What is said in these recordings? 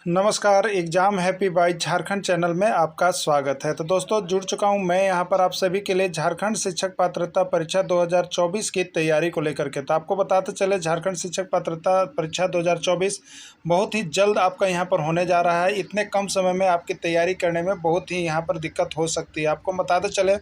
नमस्कार, exam happy by Jharkhand channel में आपका स्वागत है। तो दोस्तों जुड़ चुका हूं मैं यहां पर आप सभी के लिए झारखंड शिक्षक पात्रता परीक्षा 2024 की तैयारी को लेकर के। तो आपको बताते चले झारखंड शिक्षक पात्रता परीक्षा 2024 बहुत ही जल्द आपका यहां पर होने जा रहा है। इतने कम समय में आपकी तैयारी करने में बहुत ही यहां पर दिक्कत हो सकती है। आपको बताते चले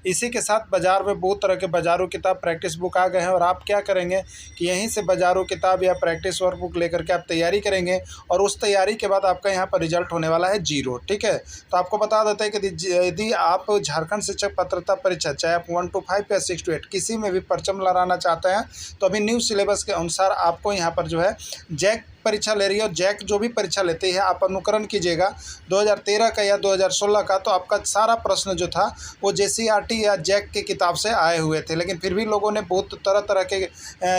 इसी के साथ बाज़ार में बहुत तरह के बाज़ारू किताब प्रैक्टिस बुक आ गए हैं और आप क्या करेंगे कि यहीं से बाज़ारू किताब या प्रैक्टिस वर्क बुक लेकर के आप तैयारी करेंगे और उस तैयारी के बाद आपका यहाँ पर रिजल्ट होने वाला है जीरो। ठीक है, तो आपको बता देते हैं कि यदि आप झारखंड शिक्षक पात्रता परीक्षा चाहे आप 1 to 5 या 6 to 8 किसी में भी परचम लहराना चाहते हैं तो अभी न्यू सिलेबस के अनुसार आपको यहाँ पर जो है जैक परीक्षा ले रही है और जैक जो भी परीक्षा लेती है आप अनुकरण कीजिएगा 2013 का या 2016 का। तो आपका सारा प्रश्न जो था वो जेसीईआरटी या जैक की किताब से आए हुए थे, लेकिन फिर भी लोगों ने बहुत तरह तरह के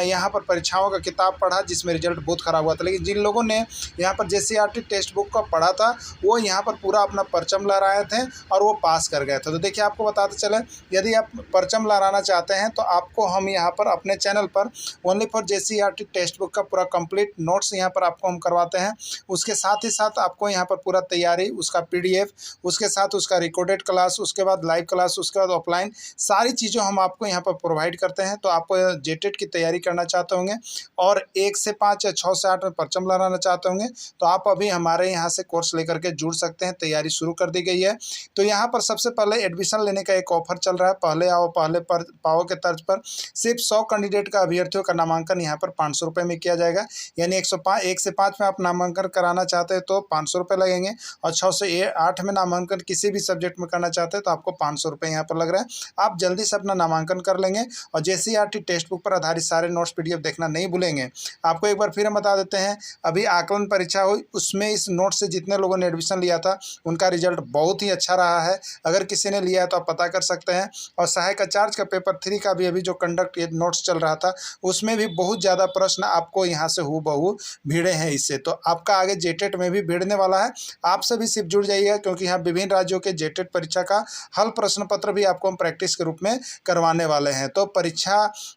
यहाँ पर परीक्षाओं का किताब पढ़ा जिसमें रिजल्ट बहुत ख़राब हुआ था। लेकिन जिन लोगों ने यहाँ पर जेसीईआरटी टेक्स्ट बुक का पढ़ा था वो यहाँ पर पूरा अपना परचम लहराए थे और वो पास कर गए थे। तो देखिए आपको बताते चले यदि आप परचम लहराना चाहते हैं तो आपको हम यहाँ पर अपने चैनल पर only for JCERT text book का पूरा कंप्लीट नोट्स यहाँ पर आपको हम करवाते हैं। उसके साथ ही साथ आपको यहाँ पर पूरा तैयारी उसका पीडीएफ, उसके साथ उसका रिकॉर्डेड क्लास, उसके बाद लाइव क्लास, उसके बाद ऑफलाइन सारी चीज़ें हम आपको यहाँ पर प्रोवाइड करते हैं। तो आप जेटेट की तैयारी करना चाहते होंगे और 1 से 5 या 6 से 8 में परचम लहराना चाहते होंगे तो आप अभी हमारे यहाँ से कोर्स लेकर के जुड़ सकते हैं। तैयारी शुरू कर दी गई है। तो यहाँ पर सबसे पहले एडमिशन लेने का एक ऑफर चल रहा है, पहले आओ पहले पर पाओ के तर्ज पर सिर्फ 100 कैंडिडेट का अभ्यर्थियों का नामांकन यहाँ पर 500 रुपये में किया जाएगा। यानी 1 से 5 में आप नामांकन कराना चाहते हैं तो 500 रुपये लगेंगे और 6 से 8 में नामांकन किसी भी सब्जेक्ट में करना चाहते हैं तो आपको 500 रुपये यहाँ पर लग रहा है। आप जल्दी से अपना नामांकन कर लेंगे और जेसीईआरटी टेक्स्ट बुक पर आधारित सारे नोट्स पीडीएफ देखना नहीं भूलेंगे। आपको एक बार फिर हम बता देते हैं, अभी आकलन परीक्षा हुई उसमें इस नोट से जितने लोगों ने एडमिशन लिया था उनका रिजल्ट बहुत ही अच्छा रहा है। अगर किसी ने लिया है तो आप पता कर सकते हैं। और सहायक आचार्य का पेपर 3 का भी अभी जो कंडक्ट ये नोट्स चल रहा था उसमें भी बहुत ज़्यादा प्रश्न आपको यहाँ से हूबहू भिड़े हैं इससे। तो आपका आगे जेटेट में भी भिड़ने वाला है। आप सभी सिर्फ जुड़ जाइएगा क्योंकि यहाँ विभिन्न राज्यों के जेटेट परीक्षा का हल प्रश्न पत्र भी आपको हम प्रैक्टिस के रूप में करवाने वाले हैं। तो परीक्षा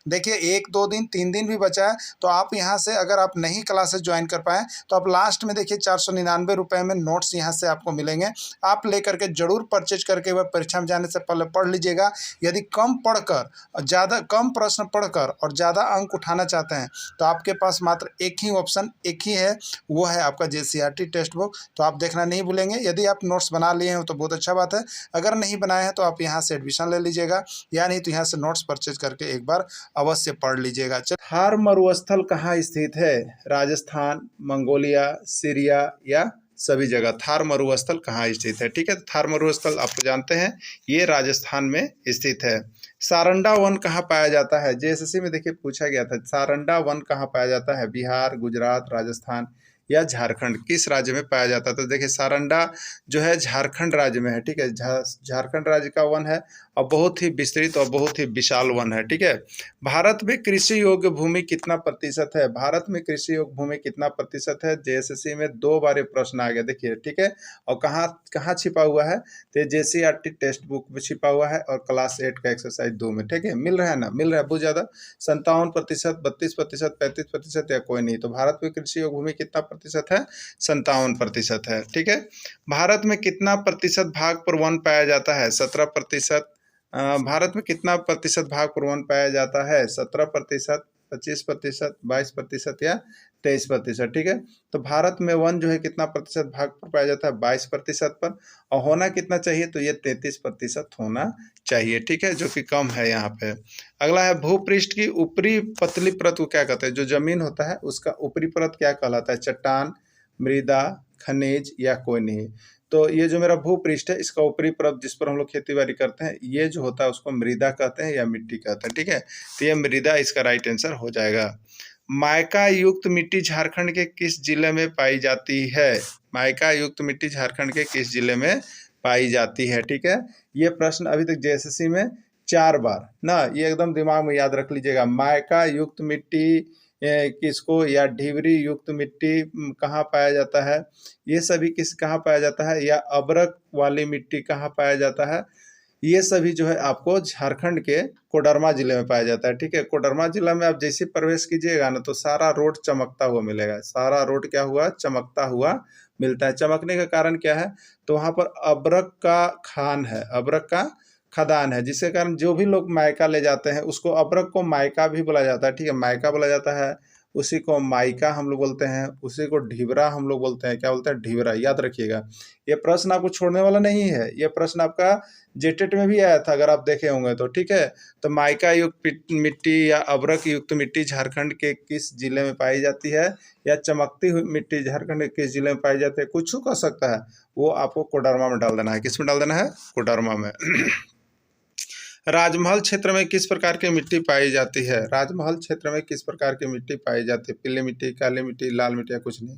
देखिए 1-2 दिन 3 दिन भी बचा है तो आप यहाँ से अगर आप नहीं क्लासेस ज्वाइन कर पाएँ तो आप लास्ट में देखिए 499 रुपये में नोट्स यहाँ से आपको मिलेंगे। आप लेकर के जरूर परचेज करके वह परीक्षा में जाने से पहले पढ़ लीजिएगा। यदि कम पढ़कर ज़्यादा कम प्रश्न पढ़कर और ज़्यादा अंक उठाना चाहते हैं तो आपके पास मात्र एक ही ऑप्शन एक ही है, वो है आपका जेसीईआरटी टेक्स्ट बुक। तो आप देखना नहीं भूलेंगे। यदि आप नोट्स बना लिए हैं तो बहुत अच्छा बात है, अगर नहीं बनाए हैं तो आप यहाँ से एडमिशन ले लीजिएगा या नहीं तो यहाँ से नोट्स परचेज करके एक बार अवश्य पढ़ लीजिएगा। थार मरुस्थल कहाँ स्थित है? राजस्थान, मंगोलिया, सीरिया या सभी जगह? थार मरुस्थल कहाँ स्थित है? ठीक है, तो थार मरुस्थल आपको जानते हैं ये राजस्थान में स्थित है। सारंडा वन कहाँ पाया जाता है? जेएसएससी में देखिए पूछा गया था सारंडा वन कहाँ पाया जाता है? बिहार, गुजरात, राजस्थान या झारखंड, किस राज्य में पाया जाता है? तो देखिए सारंडा जो है झारखंड राज्य में है। ठीक है, झारखंड राज्य का वन है और बहुत ही विस्तृत और बहुत ही विशाल वन है। ठीक है, भारत में कृषि योग्य भूमि कितना प्रतिशत है? भारत में कृषि योग्य भूमि कितना प्रतिशत है? जेएसएससी में 2 बार ये प्रश्न आ गया देखिए। ठीक है, और कहाँ कहाँ छिपा हुआ है? तो जेसीईआरटी टेक्स्ट बुक में छिपा हुआ है और क्लास 8 का एक्सरसाइज 2 में। ठीक है, मिल रहा है ना? मिल रहा है बहुत ज़्यादा। 57%, 32%, 35% या कोई नहीं। तो भारत में कृषि योग्य भूमि कितना प्रतिशत है? 57% है। ठीक है, भारत में कितना प्रतिशत भाग पर वन पाया जाता है? 17%। भारत में कितना प्रतिशत भाग पर वन पाया जाता है? 17%, 25%, 22% या 23%। ठीक है, तो भारत में वन जो है कितना प्रतिशत भाग पर पाया जाता है? 22% पर। और होना कितना चाहिए? तो ये 33% होना चाहिए। ठीक है, जो कि कम है यहाँ पे। अगला है भूपृष्ठ की ऊपरी पतली परत को क्या कहते हैं? जो जमीन होता है उसका ऊपरी परत क्या कहलाता है? चट्टान, मृदा, खनिज या कोई नहीं। तो ये जो मेरा भूपृष्ठ है इसका ऊपरी परत जिस पर हम लोग खेती बाड़ी करते हैं ये जो होता है उसको मृदा कहते हैं या मिट्टी कहते हैं। ठीक है, तो ये मृदा इसका राइट आंसर हो जाएगा। माइका युक्त मिट्टी झारखंड के किस जिले में पाई जाती है? माइका युक्त मिट्टी झारखंड के किस जिले में पाई जाती है? ठीक है, ये प्रश्न अभी तक जेएसएससी में 4 बार ना, ये एकदम दिमाग में याद रख लीजिएगा। माइका युक्त मिट्टी किसको, या ढिबरी युक्त मिट्टी कहाँ पाया जाता है? ये सभी किस कहाँ पाया जाता है? या अब्रक वाली मिट्टी कहाँ पाया जाता है? ये सभी जो है आपको झारखंड के कोडरमा जिले में पाया जाता है। ठीक है, कोडरमा जिला में आप जैसे प्रवेश कीजिएगा ना तो सारा रोड चमकता हुआ मिलेगा। सारा रोड क्या हुआ, चमकता हुआ मिलता है। चमकने का कारण क्या है, तो वहाँ पर अब्रक का खान है, अब्रक का खदान है, जिसके कारण जो भी लोग मायका ले जाते हैं उसको, अब्रक को मायका भी बोला जाता है। ठीक है, मायका बोला जाता है, उसी को मायका हम लोग बोलते हैं, उसी को ढिबरा हम लोग बोलते हैं। क्या बोलते हैं, ढिबरा। याद रखिएगा, ये प्रश्न आपको छोड़ने वाला नहीं है। ये प्रश्न आपका जेटेट में भी आया था, अगर आप देखे होंगे तो। ठीक है, तो मायका युक्त मिट्टी या अब्रक युक्त मिट्टी झारखंड के किस जिले में पाई जाती है, या चमकती हुई मिट्टी झारखंड के किस जिले में पाई जाती है, कुछ कह सकता है, वो आपको कोडरमा में डाल देना है। किस में डाल देना है, कोडरमा में। राजमहल क्षेत्र में किस प्रकार की मिट्टी पाई जाती है, राजमहल क्षेत्र में किस प्रकार की मिट्टी पाई जाती है, पीली मिट्टी, काली मिट्टी, लाल मिट्टी, या कुछ नहीं।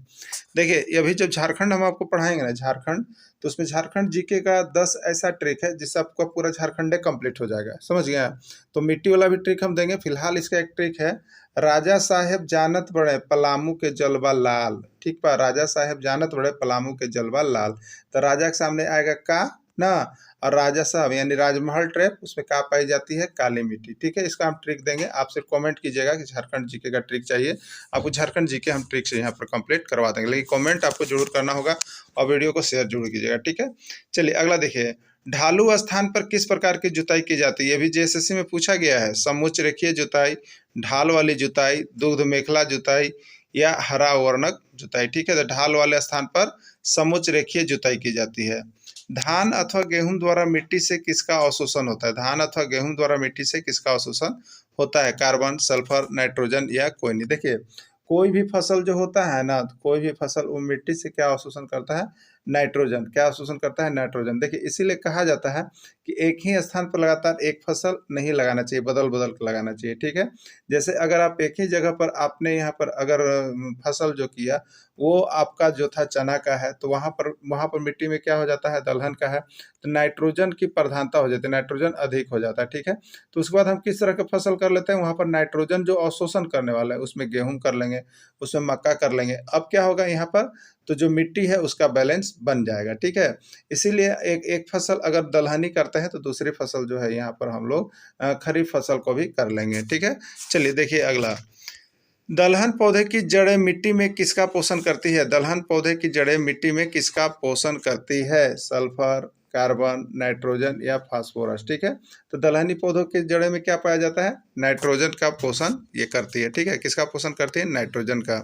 देखिए, अभी जब झारखंड हम आपको पढ़ाएंगे ना, झारखंड, तो उसमें झारखंड जीके का 10 ऐसा ट्रिक है जिससे आपका पूरा झारखंड कंप्लीट हो जाएगा। समझ गया, तो मिट्टी वाला भी ट्रिक हम देंगे। फिलहाल इसका एक ट्रिक है, राजा साहेब जानत बड़े पलामू के जलवा लाल। ठीक पा, राजा साहेब जानत बड़े पलामू के जलवा लाल। तो राजा के सामने आएगा का ना, और राजा साहब यानी राजमहल ट्रैप, उसमें क्या पाई जाती है, काली मिट्टी। ठीक है, इसका हम ट्रिक देंगे। आप सिर्फ कमेंट कीजिएगा कि झारखंड जीके का ट्रिक चाहिए, आपको झारखंड जीके हम ट्रिक से यहाँ पर कंप्लीट करवा देंगे, लेकिन कमेंट आपको जरूर करना होगा और वीडियो को शेयर जरूर कीजिएगा। ठीक है, चलिए अगला देखिए, ढालू स्थान पर किस प्रकार की जुताई की जाती है, ये भी जेएसएससी में पूछा गया है। समुच्च रेखीय जुताई, ढाल वाली जुताई, दुग्ध मेखला जुताई, या हरा वर्णक जुताई। ठीक है, तो ढाल वाले स्थान पर समुच्च रेखीय जुताई की जाती है। धान अथवा गेहूं द्वारा मिट्टी से किसका अवशोषण होता है, धान अथवा गेहूं द्वारा मिट्टी से किसका अवशोषण होता है, कार्बन, सल्फर, नाइट्रोजन, या कोई नहीं। देखिए, कोई भी फसल जो होता है ना, कोई भी फसल वो मिट्टी से क्या अवशोषण करता है, नाइट्रोजन। क्या अवशोषण करता है, नाइट्रोजन। देखिए, इसीलिए कहा जाता है कि एक ही स्थान पर लगातार एक फसल नहीं लगाना चाहिए, बदल बदल कर लगाना चाहिए। ठीक है, जैसे अगर आप एक ही जगह पर आपने यहाँ पर अगर फसल जो किया वो आपका जो था चना का है, तो वहाँ पर मिट्टी में क्या हो जाता है, दलहन का है, तो नाइट्रोजन की प्रधानता हो जाती है, नाइट्रोजन अधिक हो जाता है। ठीक है, तो उसके बाद हम किस तरह का फसल कर लेते हैं, वहाँ पर नाइट्रोजन जो अवशोषण करने वाला है उसमें गेहूं कर लेंगे, उसमें मक्का कर लेंगे। अब क्या होगा यहाँ पर, तो जो मिट्टी है उसका बैलेंस बन जाएगा। ठीक है, इसीलिए एक फसल अगर दलहनी करते हैं तो दूसरी फसल जो है यहाँ पर हम लोग खरीफ फसल को भी कर लेंगे। ठीक है, चलिए देखिए अगला, दलहन पौधे की जड़ें मिट्टी में किसका पोषण करती है, दलहन पौधे की जड़ें मिट्टी में किसका पोषण करती है, सल्फर, कार्बन, नाइट्रोजन, या फास्फोरस। ठीक है, तो दलहनी पौधों की जड़ें में क्या पाया जाता है, नाइट्रोजन का पोषण ये करती है। ठीक है, किसका पोषण करती है, नाइट्रोजन का।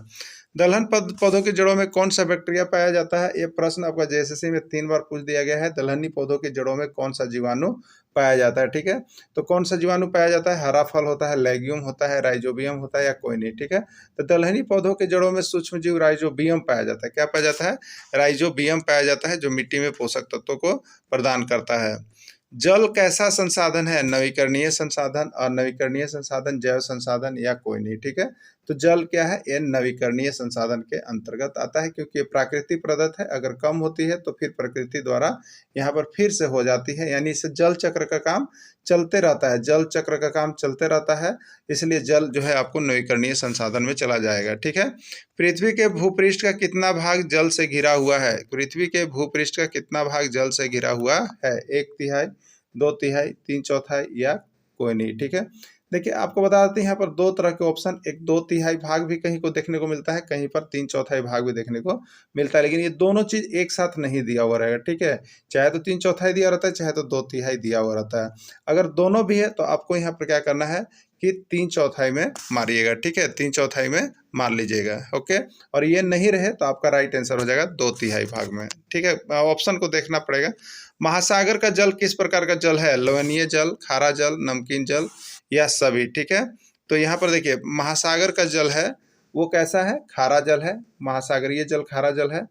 दलहन पौधों की जड़ों में कौन सा बैक्टीरिया पाया जाता है, ये प्रश्न आपका जेएसएससी में 3 बार पूछ दिया गया है। दलहनी पौधों की जड़ों में कौन सा जीवाणु पाया जाता है। ठीक है, तो कौन सा जीवाणु पाया जाता है, हरा फल होता है, लेग्यूम होता है, राइजोबियम होता है, या कोई नहीं। ठीक है, तो दलहनी पौधों के जड़ों में सूक्ष्म जीव राइजोबियम पाया जाता है। क्या पाया जाता है, राइजोबियम पाया जाता है, जो मिट्टी में पोषक तत्वों को प्रदान करता है। जल कैसा संसाधन है, नवीकरणीय संसाधन, अनवीकरणीय संसाधन, जैव संसाधन, या कोई नहीं। ठीक है, तो जल क्या है, ये नवीकरणीय संसाधन के अंतर्गत आता है, क्योंकि ये प्राकृतिक प्रदत्त है। अगर कम होती है तो फिर प्रकृति द्वारा यहाँ पर फिर से हो जाती है, यानी इससे जल चक्र का काम चलते रहता है, जल चक्र का काम चलते रहता है, इसलिए जल जो है आपको नवीकरणीय संसाधन में चला जाएगा। ठीक है, पृथ्वी के भूपृष्ठ का कितना भाग जल से घिरा हुआ है, पृथ्वी के भूपृष्ठ का कितना भाग जल से घिरा हुआ है, 1/3, 2/3, 3/4, या कोई नहीं। ठीक है, देखिए आपको बता देते हैं यहाँ पर 2 तरह के ऑप्शन, एक 2/3 भाग भी कहीं को देखने को मिलता है, कहीं पर 3/4 भाग भी देखने को मिलता है, लेकिन ये दोनों चीज एक साथ नहीं दिया हुआ रहेगा। ठीक है, चाहे तो 3/4 दिया रहता है, चाहे तो 2/3 दिया हुआ रहता है। अगर दोनों भी है तो आपको यहाँ पर क्या करना है कि 3/4 में मारिएगा। ठीक है, 3/4 में मार लीजिएगा। ओके, और ये नहीं रहे तो आपका राइट आंसर हो जाएगा 2/3 भाग में। ठीक है, ऑप्शन को देखना पड़ेगा। महासागर का जल किस प्रकार का जल है, लवणीय जल, खारा जल, नमकीन जल, या सभी। ठीक है, तो यहाँ पर देखिए महासागर का जल है वो कैसा है, खारा जल है, महासागरीय जल खारा जल है,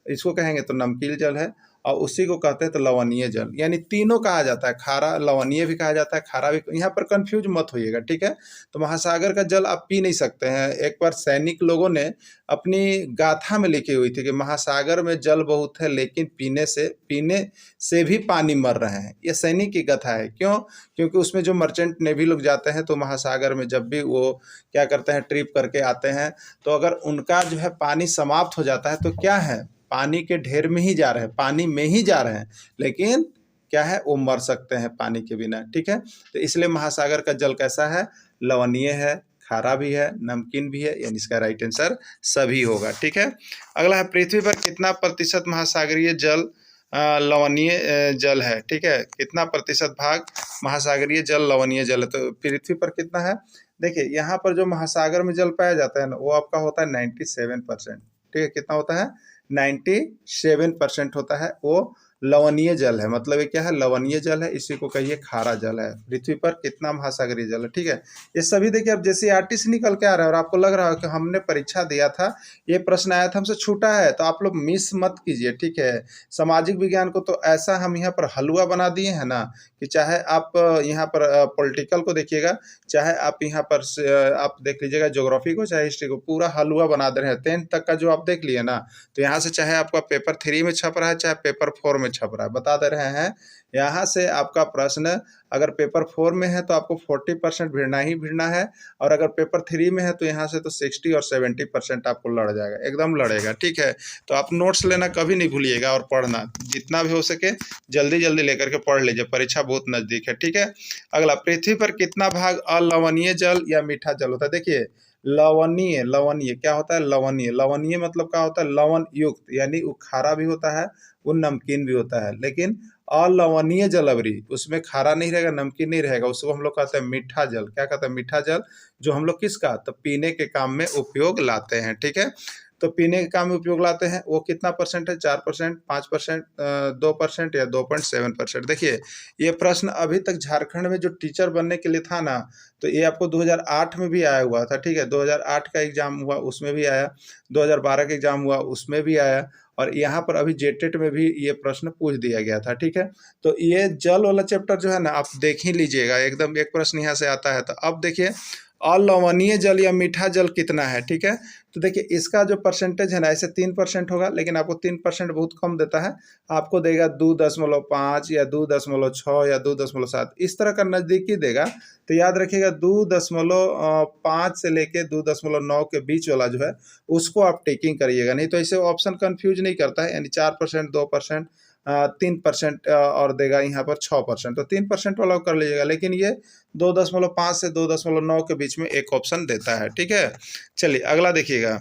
इसको कहेंगे तो नमकीन जल है, और उसी को कहते हैं तो लवणीय जल, यानी तीनों कहा जाता है, खारा लवणीय भी कहा जाता है, खारा भी। यहाँ पर कंफ्यूज मत होइएगा। ठीक है, तो महासागर का जल आप पी नहीं सकते हैं। एक बार सैनिक लोगों ने अपनी गाथा में लिखी हुई थी कि महासागर में जल बहुत है लेकिन पीने से भी पानी मर रहे हैं। ये सैनिक की गाथा है। क्यों, क्योंकि उसमें जो मर्चेंट नेवी लोग जाते हैं तो महासागर में जब भी वो क्या करते हैं, ट्रिप करके आते हैं, तो अगर उनका जो है पानी समाप्त हो जाता है तो क्या है, पानी के ढेर में ही जा रहे हैं, पानी में ही जा रहे हैं, लेकिन क्या है, वो मर सकते हैं पानी के बिना। ठीक है, तो इसलिए महासागर का जल कैसा है, लवणीय है, खारा भी है, नमकीन भी है, यानी इसका राइट आंसर सभी होगा। ठीक है, अगला है पृथ्वी पर कितना प्रतिशत महासागरीय जल लवणीय जल है। ठीक है, कितना प्रतिशत भाग महासागरीय जल लवणीय जल है। तो पृथ्वी पर कितना है, देखिए यहाँ पर जो महासागर में जल पाया जाता है ना, वो आपका होता है 97%। ठीक है, कितना होता है, 97% होता है वो लवणीय जल है। मतलब ये क्या है, लवणीय जल है, इसी को कहिए खारा जल है। पृथ्वी पर कितना महासागरीय जल है। ठीक है, ये सभी देखिए अब जैसे आरटी से निकल के आ रहा है और आपको लग रहा है कि हमने परीक्षा दिया था, ये प्रश्न आया था, हमसे छूटा है, तो आप लोग मिस मत कीजिए। ठीक है, सामाजिक विज्ञान को तो ऐसा हम यहाँ पर हलवा बना दिए हैं ना, कि चाहे आप यहाँ पर पॉलिटिकल को देखिएगा, चाहे आप यहाँ पर आप देख लीजिएगा ज्योग्राफी को, चाहे हिस्ट्री को, पूरा हलवा बना दे रहे हैं। 10th तक का जो आप देख लिए ना, तो यहाँ से चाहे आपका पेपर 3 में छप रहा है, चाहे पेपर 4 में छप रहा है, बता दे रहे हैं। यहाँ से आपका प्रश्न अगर पेपर 4 में है तो आपको 40% भिड़ना ही भिड़ना है, और अगर पेपर 3 में है तो यहाँ से तो 60 और 70% आपको लड़ जाएगा, एकदम लड़ेगा। ठीक है, तो आप नोट्स लेना कभी नहीं भूलिएगा, और पढ़ना जितना भी हो सके जल्दी जल्दी लेकर के पढ़ लीजिए, परीक्षा बहुत नज़दीक है। ठीक है, अगला, पृथ्वी पर कितना भाग अलवणीय जल या मीठा जल होता है। देखिए लवणीय, लवणीय क्या होता है, लवणीय, लवणीय मतलब क्या होता है, लवण युक्त, यानी वो खारा भी होता है, वो नमकीन भी होता है। लेकिन अलवणीय जल अवरी, उसमें खारा नहीं रहेगा, नमकीन नहीं रहेगा, उसको हम लोग कहते हैं मीठा जल। क्या कहते हैं, मीठा जल, जो हम लोग किसका, तो पीने के काम में उपयोग लाते हैं। ठीक है, तो पीने के काम में उपयोग लाते हैं, वो कितना परसेंट है, 4%, 5%, 2% या 2.7%। देखिए ये प्रश्न अभी तक झारखंड में जो टीचर बनने के लिए था ना, तो ये आपको 2008 में भी आया हुआ था। ठीक है, 2008 का एग्जाम हुआ उसमें भी आया, 2012 का एग्जाम हुआ उसमें भी आया, और यहाँ पर अभी जेटेट में भी ये प्रश्न पूछ दिया गया था। ठीक है, तो ये जल वाला चैप्टर जो है ना, आप देख ही लीजिएगा, एकदम एक प्रश्न यहाँ से आता है। तो अब देखिए अलवणीय जल या मीठा जल कितना है। ठीक है, तो देखिए इसका जो परसेंटेज है ना, ऐसे 3% होगा, लेकिन आपको 3% बहुत कम देता है, आपको देगा 2.5 या 2.6 या 2.7, इस तरह का नज़दीकी देगा। तो याद रखिएगा 2.5 से लेके 2.9 के बीच वाला जो है उसको आप टेकिंग करिएगा, नहीं तो ऐसे ऑप्शन कन्फ्यूज नहीं करता है। यानी 4%, 2%, 3% और देगा यहाँ पर 6%, तो 3% वाला कर लीजिएगा, लेकिन ये 2.5 से 2.9 के बीच में एक ऑप्शन देता है। ठीक है, चलिए अगला देखिएगा,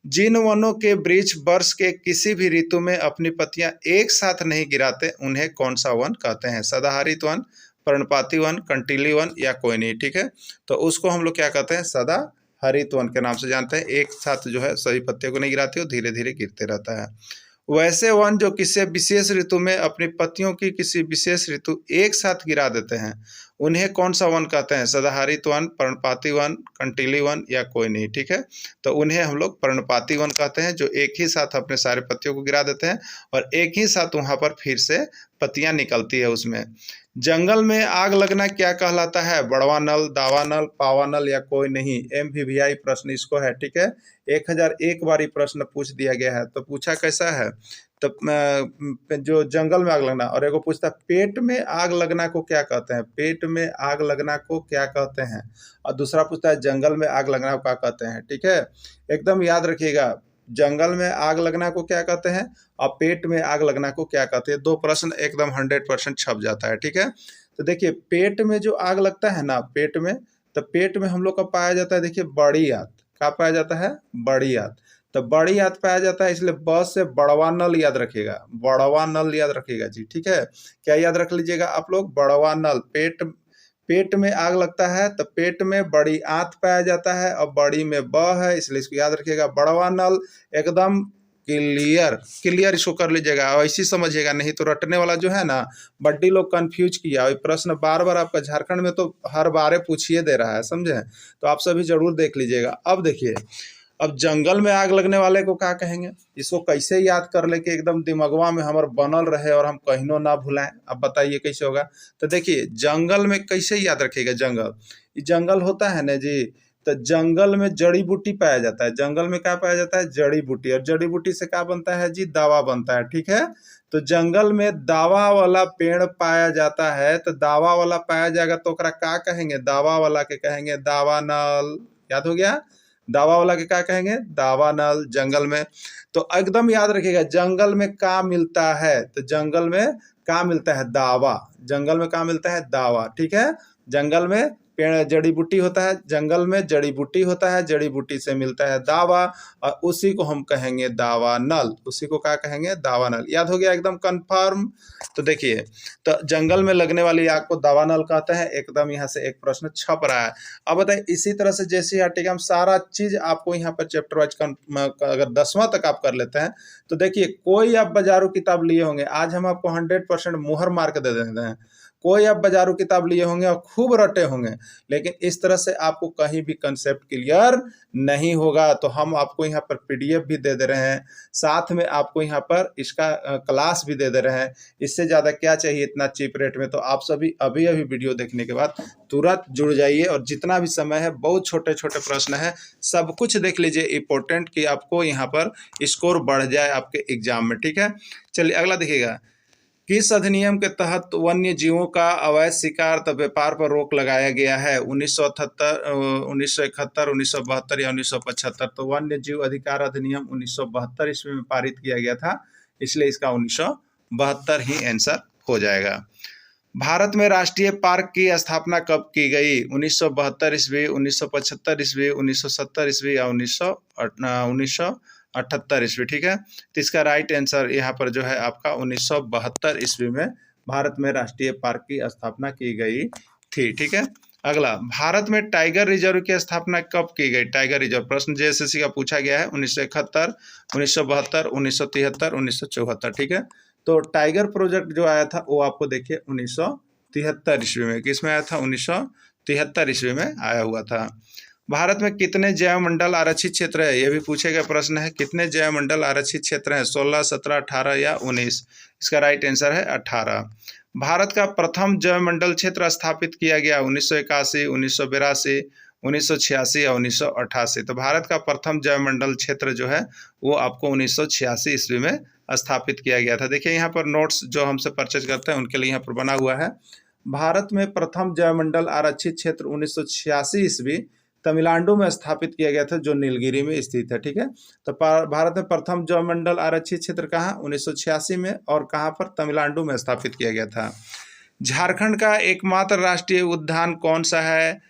जिन वनों के वृक्ष वर्ष के किसी भी ऋतु में अपनी पत्तियां एक साथ नहीं गिराते, उन्हें कौन सा वन कहते हैं। सदाहरित वन, पर्णपाती वन, कंटीली वन या कोई नहीं। ठीक है, तो उसको हम लोग क्या कहते हैं, सदा हरित वन के नाम से जानते हैं। एक साथ जो है सभी पत्तियों को नहीं गिराती, वो धीरे धीरे गिरते रहता है। वैसे वन जो किसी विशेष ऋतु में अपनी पत्तियों की किसी विशेष ऋतु एक साथ गिरा देते हैं, उन्हें कौन सा वन कहते हैं। सदाहरित वन, पर्णपाती वन, कंटीली वन या कोई नहीं। ठीक है, तो उन्हें हम लोग पर्णपाती वन कहते हैं, जो एक ही साथ अपने सारे पत्तियों को गिरा देते हैं और एक ही साथ वहाँ पर फिर से पत्तियाँ निकलती है उसमें। जंगल में आग लगना क्या कहलाता है। बड़वा नल, दावा नल, पावा नल या कोई नहीं। MVVI प्रश्न इसको है। ठीक है, 1001 बार ये प्रश्न पूछ दिया गया है। तो पूछा कैसा है, तो जो जंगल में आग लगना, और एगो पूछता है पेट में आग लगना को क्या कहते हैं। पेट में आग लगना को क्या कहते हैं, और दूसरा पूछता है जंगल में आग लगना को क्या कहते हैं। ठीक है, एकदम याद रखिएगा, जंगल में आग लगना को क्या कहते हैं और पेट में आग लगना को क्या कहते हैं। दो प्रश्न एकदम 100% छप जाता है। ठीक है, तो देखिए पेट में जो आग लगता है ना, पेट में, तो पेट में हम लोग का पाया जाता है, देखिए बड़ी आंत। क्या पाया जाता है, बड़ी आंत। तो बड़ी आंत पाया जाता है, इसलिए ब से बड़वा नल याद रखिएगा, बड़वा नल याद रखिएगा जी। ठीक है, क्या याद रख लीजिएगा आप लोग, बड़वा नल। पेट में आग लगता है तो पेट में बड़ी आंत पाया जाता है और बड़ी में ब है, इसलिए इसको याद रखिएगा, बड़वा नल। एकदम क्लियर क्लियर इसको कर लीजिएगा, ऐसी समझिएगा, नहीं तो रटने वाला जो है ना, बड्डी लोग कंफ्यूज किया। और प्रश्न बार बार आपका झारखंड में तो हर बारे पूछिए दे रहा है, समझे, तो आप सभी जरूर देख लीजिएगा। अब देखिए, अब जंगल में आग लगने वाले को क्या कहेंगे, इसको कैसे याद कर ले कि एकदम दिमागवा में हमारे बनल रहे और हम कहीं ना भुलाएं। अब बताइए कैसे होगा। तो देखिए जंगल में कैसे याद रखिएगा, जंगल, ये जंगल होता है ना जी, तो जंगल में जड़ी बूटी पाया जाता है। जंगल में क्या पाया जाता है, जड़ी बूटी, और जड़ी बूटी से क्या बनता है जी, दवा बनता है। ठीक है, तो जंगल में दावा वाला पेड़ पाया जाता है, तो दावा वाला पाया जाएगा तो क्या कहेंगे, दावा वाला के कहेंगे दावा नल। याद हो गया, दावा वाला के क्या कहेंगे, दावानल। जंगल में, तो एकदम याद रखिएगा, जंगल में क्या मिलता है, तो जंगल में क्या मिलता है, दावा। जंगल में क्या मिलता है, दावा, ठीक है। जंगल में पेड़ जड़ी बूटी होता है, जंगल में जड़ी बूटी होता है, जड़ी बूटी से मिलता है दावा, और उसी को हम कहेंगे दावानल। उसी को क्या कहेंगे, दावानल। याद हो गया एकदम कंफर्म। तो देखिए, तो जंगल में लगने वाली आग को दावानल कहते हैं। एकदम यहाँ से एक प्रश्न छप रहा है। अब बताइए, इसी तरह से जैसे हम सारा चीज आपको यहाँ पर चैप्टर वाइज अगर 10वां तक आप कर लेते हैं, तो देखिए कोई आप बाजारू किताब लिए होंगे, आज हम आपको 100% मुहर मार के दे देते हैं। कोई आप बाजारू किताब लिए होंगे और खूब रटे होंगे, लेकिन इस तरह से आपको कहीं भी कंसेप्ट क्लियर नहीं होगा। तो हम आपको यहाँ पर पीडीएफ भी दे दे रहे हैं, साथ में आपको यहाँ पर इसका क्लास भी दे दे रहे हैं। इससे ज़्यादा क्या चाहिए इतना चीप रेट में। तो आप सभी अभी अभी वीडियो देखने के बाद तुरंत जुड़ जाइए, और जितना भी समय है, बहुत छोटे छोटे प्रश्न है, सब कुछ देख लीजिए इंपॉर्टेंट, कि आपको यहाँ पर स्कोर बढ़ जाए आपके एग्जाम में, ठीक है। चलिए अगला देखिएगा, किस अधिनियम के तहत वन्य जीवों का अवैध शिकार तथा व्यापार पर रोक लगाया गया है, 1978, 1971, 1972 या 1975। तो वन्य जीव अधिकार अधिनियम 1972 ईस्वी में पारित किया गया था, इसलिए इसका 1972 ही आंसर हो जाएगा। भारत में राष्ट्रीय पार्क की स्थापना कब की गई, 1972 ईस्वी, 1975 ईस्वी, 1970 ईस्वी या 1978 ईस्वी, ठीक है। तो इसका राइट आंसर यहाँ पर जो है आपका 1972 ईस्वी में भारत में राष्ट्रीय पार्क की स्थापना की गई थी, ठीक है। अगला, भारत में टाइगर रिजर्व की स्थापना कब की गई, टाइगर रिजर्व प्रश्न जेएसएससी का पूछा गया है, 1971, 1972, 1973, 1974, ठीक है। तो टाइगर प्रोजेक्ट जो आया था वो आपको देखिए 1973 ईस्वी में, किसमें आया था, 1973 ईस्वी में आया हुआ था। भारत में कितने जैव मंडल आरक्षित क्षेत्र है, यह भी पूछे गए प्रश्न है। कितने जैव मंडल आरक्षित क्षेत्र हैं, 16, 17, 18 या 19। इसका राइट आंसर है 18। भारत का प्रथम जैव मंडल क्षेत्र स्थापित किया गया 1981, 1982, 1986 या 1988। तो भारत का प्रथम जैव मंडल क्षेत्र जो है वो आपको 1986 ईस्वी में स्थापित किया गया था। देखिए यहाँ पर नोट्स जो हमसे परचेज करते हैं उनके लिए यहाँ पर बना हुआ है। भारत में प्रथम जैव मंडल आरक्षित क्षेत्र 1986 ईस्वी तमिलनाडु में स्थापित किया गया था, जो नीलगिरी में स्थित है, ठीक है। तो भारत में प्रथम जैव मंडल आरक्षित क्षेत्र कहाँ, 1986 में, और कहाँ पर, तमिलनाडु में स्थापित किया गया था। झारखंड का एकमात्र राष्ट्रीय उद्यान कौन सा है,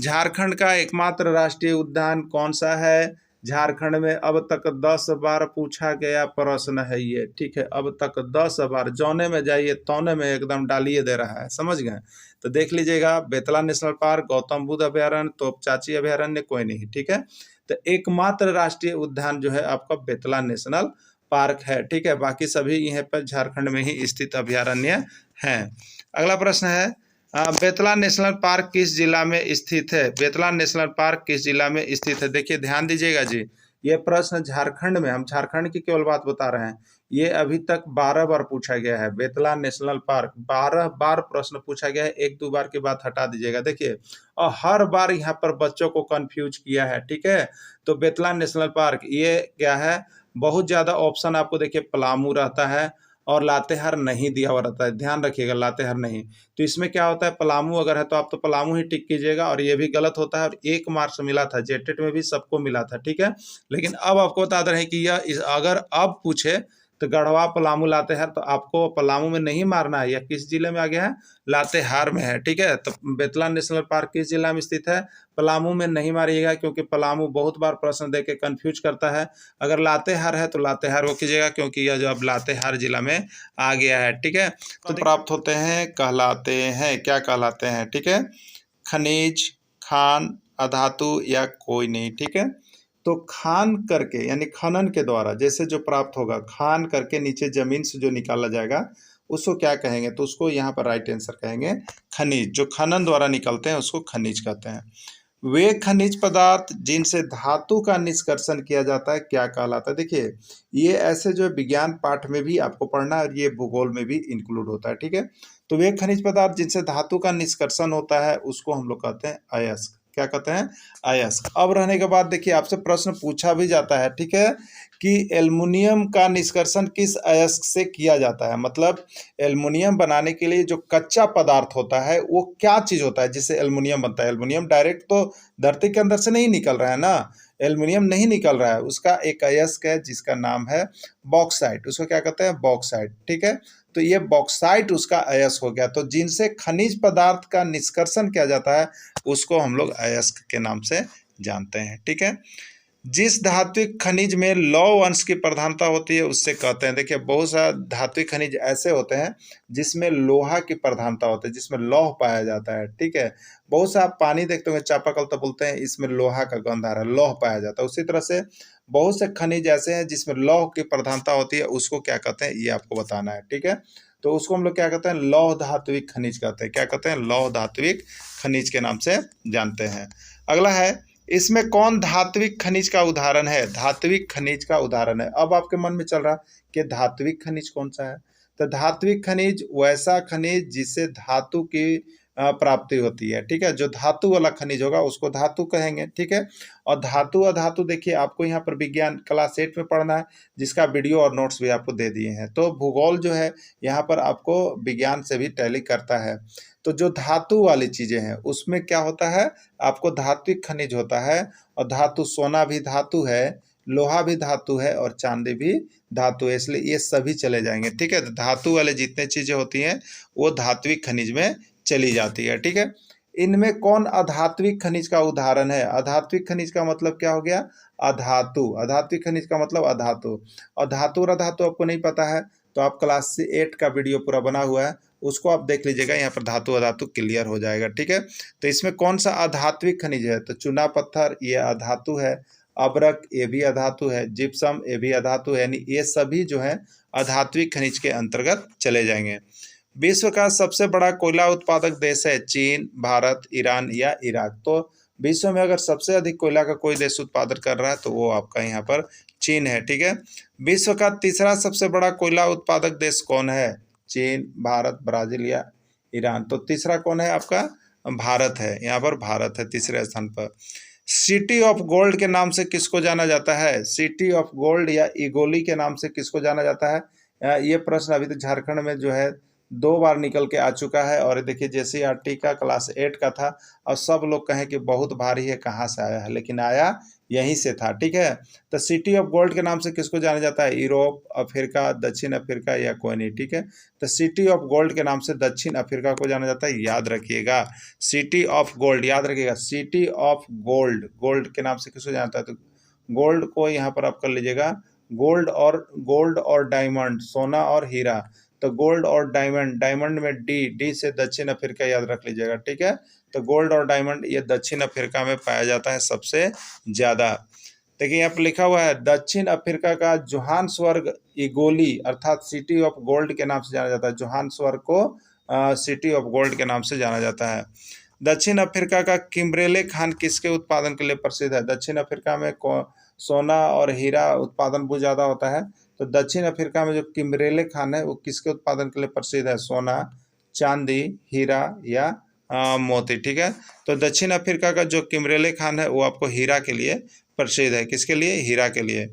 झारखंड का एकमात्र राष्ट्रीय उद्यान कौन सा है। झारखंड में अब तक 10 बार पूछा गया प्रश्न है ये, ठीक है। अब तक 10 बार, जौने में जाइए तौने में एकदम डालिए दे रहा है, समझ गए। तो देख लीजिएगा, बेतला नेशनल पार्क, गौतम बुद्ध अभयारण्य, तोपचाची अभयारण्य, कोई नहीं, ठीक है। तो एकमात्र राष्ट्रीय उद्यान जो है आपका बेतला नेशनल पार्क है, ठीक है। बाकी सभी यहाँ पर झारखंड में ही स्थित अभयारण्य हैं। अगला प्रश्न है, बेतला नेशनल पार्क किस जिला में स्थित है, बेतला नेशनल पार्क किस जिला में स्थित है। देखिए ध्यान दीजिएगा जी, ये प्रश्न झारखंड में, हम झारखंड की केवल बात बता रहे हैं, ये अभी तक 12 बार पूछा गया है। बेतला नेशनल पार्क 12 बार प्रश्न पूछा गया है, 1-2 बार की बात हटा दीजिएगा। देखिए, और हर बार यहाँ पर बच्चों को कंफ्यूज किया है, ठीक है। तो बेतला नेशनल पार्क ये क्या है, बहुत ज़्यादा ऑप्शन आपको देखिए पलामू रहता है और लातेहार नहीं दिया हुआ रहता है, ध्यान रखिएगा, लातेहार नहीं। तो इसमें क्या होता है, पलामू अगर है तो आप तो पलामू ही टिक कीजिएगा, और ये भी गलत होता है। और 1 मार्क्स मिला था, जेटेट में भी सबको मिला था, ठीक है। लेकिन अब आपको बता रहे हैं कि यह अगर अब पूछे तो गढ़वा पलामू लातेहार, तो आपको पलामू में नहीं मारना है। यह किस जिले में आ गया है, लातेहार में है, ठीक है। तो बेतला नेशनल पार्क किस जिला में स्थित है, पलामू में नहीं मारिएगा, क्योंकि पलामू बहुत बार प्रश्न दे के कन्फ्यूज करता है। अगर लातेहार है तो लातेहार को कीजिएगा, क्योंकि यह जो अब लातेहार जिला में आ गया है, ठीक है। तो प्राप्त होते हैं, कहलाते हैं, क्या कहलाते हैं, ठीक है, खनिज, खान, अधातु या कोई नहीं, ठीक है। तो खान करके यानी खनन के द्वारा जैसे जो प्राप्त होगा, खान करके नीचे जमीन से जो निकाला जाएगा उसको क्या कहेंगे, तो उसको यहाँ पर राइट आंसर कहेंगे खनिज। जो खनन द्वारा निकलते हैं उसको खनिज कहते हैं। वे खनिज पदार्थ जिनसे धातु का निष्कर्षण किया जाता है क्या कहलाता है। देखिए ये ऐसे जो विज्ञान पाठ में भी आपको पढ़ना है और ये भूगोल में भी इंक्लूड होता है, ठीक है। तो वे खनिज पदार्थ जिनसे धातु का निष्कर्षण होता है उसको हम लोग कहते हैं अयस्क। क्या कहते हैं, अयस्क। अब रहने के बाद देखिए आपसे प्रश्न पूछा भी जाता है, ठीक है, कि एल्युमिनियम का निष्कर्षण किस अयस्क से किया जाता है। मतलब एल्युमिनियम बनाने के लिए जो कच्चा पदार्थ होता है वो क्या चीज़ होता है जिससे एल्युमिनियम बनता है। एल्युमिनियम डायरेक्ट तो धरती के अंदर से नहीं निकल रहा है ना, एल्युमिनियम नहीं निकल रहा है, उसका एक अयस्क है जिसका नाम है बॉक्साइट। उसको क्या कहते हैं? बॉक्साइट। ठीक है, तो ये बॉक्साइट उसका अयस्क हो गया। तो जिनसे खनिज पदार्थ का निष्कर्षण किया जाता है उसको हम लोग अयस्क के नाम से जानते हैं। ठीक है, जिस धात्विक खनिज में लौह अंश की प्रधानता होती है उससे कहते हैं, देखिए बहुत सा धात्विक खनिज ऐसे होते हैं जिसमें लोहा की प्रधानता होती है, जिसमें लौह पाया जाता है। ठीक है, बहुत सा आप पानी देखते होंगे चापाकल, तो बोलते हैं इसमें लोहा का गंध आ रहा है, लौह पाया जाता है। उसी तरह से बहुत से खनिज ऐसे हैं जिसमें लौह की प्रधानता होती है, उसको क्या कहते हैं ये आपको बताना है। ठीक है, तो उसको हम लोग क्या कहते हैं? लौह धात्विक खनिज कहते हैं। क्या कहते हैं? लौह धात्विक खनिज के नाम से जानते हैं। अगला है, इसमें कौन धात्विक खनिज का उदाहरण है? धात्विक खनिज का उदाहरण है। अब आपके मन में चल रहा कि धात्विक खनिज कौन सा है? तो धात्विक खनिज वैसा खनिज जिससे धातु की प्राप्ति होती है। ठीक है, जो धातु वाला खनिज होगा उसको धातु कहेंगे। ठीक है, और धातु अधातु देखिए आपको यहाँ पर विज्ञान क्लास 8 में पढ़ना है, जिसका वीडियो और नोट्स भी आपको दे दिए हैं। तो भूगोल जो है यहाँ पर आपको विज्ञान से भी टैली करता है। तो जो धातु वाली चीजें हैं उसमें क्या होता है? आपको धात्विक खनिज होता है। और धातु, सोना भी धातु है, लोहा भी धातु है और चांदी भी धातु है, इसलिए ये सभी चले जाएंगे। ठीक है, तो धातु वाले जितने चीजें होती हैं वो धात्विक खनिज में चली जाती है। ठीक है, इनमें कौन अधात्विक खनिज का उदाहरण है? अधात्विक खनिज का मतलब क्या हो गया? अधातु। अधात्विक खनिज का मतलब अधातु। और धातु और अधातु आपको नहीं पता है तो आप क्लास 8 का वीडियो पूरा बना हुआ है, उसको आप देख लीजिएगा, यहाँ पर धातु अधातु क्लियर हो जाएगा। ठीक है, तो इसमें कौन सा अधात्विक खनिज है? तो चूना पत्थर ये अधातु है, अब्रक ये भी अधातु है, जिप्सम ये भी अधातु है, यानी ये सभी जो है अधात्विक खनिज के अंतर्गत चले जाएंगे। विश्व का सबसे बड़ा कोयला उत्पादक देश है चीन, भारत, ईरान या इराक। तो विश्व में अगर सबसे अधिक कोयला का कोई देश उत्पादन कर रहा है तो वो आपका यहाँ पर चीन है। ठीक है, विश्व का तीसरा सबसे बड़ा कोयला उत्पादक देश कौन है? चीन, भारत, ब्राजील या ईरान। तो तीसरा कौन है आपका? भारत है, यहाँ पर भारत है तीसरे स्थान पर। सिटी ऑफ गोल्ड के नाम से किसको जाना जाता है? सिटी ऑफ गोल्ड या इगोली के नाम से किसको जाना जाता है? ये प्रश्न अभी तक झारखंड में जो है 2 बार निकल के आ चुका है। और देखिए JCERT का क्लास 8 का था और सब लोग कहें कि बहुत भारी है, कहाँ से आया है, लेकिन आया यहीं से था। ठीक है, तो सिटी ऑफ गोल्ड के नाम से किसको जाना जाता है? यूरोप, अफ्रीका, दक्षिण अफ्रीका या कोई नहीं। ठीक है, तो सिटी ऑफ गोल्ड के नाम से दक्षिण अफ्रीका को जाना जाता है, याद रखिएगा। सिटी ऑफ गोल्ड याद रखिएगा, सिटी ऑफ गोल्ड, गोल्ड के नाम से किसको जाना जाता है? तो गोल्ड को यहाँ पर आप कर लीजिएगा, गोल्ड और डायमंड, सोना और हीरा। तो गोल्ड और डायमंड, डायमंड में डी से दक्षिण अफ्रीका याद रख लीजिएगा। ठीक है, तो गोल्ड और डायमंड ये दक्षिण अफ्रीका में पाया जाता है सबसे ज्यादा। देखिए यहाँ पर लिखा हुआ है दक्षिण अफ्रीका का जोहान्सबर्ग इगोली अर्थात सिटी ऑफ गोल्ड के नाम से जाना जाता है। जोहान्सबर्ग को सिटी ऑफ गोल्ड के नाम से जाना जाता है। दक्षिण अफ्रीका का किम्बरेले खान किसके उत्पादन के लिए प्रसिद्ध है? दक्षिण अफ्रीका में सोना और हीरा उत्पादन बहुत ज़्यादा होता है। तो दक्षिण अफ्रीका में जो किम्बरेले खान है वो किसके उत्पादन के लिए प्रसिद्ध है? सोना, चांदी, हीरा या मोती। ठीक है, तो दक्षिण अफ्रीका का जो किम्बरेले खान है वो आपको हीरा के लिए प्रसिद्ध है। किसके लिए? हीरा के लिए।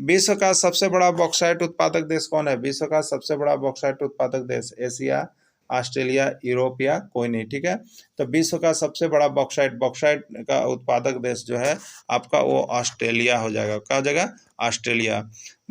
विश्व का सबसे बड़ा बॉक्साइट उत्पादक देश कौन है? विश्व का सबसे बड़ा बॉक्साइट उत्पादक देश एशिया, ऑस्ट्रेलिया, यूरोप या कोई नहीं। ठीक है, तो विश्व का सबसे बड़ा बॉक्साइट का उत्पादक देश जो है आपका वो ऑस्ट्रेलिया हो जाएगा। क्या हो जाएगा? ऑस्ट्रेलिया।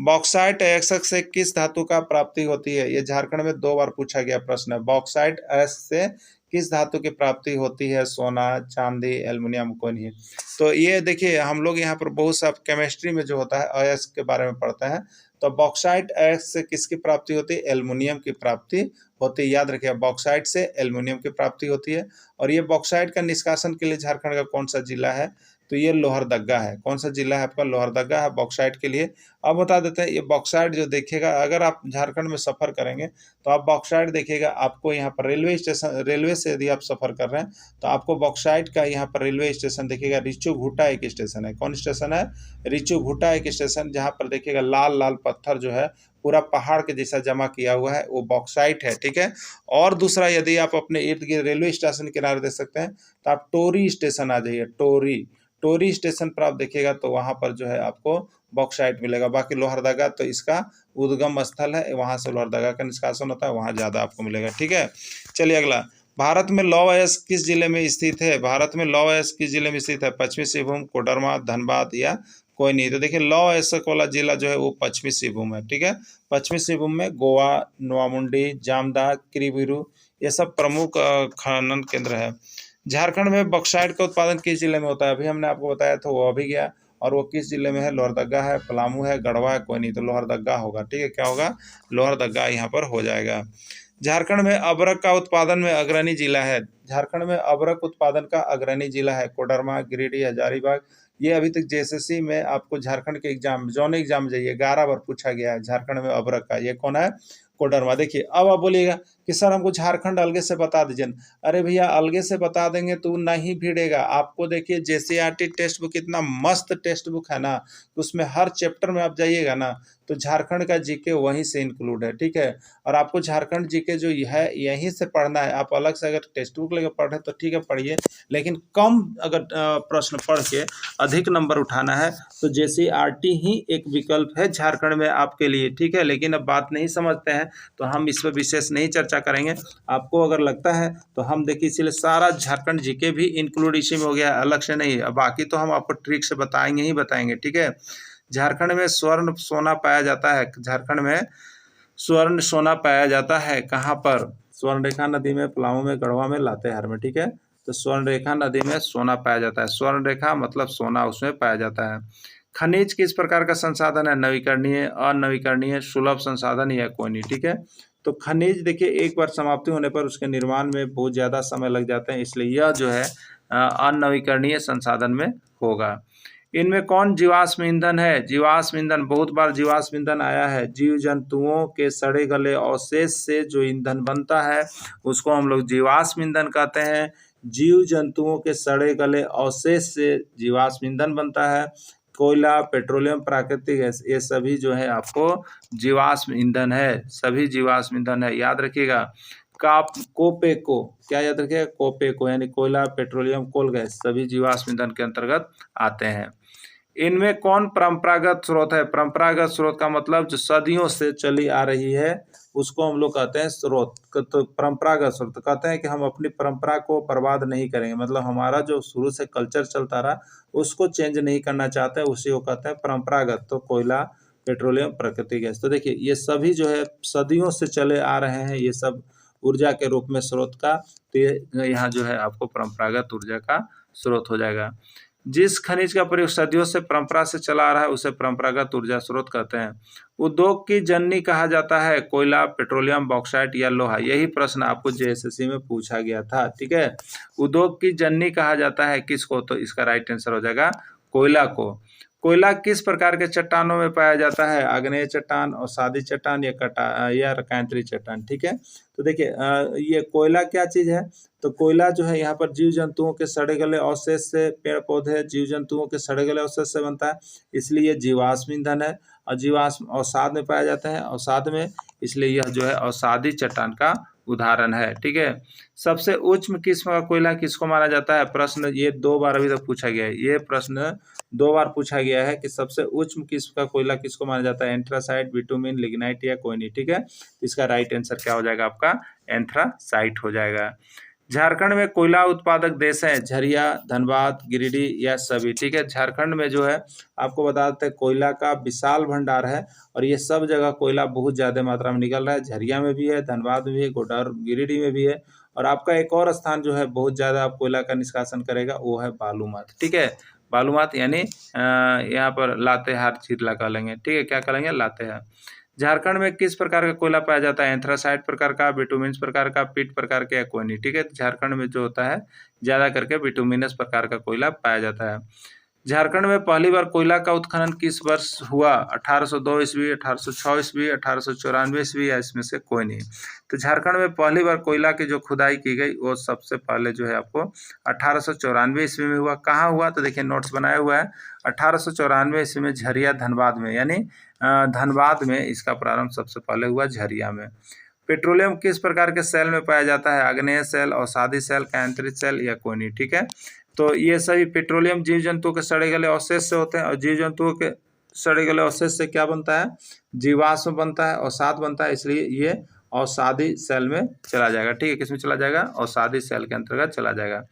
बॉक्साइट अयस्क से किस धातु का प्राप्ति होती है? ये झारखंड में 2 बार पूछा गया प्रश्न है। बॉक्साइट अयस्क से किस धातु की प्राप्ति होती है? सोना, चांदी, एल्युमिनियम, कोई नहीं। तो ये देखिए हम लोग यहाँ पर बहुत सा केमिस्ट्री में जो होता है अयस्क के बारे में पढ़ते हैं। तो बॉक्साइट अयस्क से किसकी प्राप्ति होती है? एल्युमिनियम की प्राप्ति होती है। याद रखिए बॉक्साइट से एल्युमिनियम की प्राप्ति होती है। और ये बॉक्साइट का निष्कासन के लिए झारखंड का कौन सा जिला है? तो ये लोहरदगा है। कौन सा जिला है आपका? लोहरदगा है बॉक्साइट के लिए। अब बता देते हैं ये बॉक्साइट जो देखिएगा, अगर आप झारखंड में सफ़र करेंगे तो आप बॉक्साइट देखिएगा, आपको यहाँ पर रेलवे स्टेशन, रेलवे से यदि आप सफ़र कर रहे हैं तो आपको बॉक्साइट का यहाँ पर रेलवे स्टेशन देखिएगा, रिचू भूटा एक स्टेशन है। कौन स्टेशन है? रिचू भूटा एक स्टेशन, जहाँ पर देखिएगा लाल लाल पत्थर जो है पूरा पहाड़ के जैसा जमा किया हुआ है, वो बॉक्साइट है। ठीक है, और दूसरा यदि आप अपने इर्द गिर्द रेलवे स्टेशन किनारे देख सकते हैं तो आप टोरी स्टेशन आ जाइए। टोरी स्टेशन पर आप देखिएगा तो वहाँ पर जो है आपको बॉक्साइट मिलेगा। बाकी लोहरदगा तो इसका उद्गम स्थल है, वहाँ से लोहरदगा का निष्कासन होता है, वहाँ ज़्यादा आपको मिलेगा। ठीक है, चलिए अगला, भारत में लौह अयस्क किस जिले में स्थित है? भारत में लौह अयस्क किस जिले में स्थित है? पश्चिमी सिंहभूम, कोडरमा, धनबाद या कोई नहीं। तो देखिए लौह अयस्क वाला जिला जो है वो पश्चिमी सिंहभूम है। ठीक है, पश्चिमी सिंहभूम में गोवा, नोवामुंडी, जामदा, किरीबुरू ये सब प्रमुख खनन केंद्र है। झारखंड में बॉक्साइट का उत्पादन किस जिले में होता है? अभी हमने आपको बताया था, वो अभी गया। और वो किस जिले में है? लोहरदगा है, पलामू है, गढ़वा है, कोई नहीं। तो लोहरदगा होगा। ठीक है, क्या होगा? लोहरदगा यहाँ पर हो जाएगा। झारखंड में अबरक का उत्पादन में अग्रणी जिला है। झारखंड में अबरक उत्पादन का अग्रणी जिला है कोडरमा, गिरिडीह, हजारीबाग। ये अभी तक जेएसएससी में आपको झारखंड के एग्जाम जौन एग्जाम जाइए 11 बार पूछा गया है झारखंड में अबरक का। ये कौन है? कोडरमा। देखिए अब आप बोलिएगा कि सर हमको झारखंड अलगे से बता दीजिए। अरे भैया अलगे से बता देंगे तो नहीं भिड़ेगा आपको। देखिए जेसीईआरटी टेक्स्ट बुक इतना मस्त टेक्स्ट बुक है ना, उसमें हर चैप्टर में आप जाइएगा ना तो झारखंड का जीके वहीं से इंक्लूड है। ठीक है, और आपको झारखंड जीके जो है यहीं से पढ़ना है। आप अलग से अगर टेक्स्ट बुक लेकर पढ़े तो ठीक है पढ़िए, लेकिन कम अगर प्रश्न पढ़ के अधिक नंबर उठाना है तो जेसीईआरटी ही एक विकल्प है झारखंड में आपके लिए। ठीक है, लेकिन अब बात नहीं समझते हैं तो हम इस पर विशेष नहीं चर्चा करेंगे। आपको अगर लगता है तो हम देखिए इसीलिए सारा झारखंड जीके भी इंक्लूड इसी में हो गया, अलग से नहीं। बाकी तो हम आपको ट्रिक से बताएंगे ही बताएंगे। ठीक है, झारखंड में स्वर्ण सोना पाया जाता है। झारखंड में स्वर्ण सोना पाया जाता है कहाँ पर? स्वर्ण रेखा नदी में, पलामू में, गढ़वा में, लातेहार में। ठीक है, तो स्वर्ण रेखा नदी में सोना पाया जाता है। स्वर्ण रेखा मतलब सोना उसमें पाया जाता है। खनिज किस प्रकार का संसाधन है? नवीकरणीय, अनवीकरणीय, सुलभ संसाधन या कोई नहीं। ठीक है, तो खनिज देखिए एक बार समाप्ति होने पर उसके निर्माण में बहुत ज़्यादा समय लग जाता है, इसलिए यह जो है अनवीकरणीय संसाधन में होगा। इनमें कौन जीवाश्म ईंधन है? जीवाश्म ईंधन बहुत बार जीवाश्म ईंधन आया है। जीव जंतुओं के सड़े गले अवशेष से जो ईंधन बनता है उसको हम लोग जीवाश्म ईंधन कहते हैं। जीव जंतुओं के सड़े गले अवशेष से जीवाश्म ईंधन बनता है। कोयला, पेट्रोलियम, प्राकृतिक गैस ये सभी जो है आपको जीवाश्म ईंधन है। सभी जीवाश्म ईंधन है, याद रखिएगा। कोपेको, क्या याद रखिएगा? कोपेको यानी कोयला, पेट्रोलियम, कोल गैस सभी जीवाश्म ईंधन के अंतर्गत आते हैं। इनमें कौन परंपरागत स्रोत है? परंपरागत स्रोत का मतलब जो सदियों से चली आ रही है उसको हम लोग कहते हैं स्रोत। तो परंपरागत स्रोत कहते हैं कि हम अपनी परंपरा को बर्बाद नहीं करेंगे, मतलब हमारा जो शुरू से कल्चर चलता रहा उसको चेंज नहीं करना चाहते, उसी को कहते हैं परंपरागत। तो कोयला, पेट्रोलियम, प्राकृतिक गैस। तो देखिए ये सभी जो है सदियों से चले आ रहे हैं, ये सब ऊर्जा के रूप में स्रोत का। तो ये यहाँ जो है आपको परंपरागत ऊर्जा का स्रोत हो जाएगा। जिस खनिज का प्रयोग सदियों से परंपरा से चला आ रहा है उसे परंपरागत ऊर्जा स्रोत कहते हैं। उद्योग की जननी कहा जाता है कोयला, पेट्रोलियम, बॉक्साइट या लोहा? यही प्रश्न आपको जेएसएससी में पूछा गया था। ठीक है, उद्योग की जननी कहा जाता है किसको? तो इसका राइट आंसर हो जाएगा कोयला को। कोयला किस प्रकार के चट्टानों में पाया जाता है? आग्नेय चट्टान, अवसादी चट्टान या रकांतरी चट्टान? ठीक है, तो देखिए ये कोयला क्या चीज़ है? तो कोयला जो है यहाँ पर जीव जंतुओं के सड़े गले अवशेष से, पेड़ पौधे जीव जंतुओं के सड़े गले अवशेष से बनता है, इसलिए जीवाश्म ईंधन है। और जीवाश्म अवसाद में पाया जाता है, अवसाद में, इसलिए यह जो है अवसादी चट्टान का उदाहरण है। ठीक है, सबसे उच्च किस्म का कोयला किसको माना जाता है? प्रश्न ये 2 बार अभी तक पूछा गया है। ये प्रश्न 2 बार पूछा गया है कि सबसे उच्च किस्म का कोयला किसको माना जाता है? एंथ्रासाइट, बिटुमिन, लिग्नाइट या कोई नहीं। ठीक है, इसका राइट आंसर क्या हो जाएगा आपका? एंथ्रासाइट हो जाएगा। झारखंड में कोयला उत्पादक देश हैं झरिया, धनबाद, गिरिडीह या सभी? ठीक है, झारखंड में जो है आपको बता देते हैं कोयला का विशाल भंडार है और ये सब जगह कोयला बहुत ज़्यादा मात्रा में निकल रहा है। झरिया में भी है, धनबाद में भी है, गोड्डा गिरिडीह में भी है। और आपका एक और स्थान जो है बहुत ज़्यादा आप कोयला का निष्कासन करेगा वो है बालूमाथ। ठीक है, बालूमाथ यानी यहाँ पर लातेहार जिला कह लेंगे। ठीक है, क्या कहेंगे? लातेहार। झारखंड में किस प्रकार का कोयला पाया जाता है? एंथ्रासाइट प्रकार का, बिटुमिन्स प्रकार का, पिट प्रकार के या कोई नहीं। ठीक है, झारखंड में जो होता है ज्यादा करके बिटुमिनस प्रकार का कोयला पाया जाता है। झारखंड में पहली बार कोयला का उत्खनन किस वर्ष हुआ? 1802 ईस्वी, 1806 ईस्वी, 1894 ईस्वी या इसमें से कोई नहीं। तो झारखंड में पहली बार कोयला की जो खुदाई की गई वो सबसे पहले जो है आपको 1894 ईस्वी में हुआ। कहाँ हुआ? तो देखिए नोट्स बनाया हुआ है। 1894 ईस्वी में झरिया, धनबाद में, यानी धनबाद में इसका प्रारंभ सबसे पहले हुआ, झरिया में। पेट्रोलियम किस प्रकार के सेल में पाया जाता है? आग्नेय सेल, अवसादी सेल, कैंथ्रिक सेल या कोई नहीं। ठीक है, तो ये सभी पेट्रोलियम जीव जंतुओं के सड़े गले अवशेष से होते हैं और जीव जंतुओं के सड़े गले अवशेष से क्या बनता है? जीवाश्म बनता है, अवसाद बनता है, इसलिए ये औषधि सेल में चला जाएगा। ठीक है, किस में चला जाएगा? औषधि सेल के अंतर्गत चला जाएगा।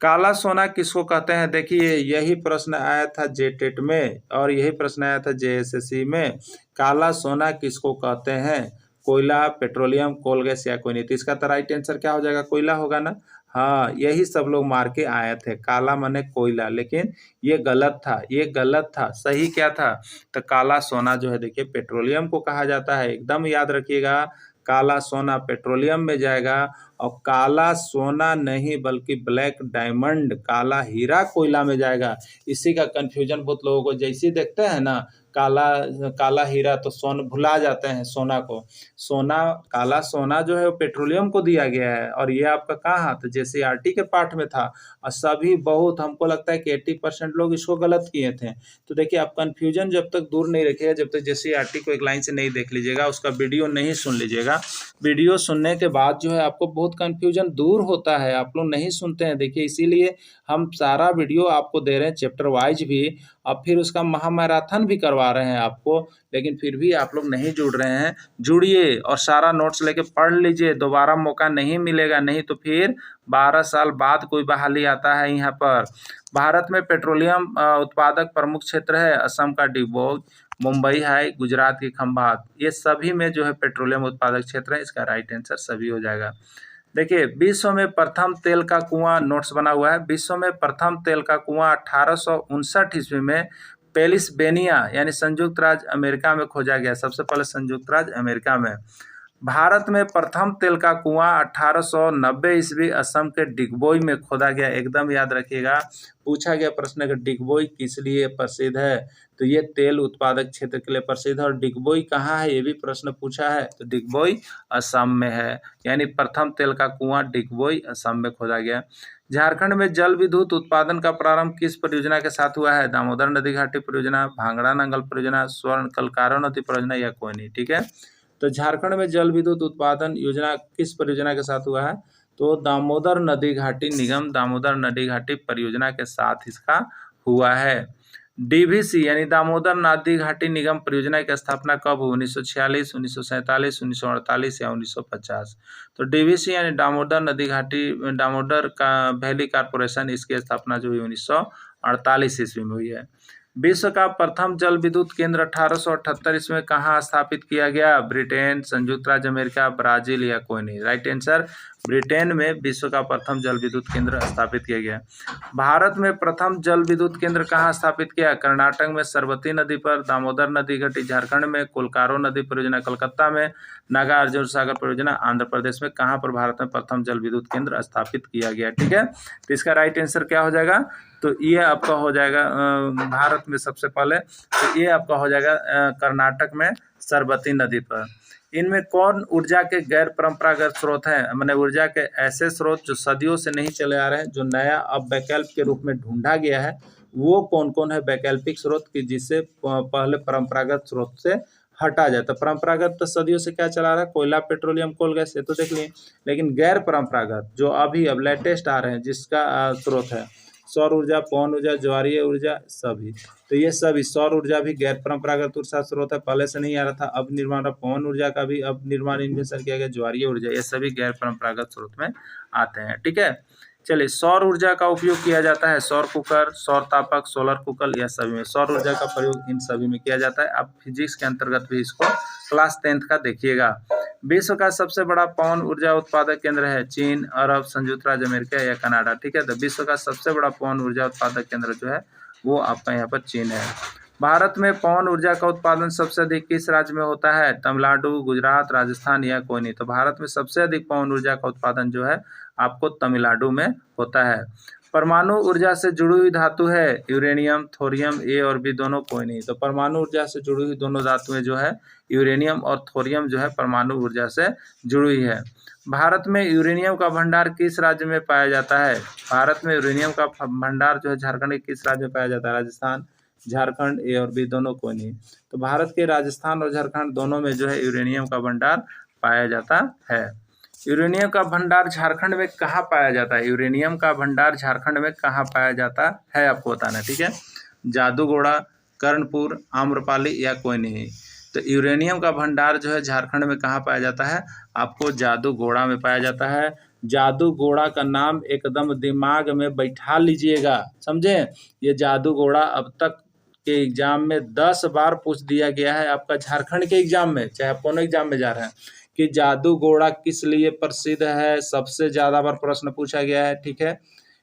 काला सोना किसको कहते हैं? देखिए, यही प्रश्न आया था जेटेट में और यही प्रश्न आया था जेएसएससी में। काला सोना किसको कहते हैं? कोयला, पेट्रोलियम, कोल गैस या कोई नहीं। तो इसका तो राइट आंसर क्या हो जाएगा? कोयला होगा ना। हाँ, यही सब लोग मार के आए थे, काला माने कोयला, लेकिन ये गलत था, ये गलत था। सही क्या था? तो काला सोना जो है देखिए पेट्रोलियम को कहा जाता है, एकदम याद रखिएगा। काला सोना पेट्रोलियम में जाएगा और काला सोना नहीं बल्कि ब्लैक डायमंड, काला हीरा कोयला में जाएगा। इसी का कंफ्यूजन बहुत लोगों को, जैसे देखते हैं ना काला काला हीरा तो सोना भुला जाते हैं सोना को। सोना, काला सोना जो है वो पेट्रोलियम को दिया गया है और ये आपका कहाँ तो जेसीईआरटी के पाठ में था। और सभी बहुत, हमको लगता है कि 80% लोग इसको गलत किए थे। तो देखिए, आप कंफ्यूजन जब तक दूर नहीं रखिएगा, जब तक जेसीईआरटी को एक लाइन से नहीं देख लीजिएगा, उसका वीडियो नहीं सुन लीजिएगा। वीडियो सुनने के बाद जो है आपको बहुत कंफ्यूजन दूर होता है, आप लोग नहीं सुनते हैं। देखिए, इसीलिए हम सारा वीडियो आपको दे रहे हैं चैप्टर वाइज भी, और फिर उसका महामैराथन भी करवा रहे हैं आपको, लेकिन फिर भी आप लोग नहीं जुड़ रहे हैं। जुड़िए और सारा नोट्स लेके पढ़ लीजिए, दोबारा मौका नहीं मिलेगा, नहीं तो फिर 12 साल बाद कोई बहाली आता है यहाँ पर। भारत में पेट्रोलियम उत्पादक प्रमुख क्षेत्र है असम का डिगबोई, मुंबई है, गुजरात की खंभात, ये सभी में जो है पेट्रोलियम उत्पादक क्षेत्र है। इसका राइट आंसर सभी हो जाएगा। देखिए, विश्व में प्रथम तेल का कुआं, नोट्स बना हुआ है, विश्व में प्रथम तेल का कुआं 1859 ईस्वी में पेलिसबेनिया यानी संयुक्त राज्य अमेरिका में खोजा गया। सबसे पहले संयुक्त राज्य अमेरिका में। भारत में प्रथम तेल का कुआं 1890 ईस्वी असम के डिगबोई में खोदा गया। एकदम याद रखिएगा, पूछा गया प्रश्न है कि डिगबोई किस लिए प्रसिद्ध है? तो ये तेल उत्पादक क्षेत्र के लिए प्रसिद्ध है। और डिगबोई कहाँ है, ये भी प्रश्न पूछा है, तो डिगबोई असम में है, यानी प्रथम तेल का कुआं डिगबोई असम में खोदा गया। झारखंड में जल विद्युत उत्पादन का प्रारंभ किस परियोजना के साथ हुआ है? दामोदर नदी घाटी परियोजना, भांगड़ा नंगल परियोजना, स्वर्ण कलकारो नदी परियोजना या कोई नहीं। ठीक है, तो झारखंड में जल विद्युत उत्पादन योजना किस परियोजना के साथ हुआ है? तो दामोदर नदी घाटी निगम, दामोदर नदी घाटी परियोजना के साथ इसका हुआ है। डीवीसी यानी दामोदर नदी घाटी निगम परियोजना की स्थापना कब हुई? 1946, 1947, 1948 या 1950। तो डीवीसी यानी दामोदर नदी घाटी, दामोदर का वैली कारपोरेशन, इसकी स्थापना जो हुई 1948 ईस्वी में हुई है। विश्व का प्रथम जल विद्युत केंद्र 1878 ईस्वी में कहाँ स्थापित किया गया? ब्रिटेन, संयुक्त राज्य अमेरिका, ब्राजील या कोई नहीं। राइट आंसर ब्रिटेन में विश्व का प्रथम जल विद्युत केंद्र स्थापित किया गया। भारत में प्रथम जल विद्युत केंद्र कहाँ स्थापित किया? कर्नाटक में सरस्वती नदी पर, दामोदर नदी घाटी झारखंड में, कोलकारो नदी परियोजना कलकत्ता में, नागा अर्जुन सागर परियोजना आंध्र प्रदेश में। कहाँ पर भारत में प्रथम जल विद्युत केंद्र स्थापित किया गया? ठीक है, तो इसका राइट आंसर क्या हो जाएगा? तो ये आपका हो जाएगा भारत में सबसे पहले, तो ये आपका हो जाएगा कर्नाटक में सरस्वती नदी पर। इनमें कौन ऊर्जा के गैर परंपरागत स्रोत हैं? मैंने ऊर्जा के ऐसे स्रोत जो सदियों से नहीं चले आ रहे हैं, जो नया अब वैकल्पिक के रूप में ढूंढा गया है, वो कौन कौन है वैकल्पिक स्रोत की जिससे पहले परंपरागत स्रोत से हटा जाए? तो परंपरागत तो सदियों से क्या चला रहा है? कोयला, पेट्रोलियम, कोल गैस, ये तो देख लिए। लेकिन गैर परंपरागत जो अभी अब लेटेस्ट आ रहे हैं, जिसका स्रोत है सौर ऊर्जा, पवन ऊर्जा, ज्वारीय ऊर्जा, सभी। तो ये सभी, सौर ऊर्जा भी गैर परंपरागत ऊर्जा स्रोत है, पहले से नहीं आ रहा था, अब निर्माण, पवन ऊर्जा का भी अब निर्माण इन्वेंशन किया गया, ज्वारीय ऊर्जा, ये सभी गैर परंपरागत स्रोत में आते हैं। ठीक है, चलिए, सौर ऊर्जा का उपयोग किया जाता है सौर कुकर, सौर तापक, सोलर कुकर, यह सभी में सौर ऊर्जा का प्रयोग इन सभी में किया जाता है। अब फिजिक्स के अंतर्गत भी इसको क्लास 10th का देखिएगा। विश्व का सबसे बड़ा पवन ऊर्जा उत्पादक केंद्र है चीन, अरब, संयुक्त राज्य अमेरिका या कनाडा। ठीक है, तो विश्व का सबसे बड़ा पवन ऊर्जा उत्पादक केंद्र जो है वो आपका यहाँ पर चीन है। भारत में पवन ऊर्जा का उत्पादन सबसे अधिक किस राज्य में होता है? तमिलनाडु, गुजरात, राजस्थान या कोई नहीं। तो भारत में सबसे अधिक पवन ऊर्जा का उत्पादन जो है आपको तमिलनाडु में होता है। परमाणु ऊर्जा से जुड़ी हुई धातु है यूरेनियम, थोरियम, ए और बी दोनों, कोई नहीं। तो परमाणु ऊर्जा से जुड़ी हुई दोनों धातुएं जो है यूरेनियम और थोरियम जो है परमाणु ऊर्जा से जुड़ी हुई है। भारत में यूरेनियम का भंडार किस राज्य में पाया जाता है? भारत में यूरेनियम का भंडार जो है झारखंड के किस राज्य में पाया जाता है? राजस्थान, झारखंड, ए और बी दोनों, कोई नहीं। तो भारत के राजस्थान और झारखंड दोनों में जो है यूरेनियम का भंडार पाया जाता है। यूरेनियम का भंडार झारखंड में कहाँ पाया जाता है? यूरेनियम का भंडार झारखंड में कहाँ पाया जाता है आपको बताना। ठीक है, जादूगोड़ा, कर्णपुर, आम्रपाली या कोई नहीं। तो यूरेनियम का भंडार जो है झारखंड में कहाँ पाया जाता है? आपको जादूगोड़ा में पाया जाता है। जादूगोड़ा का नाम एकदम दिमाग में बैठा लीजिएगा, समझे? ये जादूगोड़ा अब तक के एग्जाम में 10 बार पूछ दिया गया है आपका झारखंड के एग्जाम में, चाहे आप कौन एग्जाम में जा रहे हैं, कि जादूगोड़ा किस लिए प्रसिद्ध है, सबसे ज़्यादा बार प्रश्न पूछा गया है। ठीक है,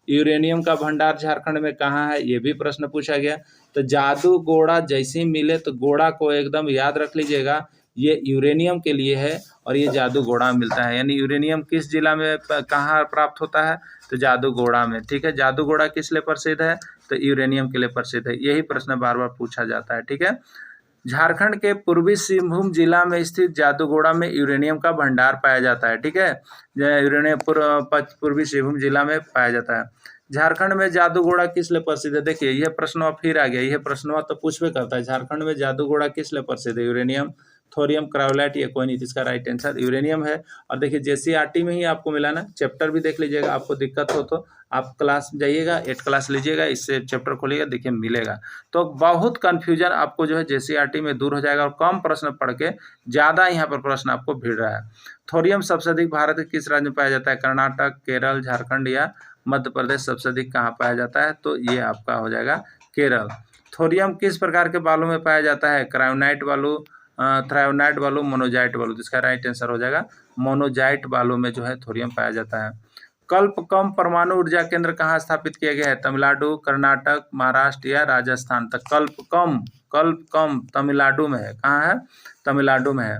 यूरेनियम का भंडार झारखंड में कहाँ है, ये भी प्रश्न पूछा गया। तो जादूगोड़ा जैसे ही मिले तो गोड़ा को एकदम याद रख लीजिएगा, ये यूरेनियम के लिए है और ये जादूगोड़ा में मिलता है। यानी यूरेनियम किस जिला में कहाँ प्राप्त होता है? तो जादूगोड़ा में। ठीक है, जादूगोड़ा किस लिए प्रसिद्ध है? तो यूरेनियम के लिए प्रसिद्ध है। यही प्रश्न बार बार पूछा जाता है। ठीक है, झारखंड के पूर्वी सिंहभूम जिला में स्थित जादूगोड़ा में यूरेनियम का भंडार पाया जाता है। ठीक है, यूरेनियम पूर्वी सिंहभूम जिला में पाया जाता है। झारखंड में जादूगोड़ा किस लिए प्रसिद्ध है? देखिए यह प्रश्न फिर आ गया, यह प्रश्न तो पूछवे करता है, झारखंड में जादूगोड़ा किस लिए प्रसिद्ध है? यूरेनियम, थोरियम, क्रायोलाइट, या कोई नहीं। इसका राइट आंसर यूरेनियम है। और देखिए जेसीईआरटी में ही आपको मिला ना, चैप्टर भी देख लीजिएगा, आपको दिक्कत हो तो आप क्लास जाइएगा, 8 क्लास लीजिएगा, इससे चैप्टर खोलिएगा, देखिए मिलेगा। तो बहुत कन्फ्यूजन आपको जो है जेसीईआरटी में दूर हो जाएगा और कम प्रश्न पढ़ के ज़्यादा यहाँ पर प्रश्न आपको भिड़ रहा है। थोरियम सबसे अधिक भारत के किस राज्य में पाया जाता है? कर्नाटक, केरल, झारखंड या मध्य प्रदेश सबसे अधिक कहाँ पाया जाता है? तो ये आपका हो जाएगा केरल। थोरियम किस प्रकार के बालू में पाया जाता है? क्रायोनाइट बालू, थ्रायोनाइट बालू, मोनोजाइट बालू। इसका राइट आंसर हो जाएगा मोनोजाइट बालू में जो है थोरियम पाया जाता है। कल्पकम परमाणु ऊर्जा केंद्र कहाँ स्थापित किया गया है? तमिलनाडु, कर्नाटक, महाराष्ट्र या राजस्थान। तक कल्पकम तमिलनाडु में है। कहाँ है? तमिलनाडु में है।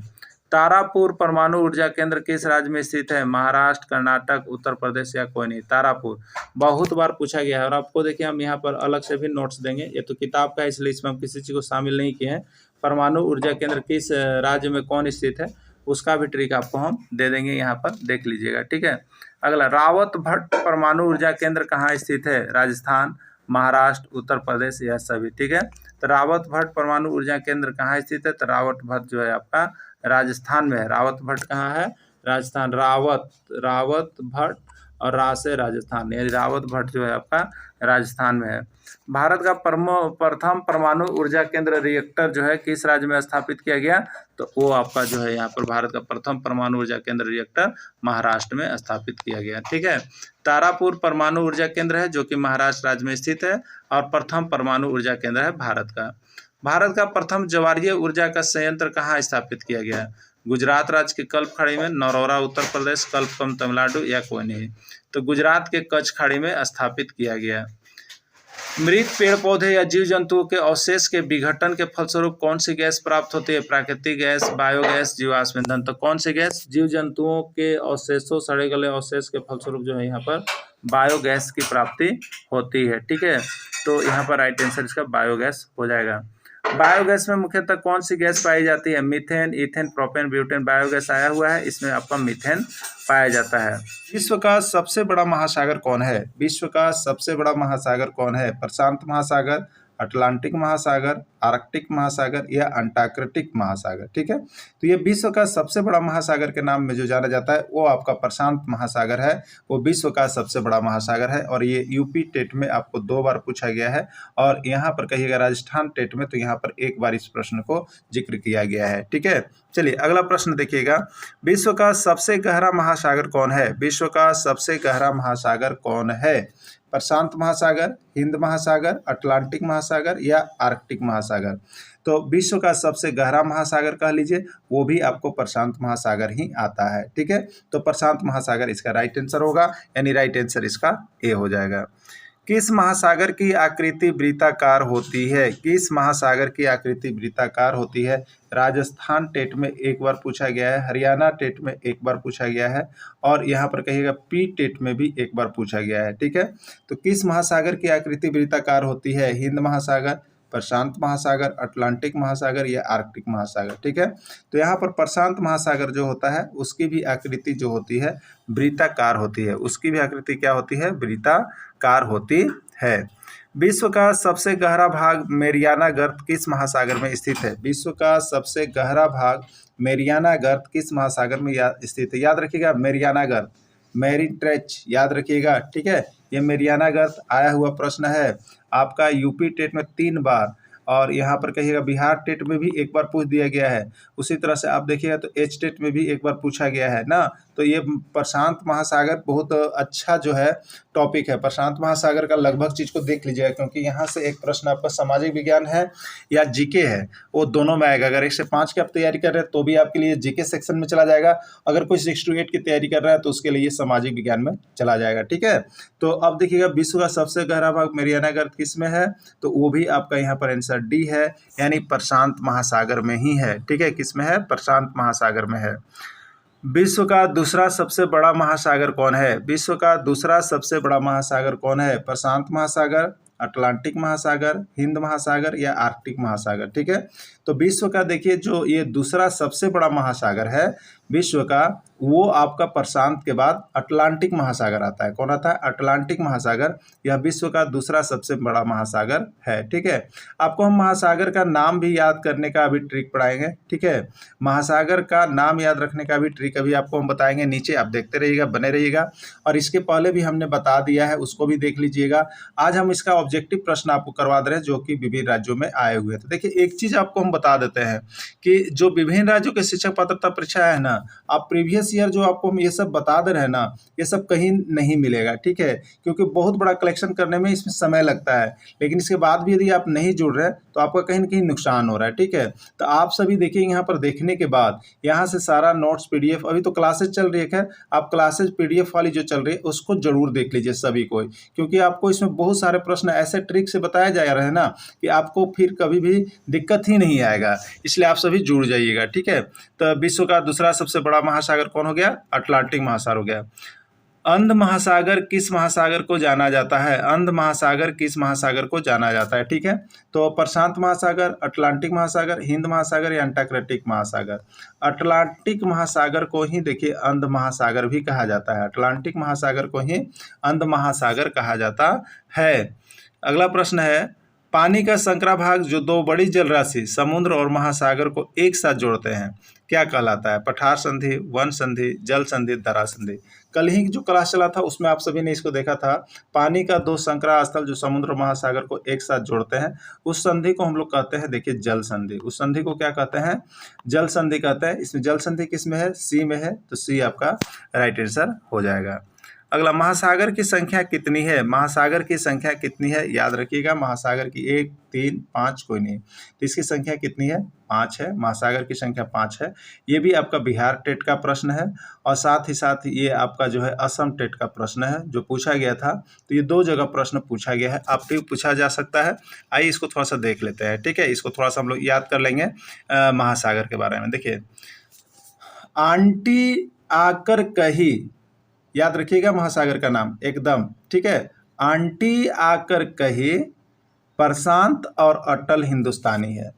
तारापुर परमाणु ऊर्जा केंद्र किस राज्य में स्थित है? महाराष्ट्र, कर्नाटक, उत्तर प्रदेश या कोई नहीं। तारापुर बहुत बार पूछा गया है और आपको देखिए हम यहाँ पर अलग से भी नोट्स देंगे, ये तो किताब का है इसलिए इसमें हम किसी चीज़ को शामिल नहीं किए हैं। परमाणु ऊर्जा केंद्र किस राज्य में कौन स्थित है उसका भी ट्रिक आपको हम दे देंगे, यहाँ पर देख लीजिएगा। ठीक है, अगला रावत भट्ट परमाणु ऊर्जा केंद्र कहाँ स्थित है? राजस्थान, महाराष्ट्र, उत्तर प्रदेश या सभी। ठीक है, तो रावत भट्ट परमाणु ऊर्जा केंद्र कहाँ स्थित है? तो रावत भट्ट जो है आपका राजस्थान में है। रावत भट्ट कहाँ है? राजस्थान। रावत भट्ट और रा से राजस्थान, यानी रावत भट्ट जो है आपका राजस्थान में है। भारत का प्रथम परमाणु ऊर्जा केंद्र रिएक्टर जो है किस राज्य में स्थापित किया गया? तो वो आपका जो है यहाँ पर भारत का प्रथम परमाणु ऊर्जा केंद्र रिएक्टर महाराष्ट्र में स्थापित किया गया। ठीक है, तारापुर परमाणु ऊर्जा केंद्र है जो कि महाराष्ट्र राज्य में स्थित है और प्रथम परमाणु ऊर्जा केंद्र है भारत का। भारत का प्रथम ज्वारीय ऊर्जा का संयंत्र कहाँ स्थापित किया गया? गुजरात राज्य के कल्प खाड़ी में, नरौरा उत्तर प्रदेश, कल्पकम तमिलनाडु या कोई नहीं। तो गुजरात के कच्छ खाड़ी में स्थापित किया गया। मृत पेड़ पौधे या जीव जंतुओं के अवशेष के विघटन के फलस्वरूप कौन सी गैस प्राप्त होती है? प्राकृतिक गैस, बायोगैस, जीवाश्म ईंधन। तो कौन सी गैस? जीव जंतुओं के अवशेषों, सड़े गले अवशेष के फलस्वरूप जो है यहाँ पर बायोगैस की प्राप्ति होती है। ठीक है, तो यहाँ पर राइट आंसर इसका बायोगैस हो जाएगा। बायोगैस में मुख्यतः कौन सी गैस पाई जाती है? Methane, ethane, propane, butane. Biogas आया हुआ है, इसमें आपका मीथेन पाया जाता है। विश्व का सबसे बड़ा महासागर कौन है? विश्व का सबसे बड़ा महासागर कौन है? प्रशांत महासागर, अटलांटिक महासागर, आर्कटिक महासागर या अंटार्कटिक महासागर। ठीक है, तो ये विश्व का सबसे बड़ा महासागर के नाम में जो जाना जाता है वो आपका प्रशांत महासागर है। वो विश्व का सबसे बड़ा महासागर है और ये यूपी टेट में आपको 2 बार पूछा गया है और यहाँ पर कहिएगा राजस्थान टेट में तो यहाँ पर 1 बार इस प्रश्न को जिक्र किया गया है। ठीक है, चलिए अगला प्रश्न देखिएगा। विश्व का सबसे गहरा महासागर कौन है? विश्व का सबसे गहरा महासागर कौन है? प्रशांत महासागर, हिंद महासागर, अटलांटिक महासागर या आर्कटिक महासागर। तो विश्व का सबसे गहरा महासागर कह लीजिए, वो भी आपको प्रशांत महासागर ही आता है। ठीक है, तो प्रशांत महासागर इसका राइट आंसर होगा, यानी राइट आंसर इसका ए हो जाएगा। किस महासागर की आकृति वृत्ताकार होती है? किस महासागर की आकृति वृत्ताकार होती है? राजस्थान टेट में 1 बार पूछा गया है, हरियाणा टेट में 1 बार पूछा गया है और यहाँ पर कहिएगा पी टेट में भी 1 बार पूछा गया है। ठीक है, तो किस महासागर की आकृति वृत्ताकार होती है? हिंद महासागर, प्रशांत महासागर, अटलांटिक महासागर या आर्कटिक महासागर। ठीक है, तो यहाँ पर प्रशांत महासागर जो होता है उसकी भी आकृति जो होती है वृत्ताकार होती है। उसकी भी आकृति क्या होती है? वृत्ताकार होती है। विश्व का सबसे गहरा भाग मेरियाना गर्त किस महासागर में स्थित है? विश्व का सबसे गहरा भाग मेरियाना गर्त किस महासागर में स्थित है? याद रखिएगा मेरियाना गर्त, मैरीन ट्रेंच याद रखिएगा। ठीक है, ये मेरियाना गर्त आया हुआ प्रश्न है आपका यूपी टेट में 3 बार और यहाँ पर कहिएगा बिहार टेट में भी एक बार पूछ दिया गया है। उसी तरह से आप देखिएगा तो एच टेट में भी एक बार पूछा गया है ना। तो ये प्रशांत महासागर बहुत अच्छा जो है टॉपिक है। प्रशांत महासागर का लगभग चीज़ को देख लीजिएगा, क्योंकि यहाँ से एक प्रश्न आपका सामाजिक विज्ञान है या जीके है, वो दोनों में आएगा। अगर 1 से 5 की आप तैयारी कर रहे हैं तो भी आपके लिए जीके सेक्शन में चला जाएगा, अगर कोई 6 to 8 की तैयारी कर रहा है तो उसके लिए सामाजिक विज्ञान में चला जाएगा। ठीक है, तो अब देखिएगा विश्व का सबसे गहरा भाग मैरियाना गर्त किस में है, तो वो भी आपका यहाँ पर आंसर डी है, यानी प्रशांत महासागर में ही है। ठीक है, किस में है, प्रशांत महासागर में है। विश्व का दूसरा सबसे बड़ा महासागर कौन है, विश्व का दूसरा सबसे बड़ा महासागर कौन है, प्रशांत महासागर, अटलांटिक महासागर, हिंद महासागर या आर्कटिक महासागर। ठीक है, तो विश्व का देखिए जो ये दूसरा सबसे बड़ा महासागर है विश्व का, वो आपका प्रशांत के बाद अटलांटिक महासागर आता है। कौन आता है, अटलांटिक महासागर। यह विश्व का दूसरा सबसे बड़ा महासागर है। ठीक है, आपको हम महासागर का नाम भी याद करने का अभी ट्रिक पढ़ाएंगे। ठीक है, महासागर का नाम याद रखने का भी ट्रिक अभी आपको हम बताएंगे, नीचे आप देखते रहिएगा, बने रहिएगा। और इसके पहले भी हमने बता दिया है, उसको भी देख लीजिएगा। आज हम इसका ऑब्जेक्टिव प्रश्न आपको करवा दे रहे हैं जो कि विभिन्न राज्यों में आए हुए। तो देखिए एक चीज़ आपको हम बता देते हैं कि जो विभिन्न राज्यों के शिक्षक पात्रता परीक्षा है ना, आप प्रीवियस ईयर जो आपको हम ये सब बता दे रहे हैं ना, ये सब कहीं नहीं मिलेगा। ठीक है, क्योंकि बहुत बड़ा कलेक्शन करने में इसमें समय लगता है, लेकिन इसके बाद भी यदि आप नहीं जुड़ रहे तो आपका कहीं ना कहीं नुकसान हो रहा है। ठीक है, तो आप सभी देखिए यहाँ पर देखने के बाद यहाँ से सारा नोट्स पीडीएफ, अभी तो क्लासेज चल रही है, आप क्लासेज पीडीएफ वाली जो चल रही है उसको जरूर देख लीजिए सभी को, क्योंकि आपको इसमें बहुत सारे प्रश्न ऐसे ट्रिक से बताया जा रहा है ना कि आपको फिर कभी भी दिक्कत ही नहीं आएगा, इसलिए आप सभी जुड़ जाइएगा। ठीक है, तो विश्व का दूसरा सबसे बड़ा महासागर कौन हो गया, अटलांटिक महासागर हो गया। अंध महासागर किस महासागर को जाना जाता है, अंध महासागर किस महासागर को जाना जाता है। ठीक है, तो प्रशांत महासागर, अटलांटिक महासागर, हिंद महासागर या अंटार्कटिक महासागर। अटलांटिक महासागर को ही देखिए अंध महासागर भी कहा जाता है, अटलांटिक महासागर को ही अंध महासागर कहा जाता है। अगला प्रश्न है, पानी का संकरा भाग जो दो बड़ी जलराशि समुद्र और महासागर को एक साथ जोड़ते हैं क्या कहलाता है, पठार संधि, वन संधि, जल संधि, दरा संधि। कल ही जो क्लास चला था उसमें आप सभी ने इसको देखा था, पानी का दो संकरा स्थल जो समुद्र और महासागर को एक साथ जोड़ते हैं उस संधि को हम लोग कहते हैं देखिए जल संधि। उस संधि को क्या कहते हैं, जल संधि कहते हैं। इसमें जल संधि किस में है, सी में है, तो सी आपका राइट आंसर हो जाएगा। अगला, महासागर की संख्या कितनी है, महासागर की संख्या कितनी है, याद रखिएगा महासागर की 1, 3, 5 कोई नहीं, तो इसकी संख्या कितनी है, 5 है, महासागर की संख्या 5 है। ये भी आपका बिहार टेट का प्रश्न है और साथ ही साथ ये आपका जो है असम टेट का प्रश्न है जो पूछा गया था। तो ये 2 जगह प्रश्न पूछा गया है, आपसे पूछा जा सकता है। आइए इसको थोड़ा सा देख लेते हैं। ठीक है, इसको थोड़ा सा हम लोग याद कर लेंगे महासागर के बारे में। देखिए, आंटी आकर कही, याद रखिएगा महासागर का नाम एकदम। ठीक है, आंटी आकर कही प्रशांत और अटल हिंदुस्तानी है।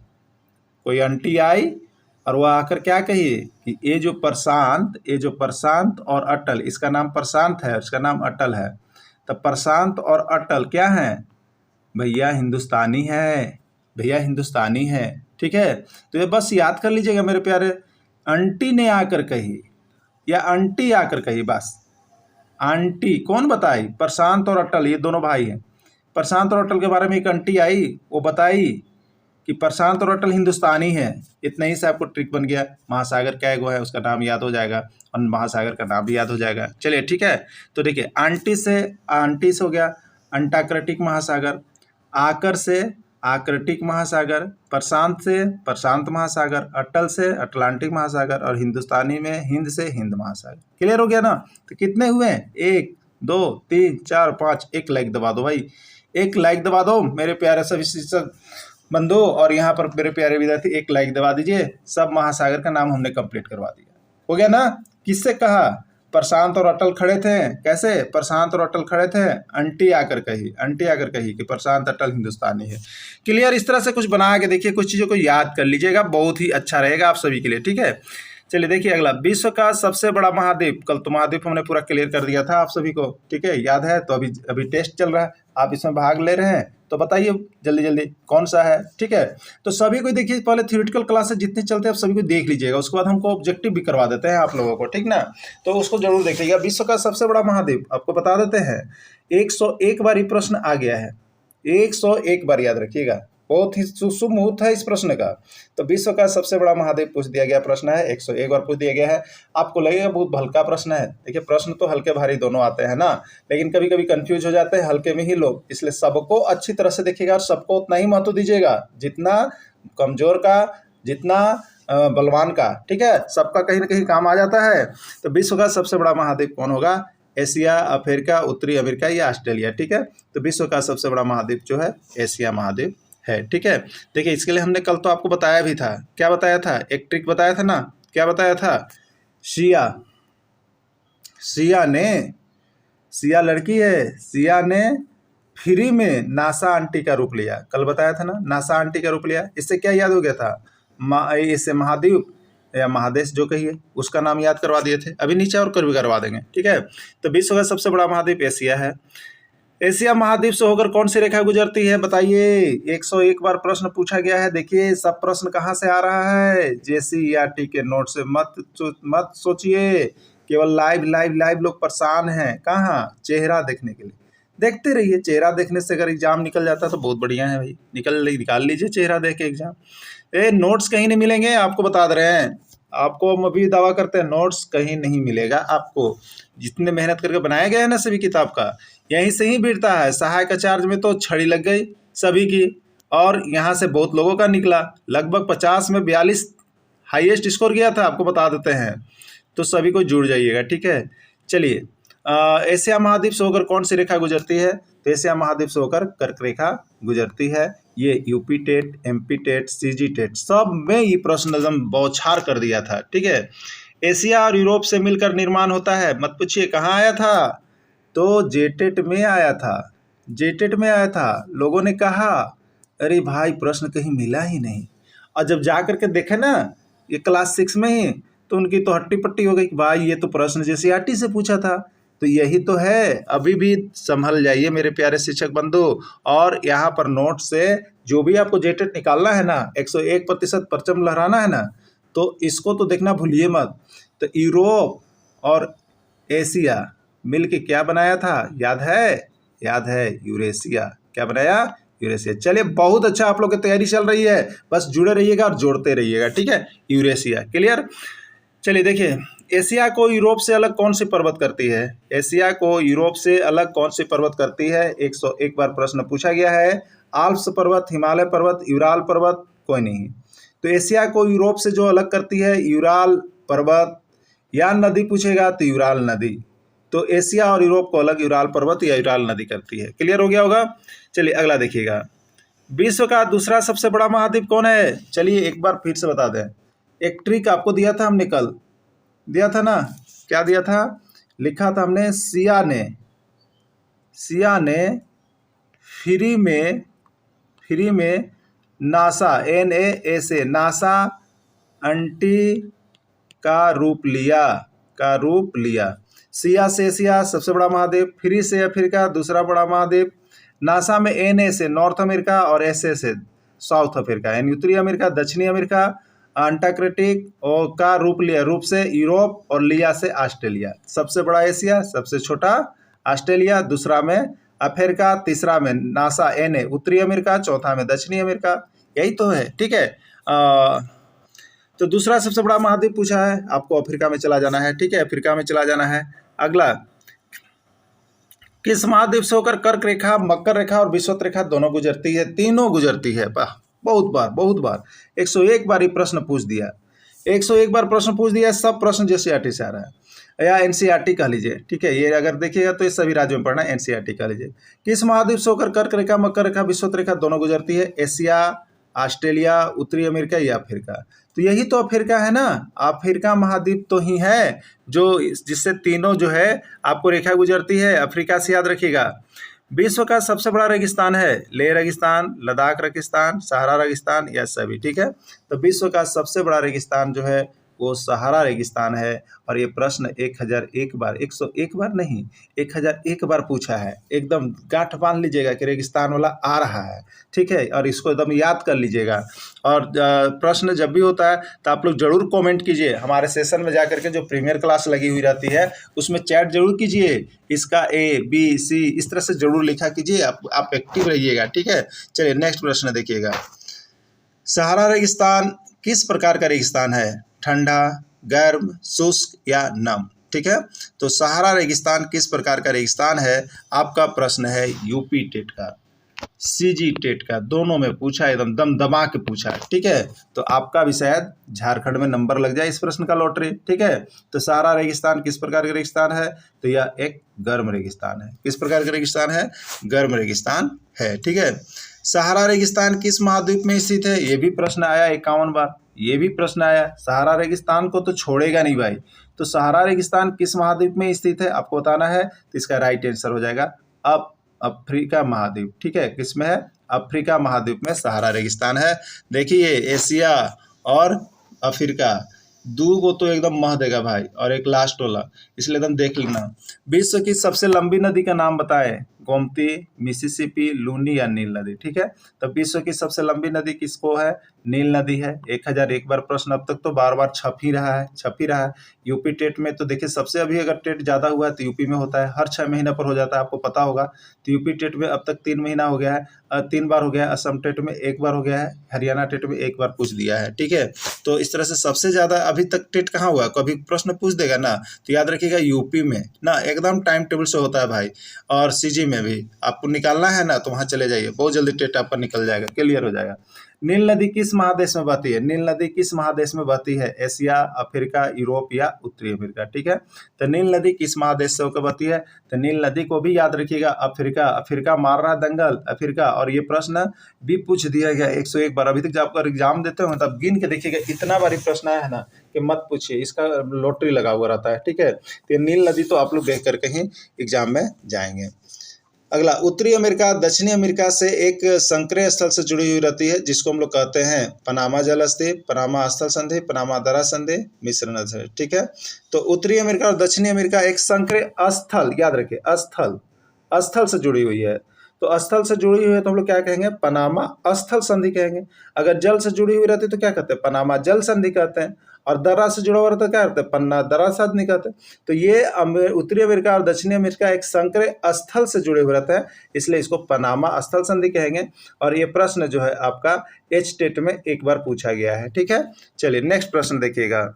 कोई आंटी आई और वह आकर क्या कही कि ये जो प्रशांत और अटल, इसका नाम प्रशांत है, इसका नाम अटल है, तो प्रशांत और अटल क्या हैं, भैया हिंदुस्तानी है, भैया हिंदुस्तानी है। ठीक है, तो ये बस याद कर लीजिएगा मेरे प्यारे, आंटी ने आकर कही या आंटी आकर कही, बस आंटी कौन बताई, प्रशांत और अटल, ये दोनों भाई हैं। प्रशांत और अटल के बारे में एक आंटी आई, वो बताई कि प्रशांत और अटल हिंदुस्तानी है। इतना ही से आपको ट्रिक बन गया, महासागर क्या एगो है उसका नाम याद हो जाएगा और महासागर का नाम भी याद हो जाएगा। चलिए ठीक है, तो देखिए आंटी से हो गया अंटार्कटिक महासागर, आकर से आर्कटिक महासागर, प्रशांत से प्रशांत महासागर, अटल से अटलांटिक महासागर और हिंदुस्तानी में हिंद से हिंद महासागर। क्लियर हो गया ना, तो कितने हुए, 1, 2, 3, 4, 5। एक लाइक दबा दो भाई, एक लाइक दबा दो मेरे प्यारे सभी शिक्षक बंधु, और यहाँ पर मेरे प्यारे विद्यार्थी एक लाइक दबा दीजिए। सब महासागर का नाम हमने कंप्लीट करवा दिया, हो गया ना। किससे कहा, प्रशांत और अटल खड़े थे, कैसे, प्रशांत और अटल खड़े थे, आंटी आकर कही कि प्रशांत अटल हिंदुस्तानी है। क्लियर, इस तरह से कुछ बना के देखिए, कुछ चीज़ों को याद कर लीजिएगा, बहुत ही अच्छा रहेगा आप सभी के लिए। ठीक है, चलिए देखिए अगला, विश्व का सबसे बड़ा महाद्वीप। कल तो महाद्वीप हमने पूरा क्लियर कर दिया था आप सभी को, ठीक है, याद है। तो अभी टेस्ट चल रहा है, आप इसमें भाग ले रहे हैं, तो बताइए जल्दी जल्दी कौन सा है। ठीक है, तो सभी को देखिए, पहले थ्योरेटिकल क्लासेस जितने चलते हैं आप सभी को देख लीजिएगा, उसके बाद हमको ऑब्जेक्टिव भी करवा देते हैं आप लोगों को, ठीक ना। तो उसको जरूर देख लीजिएगा। विश्व का सबसे बड़ा महाद्वीप आपको बता देते हैं, 101 बार ये प्रश्न आ गया है, 101 बार याद रखिएगा, बहुत ही सुमुहूर्त है इस प्रश्न का। तो विश्व का सबसे बड़ा महाद्वीप पूछ दिया गया प्रश्न है, 101 बार पूछ दिया गया है। आपको लगेगा बहुत हल्का प्रश्न है, देखिए प्रश्न तो हल्के भारी दोनों आते हैं ना, लेकिन कभी कभी कंफ्यूज हो जाते हैं हल्के में ही लोग, इसलिए सबको अच्छी तरह से देखिएगा और सबको उतना ही महत्व दीजिएगा, जितना कमजोर का, जितना बलवान का, ठीक है, सबका कहीं ना कहीं काम आ जाता है। तो विश्व का सबसे बड़ा महाद्वीप कौन होगा? एशिया, अफ्रीका, उत्तरी अमेरिका या ऑस्ट्रेलिया, ठीक है। तो विश्व का सबसे बड़ा महाद्वीप जो है एशिया महाद्वीप है, ठीक है। देखिए इसके लिए हमने कल तो आपको बताया भी था, क्या बताया था, एक ट्रिक बताया था ना, क्या बताया था? सिया लड़की है, सिया ने फ्री में नासा आंटी का रूप लिया, कल बताया था ना, नासा आंटी का रूप लिया। इससे क्या याद हो गया था? इससे महाद्वीप या महादेश जो कहिए उसका नाम याद करवा दिए थे, अभी नीचे और कर भी करवा देंगे, ठीक है। तो विश्व का सबसे बड़ा महाद्वीप एशिया है। एशिया महाद्वीप से होकर कौन सी रेखा गुजरती है बताइए? 101 बार प्रश्न पूछा गया है। देखिए सब प्रश्न कहाँ से आ रहा है? JCERT के नोट से मत सोचिए, केवल लाइव लोग परेशान हैं। कहाँ? चेहरा देखने के लिए देखते रहिए, चेहरा देखने से अगर एग्जाम निकल जाता तो बहुत बढ़िया है भाई, निकाल लीजिए चेहरा देख के एग्जाम। नोट्स कहीं नहीं मिलेंगे, आपको बता दे रहे हैं, आपको हम अभी दावा करते हैं नोट्स कहीं नहीं मिलेगा आपको। जितने मेहनत करके बनाया गया है ना सभी किताब का, यहीं से ही भिड़ता है। सहायक चार्ज में तो छड़ी लग गई सभी की, और यहाँ से बहुत लोगों का निकला, लगभग 50 में 42 हाईएस्ट स्कोर गया था, आपको बता देते हैं। तो सभी को जुड़ जाइएगा, ठीक है। चलिए, एशिया महाद्वीप से होकर कौन सी रेखा गुजरती है? तो एशिया महाद्वीप से होकर कर्क रेखा गुजरती है। ये UP TET, MP TET, CG TET सब में ये प्रश्न एकदम बौछार कर दिया था, ठीक है। एशिया और यूरोप से मिलकर निर्माण होता है, मत पूछिए कहाँ आया था, तो जेटेट में आया था, जेटेट में आया था। लोगों ने कहा अरे भाई प्रश्न कहीं मिला ही नहीं, और जब जा करके देखे ना ये क्लास 6 में ही, तो उनकी तो हट्टी पट्टी हो गई कि भाई ये तो प्रश्न JCERT से पूछा था। तो यही तो है, अभी भी संभल जाइए मेरे प्यारे शिक्षक बंधु, और यहाँ पर नोट से जो भी आपको जेटेट निकालना है ना, 101% परचम लहराना है ना, तो इसको तो देखना भूलिए मत। तो यूरोप और एशिया मिल के क्या बनाया था, याद है? यूरेशिया। क्या बनाया? यूरेशिया। चलिए बहुत अच्छा, आप लोग की तैयारी चल रही है, बस जुड़े रहिएगा और जोड़ते रहिएगा, ठीक है। Eurasia clear. चलिए देखिए, एशिया को यूरोप से अलग कौन सी पर्वत करती है? एशिया को यूरोप से अलग कौन सी पर्वत करती है? 101 बार प्रश्न पूछा गया है। आल्प्स पर्वत, हिमालय पर्वत, यूराल पर्वत, कोई नहीं। तो एशिया को यूरोप से जो अलग करती है यूराल पर्वत, या नदी पूछेगा तो यूराल नदी। तो एशिया और यूरोप को अलग यूराल पर्वत या यूराल नदी करती है। क्लियर हो गया होगा। चलिए अगला देखिएगा, विश्व का दूसरा सबसे बड़ा महाद्वीप कौन है? चलिए एक बार फिर से बता दें, एक ट्रिक आपको दिया था हमने, कल दिया था ना, क्या दिया था? लिखा था हमने, सिया ने फ्री में नासा, NASA नासा आंटी का रूप लिया। सिया से एशिया सबसे बड़ा महाद्वीप, फ्री से अफ्रीका दूसरा बड़ा महाद्वीप, नासा में NA से नॉर्थ अमेरिका और SA से साउथ अफ्रीका, यानी उत्तरी अमेरिका, दक्षिणी अमेरिका, अंटार्कटिक और का रूप से यूरोप, और लिया से ऑस्ट्रेलिया। सबसे बड़ा एशिया, सबसे छोटा ऑस्ट्रेलिया, दूसरा में अफ्रीका, तीसरा में नासा NA उत्तरी अमेरिका, चौथा में दक्षिणी अमेरिका। यही तो है, ठीक है। तो दूसरा सबसे बड़ा महाद्वीप पूछा है, आपको अफ्रीका में चला जाना है, ठीक है, अफ्रीका में चला जाना है। अगला, किस महाद्वीप से होकर कर्क रेखा, मकर रेखा और विषुवत रेखा दोनों गुजरती है? तीनों गुजरती है। बहुत बार 101 बार ये प्रश्न पूछ दिया, 101 बार प्रश्न पूछ दिया। सब प्रश्न JCERT से आ रहा है या NCERT कह लीजिए, ठीक है। ये अगर देखिएगा तो ये सभी राज्यों में पढ़ना है, NCERT कह लीजिए। किस महाद्वीप से होकर कर्क रेखा, मकर रेखा, विषुवत रेखा दोनों गुजरती है? एशिया, ऑस्ट्रेलिया, उत्तरी अमेरिका या अफ्रीका। तो यही तो अफ्रीका है ना, अफ्रीका महाद्वीप तो ही है जो जिससे तीनों जो है आपको रेखा गुजरती है, अफ्रीका से याद रखिएगा। विश्व का सबसे बड़ा रेगिस्तान है लेह रेगिस्तान, लद्दाख रेगिस्तान, सहारा रेगिस्तान या सभी, ठीक है। तो विश्व का सबसे बड़ा रेगिस्तान जो है वो सहारा रेगिस्तान है। और ये प्रश्न 1001 बार, 101 बार नहीं, 1001 बार पूछा है। एकदम गांठ बांध लीजिएगा कि रेगिस्तान वाला आ रहा है, ठीक है, और इसको एकदम याद कर लीजिएगा। और प्रश्न जब भी होता है तो आप लोग जरूर कमेंट कीजिए, हमारे सेशन में जा करके जो प्रीमियर क्लास लगी हुई रहती है उसमें चैट जरूर कीजिए, इसका A, B, C इस तरह से जरूर लिखा कीजिए, आप एक्टिव रहिएगा, ठीक है। चलिए नेक्स्ट प्रश्न देखिएगा। सहारा रेगिस्तान किस प्रकार का रेगिस्तान है? ठंडा, गर्म, शुष्क या नम? ठीक है, तो सहारा रेगिस्तान किस प्रकार का रेगिस्तान है? आपका प्रश्न है यूपी टेट का, CG टेट का, दोनों में पूछा, एकदम दम दबा के पूछा, ठीक है। तो आपका भी शायद झारखंड में नंबर लग जाए इस प्रश्न का लॉटरी, ठीक है। तो सहारा रेगिस्तान किस प्रकार का रेगिस्तान है? तो यह एक गर्म रेगिस्तान है। किस प्रकार का रेगिस्तान है? गर्म रेगिस्तान है, ठीक है। सहारा रेगिस्तान किस महाद्वीप में स्थित है? ये भी प्रश्न आया 51 बार, ये भी प्रश्न आया। सहारा रेगिस्तान को तो छोड़ेगा नहीं भाई। तो सहारा रेगिस्तान किस महाद्वीप में स्थित है आपको बताना है, तो इसका राइट आंसर हो जाएगा अफ्रीका महाद्वीप, ठीक है। किसमें है? अफ्रीका महाद्वीप में सहारा रेगिस्तान है। देखिए एशिया और अफ्रीका दो को तो एकदम मह देगा भाई, और एक लास्ट वाला, इसलिए एकदम देख लेना। विश्व की सबसे लंबी नदी का नाम बताएं। गोमती, मिसिसिपी, लूनी या नील नदी, ठीक है। तो विश्व की सबसे लंबी नदी किसको है? नील नदी है। 1001 बार प्रश्न अब तक तो बार बार छप ही रहा है। यूपी टेट में तो देखिए सबसे अभी अगर टेट ज़्यादा हुआ है तो यूपी में होता है, हर 6 महीना पर हो जाता है, आपको पता होगा। तो यूपी टेट में अब तक 3 महीना हो गया है, 3 बार हो गया है। असम टेट में 1 बार हो गया है, हरियाणा टेट में 1 बार पूछ दिया है, ठीक है। तो इस तरह से सबसे ज़्यादा अभी तक टेट कहाँ हुआ? कभी प्रश्न पूछ देगा ना, तो याद रखिएगा यूपी में ना, एकदम टाइम टेबल से होता है भाई। और CG में भी आपको निकालना है ना, तो वहाँ चले जाइए, बहुत जल्दी टेट आपका निकल जाएगा, क्लियर हो जाएगा। नील नदी किस महादेश में बहती है? नील नदी किस महादेश में बहती है? एशिया, अफ्रीका, यूरोप या उत्तरी अमेरिका, ठीक है। तो नील नदी किस महादेश से होकर बहती है? तो नील नदी को भी याद रखिएगा अफ्रीका मार रहा दंगल, अफ्रीका। और ये प्रश्न भी पूछ दिया गया 101 बार। अभी तक जब आप एग्जाम देते हो तब गिन के देखिएगा, इतना बारी प्रश्न आया है ना कि मत पूछिए, इसका लॉटरी लगा हुआ रहता है, ठीक है। तो नील नदी तो आप लोग देख करके ही एग्जाम में जाएंगे। अगला, उत्तरी अमेरिका दक्षिणी अमेरिका से एक संक्रिय स्थल से जुड़ी हुई रहती है, जिसको हम लोग कहते हैं पनामा जल स्तंभ, पनामा स्थल संधि, पनामा दरा संधि, मिश्रण संधि, ठीक है। तो उत्तरी अमेरिका और दक्षिणी अमेरिका एक संक्रिय स्थल, याद रखिए स्थल से जुड़ी हुई है। तो स्थल से जुड़ी हुई है तो हम लोग क्या कहेंगे? पनामा स्थल संधि कहेंगे। अगर जल से जुड़ी हुई रहती है तो क्या कहते हैं? पनामा जल संधि कहते हैं। और दर्रा से जुड़ा हुआ रहता है क्या कहते हैं? पन्ना दर्रा संधि कहते हैं। तो ये उत्तरी अमेरिका और दक्षिणी अमेरिका एक संक्रिय स्थल से जुड़े हुए रहते हैं, इसलिए इसको पनामा स्थल संधि कहेंगे। और ये प्रश्न जो है आपका H टेट में 1 बार पूछा गया है, ठीक है। चलिए नेक्स्ट प्रश्न देखिएगा।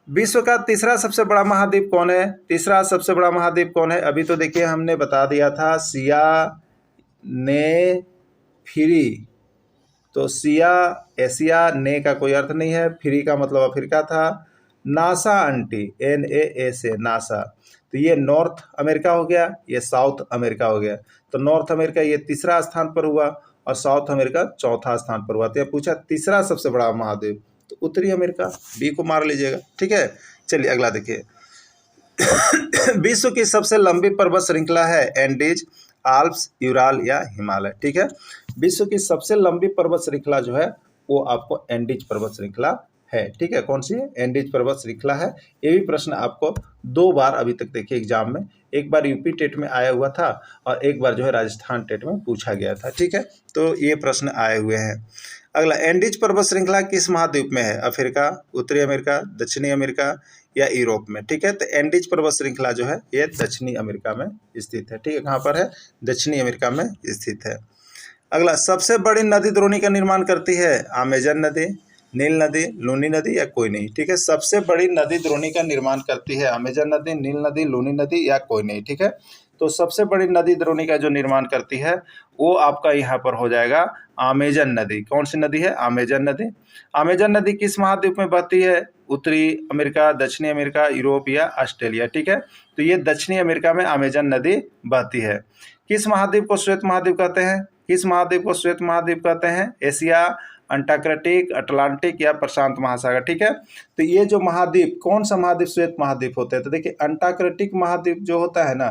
विश्व का तीसरा सबसे बड़ा महाद्वीप कौन है? तीसरा सबसे बड़ा महाद्वीप कौन है? अभी तो देखिए हमने बता दिया था सिया ने फ्री। तो सिया, एशिया, ने का कोई अर्थ नहीं है, फ्री का मतलब अफ्रीका था। नासा आंटी, NASA, नासा, तो ये नॉर्थ अमेरिका हो गया, ये साउथ अमेरिका हो गया। तो नॉर्थ अमेरिका ये तीसरा स्थान पर हुआ और साउथ अमेरिका चौथा स्थान पर हुआ। तो ये पूछा तीसरा सबसे बड़ा महाद्वीप, तो उत्तरी अमेरिका, बी को मार लीजिएगा, ठीक है। चलिए अगला देखिए। विश्व की सबसे लंबी पर्वत श्रृंखला है एंडीज, आल्प्स, यूराल या हिमालय, ठीक है। विश्व की सबसे लंबी पर्वत श्रृंखला जो है वो आपको एंडीज पर्वत श्रृंखला है, ठीक है। कौन सी है? एंडीज पर्वत श्रृंखला है। ये भी प्रश्न आपको 2 बार अभी तक देखिए एग्जाम में, एक बार यूपी टेट में आया हुआ था और एक बार जो है राजस्थान टेट में पूछा गया था, ठीक है। तो ये प्रश्न आए हुए हैं। अगला, एंडीज पर्वत श्रृंखला किस महाद्वीप में है? अफ्रीका, उत्तरी अमेरिका, दक्षिणी अमेरिका या यूरोप में, ठीक है। तो एंडीज पर्वत श्रृंखला जो है ये दक्षिणी अमेरिका में स्थित है, ठीक है। कहाँ पर है? दक्षिणी अमेरिका में स्थित है। अगला, सबसे बड़ी नदी द्रोणी का निर्माण करती है? अमेजन नदी, नील नदी, लूनी नदी या कोई नहीं, ठीक है। सबसे बड़ी नदी द्रोणी का निर्माण करती है अमेजन नदी, नील नदी, लूनी नदी या कोई नहीं, ठीक है। तो सबसे बड़ी नदी द्रोणी का जो निर्माण करती है वो आपका यहाँ पर हो जाएगा अमेजन नदी। कौन सी नदी है? अमेजन नदी। अमेजन नदी किस महाद्वीप में बहती है? उत्तरी अमेरिका, दक्षिणी अमेरिका, यूरोप या ऑस्ट्रेलिया, ठीक है। तो ये दक्षिणी अमेरिका में अमेजन नदी बहती है। किस महाद्वीप को श्वेत महाद्वीप कहते हैं? किस महाद्वीप को श्वेत महाद्वीप कहते हैं? एशिया, अंटार्कटिक, अटलांटिक या प्रशांत महासागर, ठीक है। तो ये जो महाद्वीप, कौन सा महाद्वीप श्वेत महाद्वीप होते हैं? तो देखिए अंटार्कटिक महाद्वीप जो होता है ना,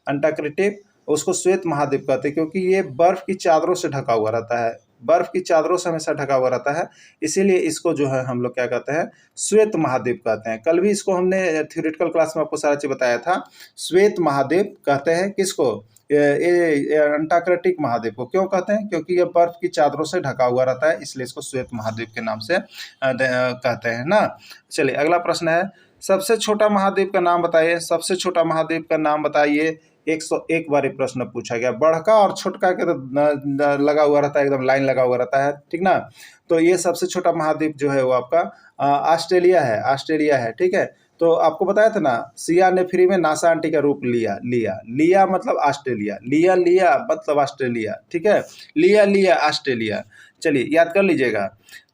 अंटार्कटिक, उसको श्वेत महाद्वीप कहते हैं, क्योंकि ये बर्फ की चादरों से ढका हुआ रहता है। बर्फ की चादरों से हमेशा ढका हुआ रहता है, इसीलिए इसको जो है हम लोग क्या कहते हैं, श्वेत महाद्वीप कहते हैं। कल भी इसको हमने थ्योरेटिकल क्लास में आपको सारा चीज बताया था। श्वेत महाद्वीप कहते हैं किसको, ये अंटार्कटिक महाद्वीप को क्यों कहते हैं, क्योंकि ये बर्फ की चादरों से ढका हुआ रहता है, इसलिए इसको श्वेत महाद्वीप के नाम से कहते हैं ना। चलिए अगला प्रश्न है, सबसे छोटा महाद्वीप का नाम बताइए। सबसे छोटा महाद्वीप का नाम बताइए। 101 बार ये प्रश्न पूछा गया। बड़का और छोटका के तो लगा हुआ रहता है, एकदम लाइन लगा हुआ रहता है, ठीक ना। तो ये सबसे छोटा महाद्वीप जो है वो आपका ऑस्ट्रेलिया है, ऑस्ट्रेलिया है, ठीक है। तो आपको बताया था ना, सिया ने फ्री में नासा आंटी का रूप लिया। लिया लिया मतलब ऑस्ट्रेलिया, लिया लिया मतलब ऑस्ट्रेलिया, ठीक है। लिया लिया ऑस्ट्रेलिया। चलिए याद कर लीजिएगा।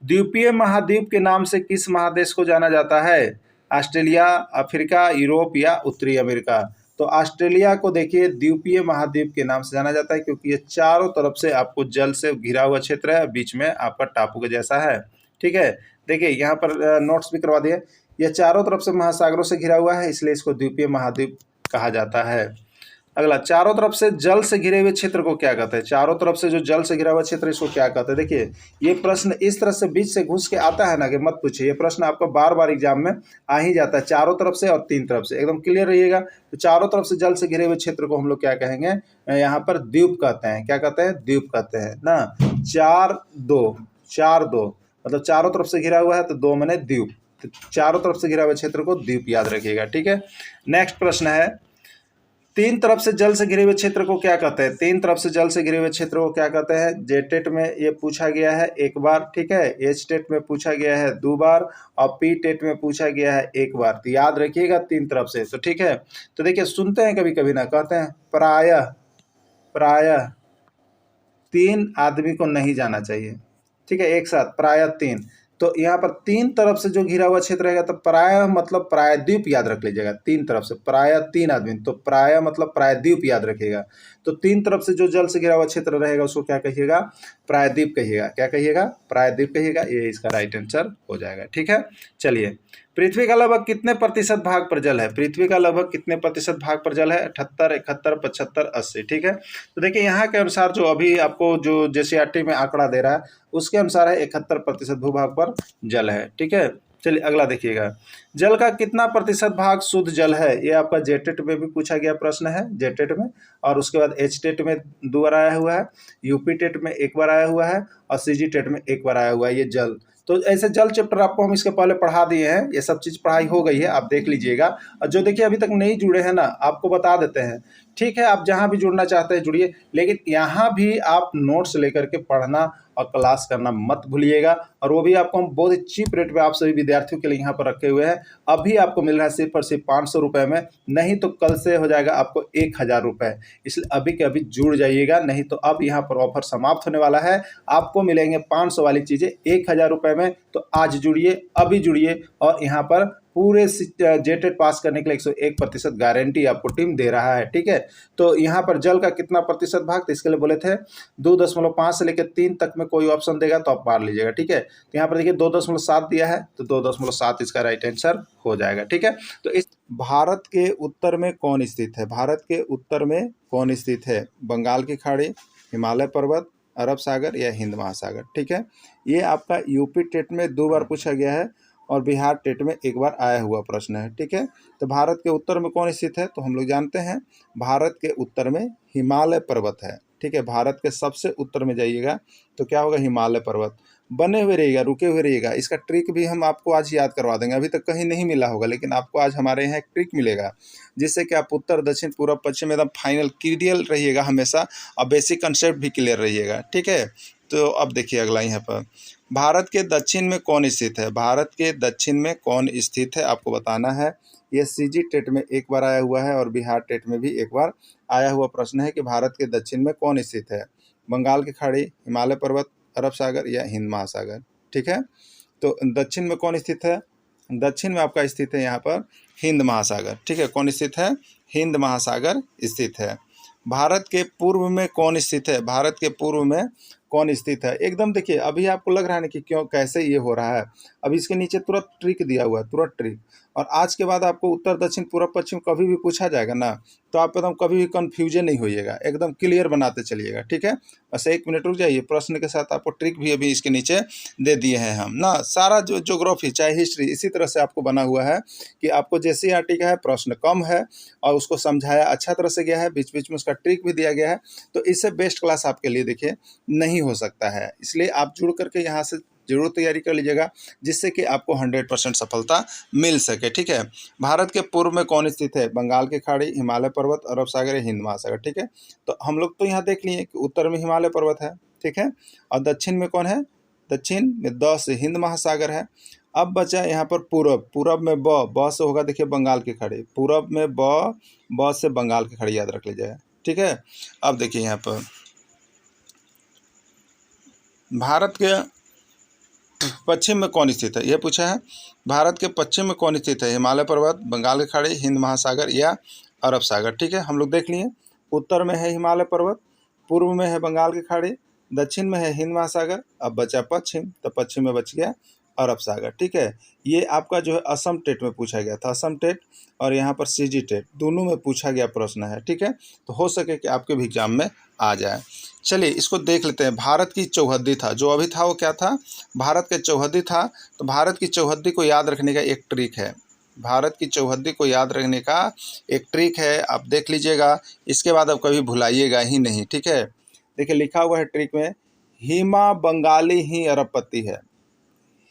द्वीपीय महाद्वीप के नाम से किस महादेश को जाना जाता है? ऑस्ट्रेलिया, अफ्रीका, यूरोप या उत्तरी अमेरिका। तो ऑस्ट्रेलिया को देखिए द्वीपीय महाद्वीप के नाम से जाना जाता है, क्योंकि ये चारों तरफ से आपको जल से घिरा हुआ क्षेत्र है, बीच में आपका टापू के जैसा है, ठीक है। देखिए यहाँ पर नोट्स भी करवा दिए। यह चारों तरफ से महासागरों से घिरा हुआ है, इसलिए इसको द्वीपीय महाद्वीप कहा जाता है। अगला, चारों तरफ से जल से घिरे हुए क्षेत्र को क्या कहते हैं? चारों तरफ से जो जल से घिरा हुआ क्षेत्र, इसको क्या कहते हैं? देखिए ये प्रश्न इस तरह से बीच से घुस के आता है ना कि मत पूछिए। ये प्रश्न आपको बार बार एग्जाम में आ ही जाता है, चारों तरफ से और तीन तरफ से। एकदम क्लियर रहिएगा। तो चारों तरफ से जल से घिरे हुए क्षेत्र को हम लोग क्या कहेंगे? यहाँ पर द्वीप कहते हैं। क्या कहते हैं? द्वीप कहते हैं ना। 4-2 मतलब चारों तरफ से घिरा हुआ है तो 2 माने द्वीप। तो चारों तरफ से घिरा हुआ क्षेत्र को द्वीप याद रखिएगा, ठीक है। नेक्स्ट प्रश्न है, तीन तरफ से जल से घिरे हुए क्षेत्र को क्या कहते हैं? तीन तरफ से जल से घिरे हुए क्षेत्र को क्या कहते हैं? जेटेट में ये पूछा गया है 1 बार, ठीक है। एच टेट में पूछा गया है 2 बार और पी टेट में पूछा गया है 1 बार। तो याद रखिएगा तीन तरफ से, तो ठीक है। तो देखिए सुनते हैं कभी कभी ना, कहते हैं प्रायः 3 आदमी को नहीं जाना चाहिए, ठीक है, एक साथ प्रायः 3। तो यहाँ पर तीन तरफ से जो घिरा हुआ क्षेत्र रहेगा, तो प्रायः मतलब प्रायद्वीप याद रख लीजिएगा। तीन तरफ से प्रायः 3 आदमी, तो प्रायः मतलब प्रायद्वीप याद रखिएगा। तो तीन तरफ से जो जल से घिरा हुआ क्षेत्र रहेगा उसको क्या कहिएगा? प्रायद्वीप कहिएगा। क्या कहिएगा? प्रायद्वीप कहिएगा। ये इसका राइट आंसर हो जाएगा, ठीक है। चलिए, पृथ्वी का लगभग कितने प्रतिशत भाग पर जल है? पृथ्वी का लगभग कितने प्रतिशत भाग पर जल है? 78, 71, 75, 80, ठीक है। तो देखिए यहाँ के अनुसार जो अभी आपको जो जेसीईआरटी में आंकड़ा दे रहा है उसके अनुसार है 71% भूभाग पर जल है, ठीक है। चलिए अगला देखिएगा, जल का कितना प्रतिशत भाग शुद्ध जल है? ये आपका जेटेट में भी पूछा गया प्रश्न है, जेटेट में, और उसके बाद एच टेट में 2 बार आया हुआ है, यूपी टेट में 1 बार आया हुआ है और सीजी टेट में 1 बार आया हुआ है ये जल। तो ऐसे जल चैप्टर आपको हम इसके पहले पढ़ा दिए हैं, ये सब चीज़ पढ़ाई हो गई है, आप देख लीजिएगा। और जो देखिए अभी तक नहीं जुड़े हैं ना, आपको बता देते हैं, ठीक है। आप जहाँ भी जुड़ना चाहते हैं जुड़िए, लेकिन यहाँ भी आप नोट्स लेकर के पढ़ना और क्लास करना मत भूलिएगा। और वो भी आपको हम बहुत ही चीप रेट पे आप सभी विद्यार्थियों के लिए यहाँ पर रखे हुए हैं। अभी आपको मिल रहा है सिर्फ और सिर्फ 500 रुपये में, नहीं तो कल से हो जाएगा आपको 1000 रुपये। इसलिए अभी के अभी जुड़ जाइएगा, नहीं तो अब यहाँ पर ऑफर समाप्त होने वाला है। आपको मिलेंगे 500 वाली चीज़ें 1000 रुपये में। तो आज जुड़िए, अभी जुड़िए, और यहाँ पर पूरे जेटेट पास करने के लिए 101% गारंटी आपको टीम दे रहा है, ठीक है। तो यहाँ पर जल का कितना प्रतिशत भाग, तो इसके लिए बोले थे 2.5 से लेकर 3 तक में कोई ऑप्शन देगा तो आप मार लीजिएगा, ठीक है। तो यहाँ पर देखिए 2.7 दिया है, तो 2.7 इसका राइट आंसर हो जाएगा, ठीक है। तो इस भारत के उत्तर में कौन स्थित है? भारत के उत्तर में कौन स्थित है? बंगाल की खाड़ी, हिमालय पर्वत, अरब सागर या हिंद महासागर, ठीक है। ये आपका यूपी टेट में 2 बार पूछा गया है और बिहार टेट में 1 बार आया हुआ प्रश्न है, ठीक है। तो भारत के उत्तर में कौन स्थित है? तो हम लोग जानते हैं भारत के उत्तर में हिमालय पर्वत है, ठीक है। भारत के सबसे उत्तर में जाइएगा तो क्या होगा? हिमालय पर्वत। बने हुए रहिएगा, रुके हुए रहिएगा। इसका ट्रिक भी हम आपको आज याद करवा देंगे, अभी तक कहीं नहीं मिला होगा, लेकिन आपको आज हमारे यहाँ एक ट्रिक मिलेगा, जिससे कि आप उत्तर, दक्षिण, पूर्व, पश्चिम एकदम फाइनल क्लियर रहिएगा हमेशा, और बेसिक कंसेप्ट भी क्लियर रहिएगा, ठीक है। तो अब देखिए अगला, यहाँ पर भारत के दक्षिण में कौन स्थित है? भारत के दक्षिण में कौन स्थित है आपको बताना है। ये सीजी टेट में 1 बार आया हुआ है और बिहार टेट में भी 1 बार आया हुआ प्रश्न है कि भारत के दक्षिण में कौन स्थित है? बंगाल की खाड़ी, हिमालय पर्वत, अरब सागर या हिंद महासागर, ठीक है। तो दक्षिण में कौन स्थित है? दक्षिण में आपका स्थित है यहाँ पर हिंद महासागर, ठीक है। कौन स्थित है? हिंद महासागर स्थित है। भारत के पूर्व में कौन स्थित है? भारत के पूर्व में कौन स्थित है? एकदम देखिए, अभी आपको लग रहा है ना कि क्यों, कैसे ये हो रहा है। अभी इसके नीचे तुरंत ट्रिक दिया हुआ है, तुरंत ट्रिक, और आज के बाद आपको उत्तर दक्षिण पूर्व पश्चिम कभी भी पूछा जाएगा ना, तो आप एकदम कभी भी कन्फ्यूजन नहीं होइएगा, एकदम क्लियर बनाते चलिएगा, ठीक है। बस 1 मिनट रुक जाइए, प्रश्न के साथ आपको ट्रिक भी अभी इसके नीचे दे दिए हैं हम ना। सारा जो ज्योग्राफी चाहे हिस्ट्री इसी तरह से आपको बना हुआ है कि आपको जेसीईआरटी का है, प्रश्न कम है और उसको समझाया अच्छा तरह से गया है, बीच बीच में उसका ट्रिक भी दिया गया है। तो इससे बेस्ट क्लास आपके लिए देखिए नहीं हो सकता है, इसलिए आप जुड़ करके यहाँ से जरूर तैयारी कर लीजिएगा, जिससे कि आपको 100% सफलता मिल सके, ठीक है। भारत के पूर्व में कौन स्थित है? बंगाल की खाड़ी, हिमालय पर्वत, अरब सागर या हिंद महासागर, ठीक है। तो हम लोग तो यहाँ देख लिए कि उत्तर में हिमालय पर्वत है, ठीक है, और दक्षिण में कौन है? दक्षिण में द से हिंद महासागर है। अब बचा यहाँ पर पूरब, पूरब में ब से होगा देखिए बंगाल की खाड़ी, पूरब में ब से बंगाल की खाड़ी याद रख लीजिएगा, ठीक है। अब देखिए यहाँ पर भारत के पश्चिम में कौन स्थित है, यह पूछा है। भारत के पश्चिम में कौन स्थित है? हिमालय पर्वत, बंगाल की खाड़ी, हिंद महासागर या अरब सागर, ठीक है। हम लोग देख लिए, उत्तर में है हिमालय पर्वत, पूर्व में है बंगाल की खाड़ी, दक्षिण में है हिंद महासागर। अब बचा पश्चिम, तो पश्चिम में बच गया अरब सागर, ठीक है। ये आपका जो है असम टेट में पूछा गया था, असम टेट और यहाँ पर सीजी टेट दोनों में पूछा गया प्रश्न है, ठीक है। तो हो सके कि आपके भी एग्जाम में आ जाए। चलिए इसको देख लेते हैं। भारत की चौहद्दी था, जो अभी था वो क्या था? भारत के चौहद्दी था। तो भारत की चौहद्दी को याद रखने का एक ट्रिक है, भारत की चौहद्दी को याद रखने का एक ट्रिक है, आप देख लीजिएगा, इसके बाद आप कभी भुलाइएगा ही नहीं, ठीक है। देखिए लिखा हुआ है ट्रिक में, हिमा बंगाली ही अरबपति है,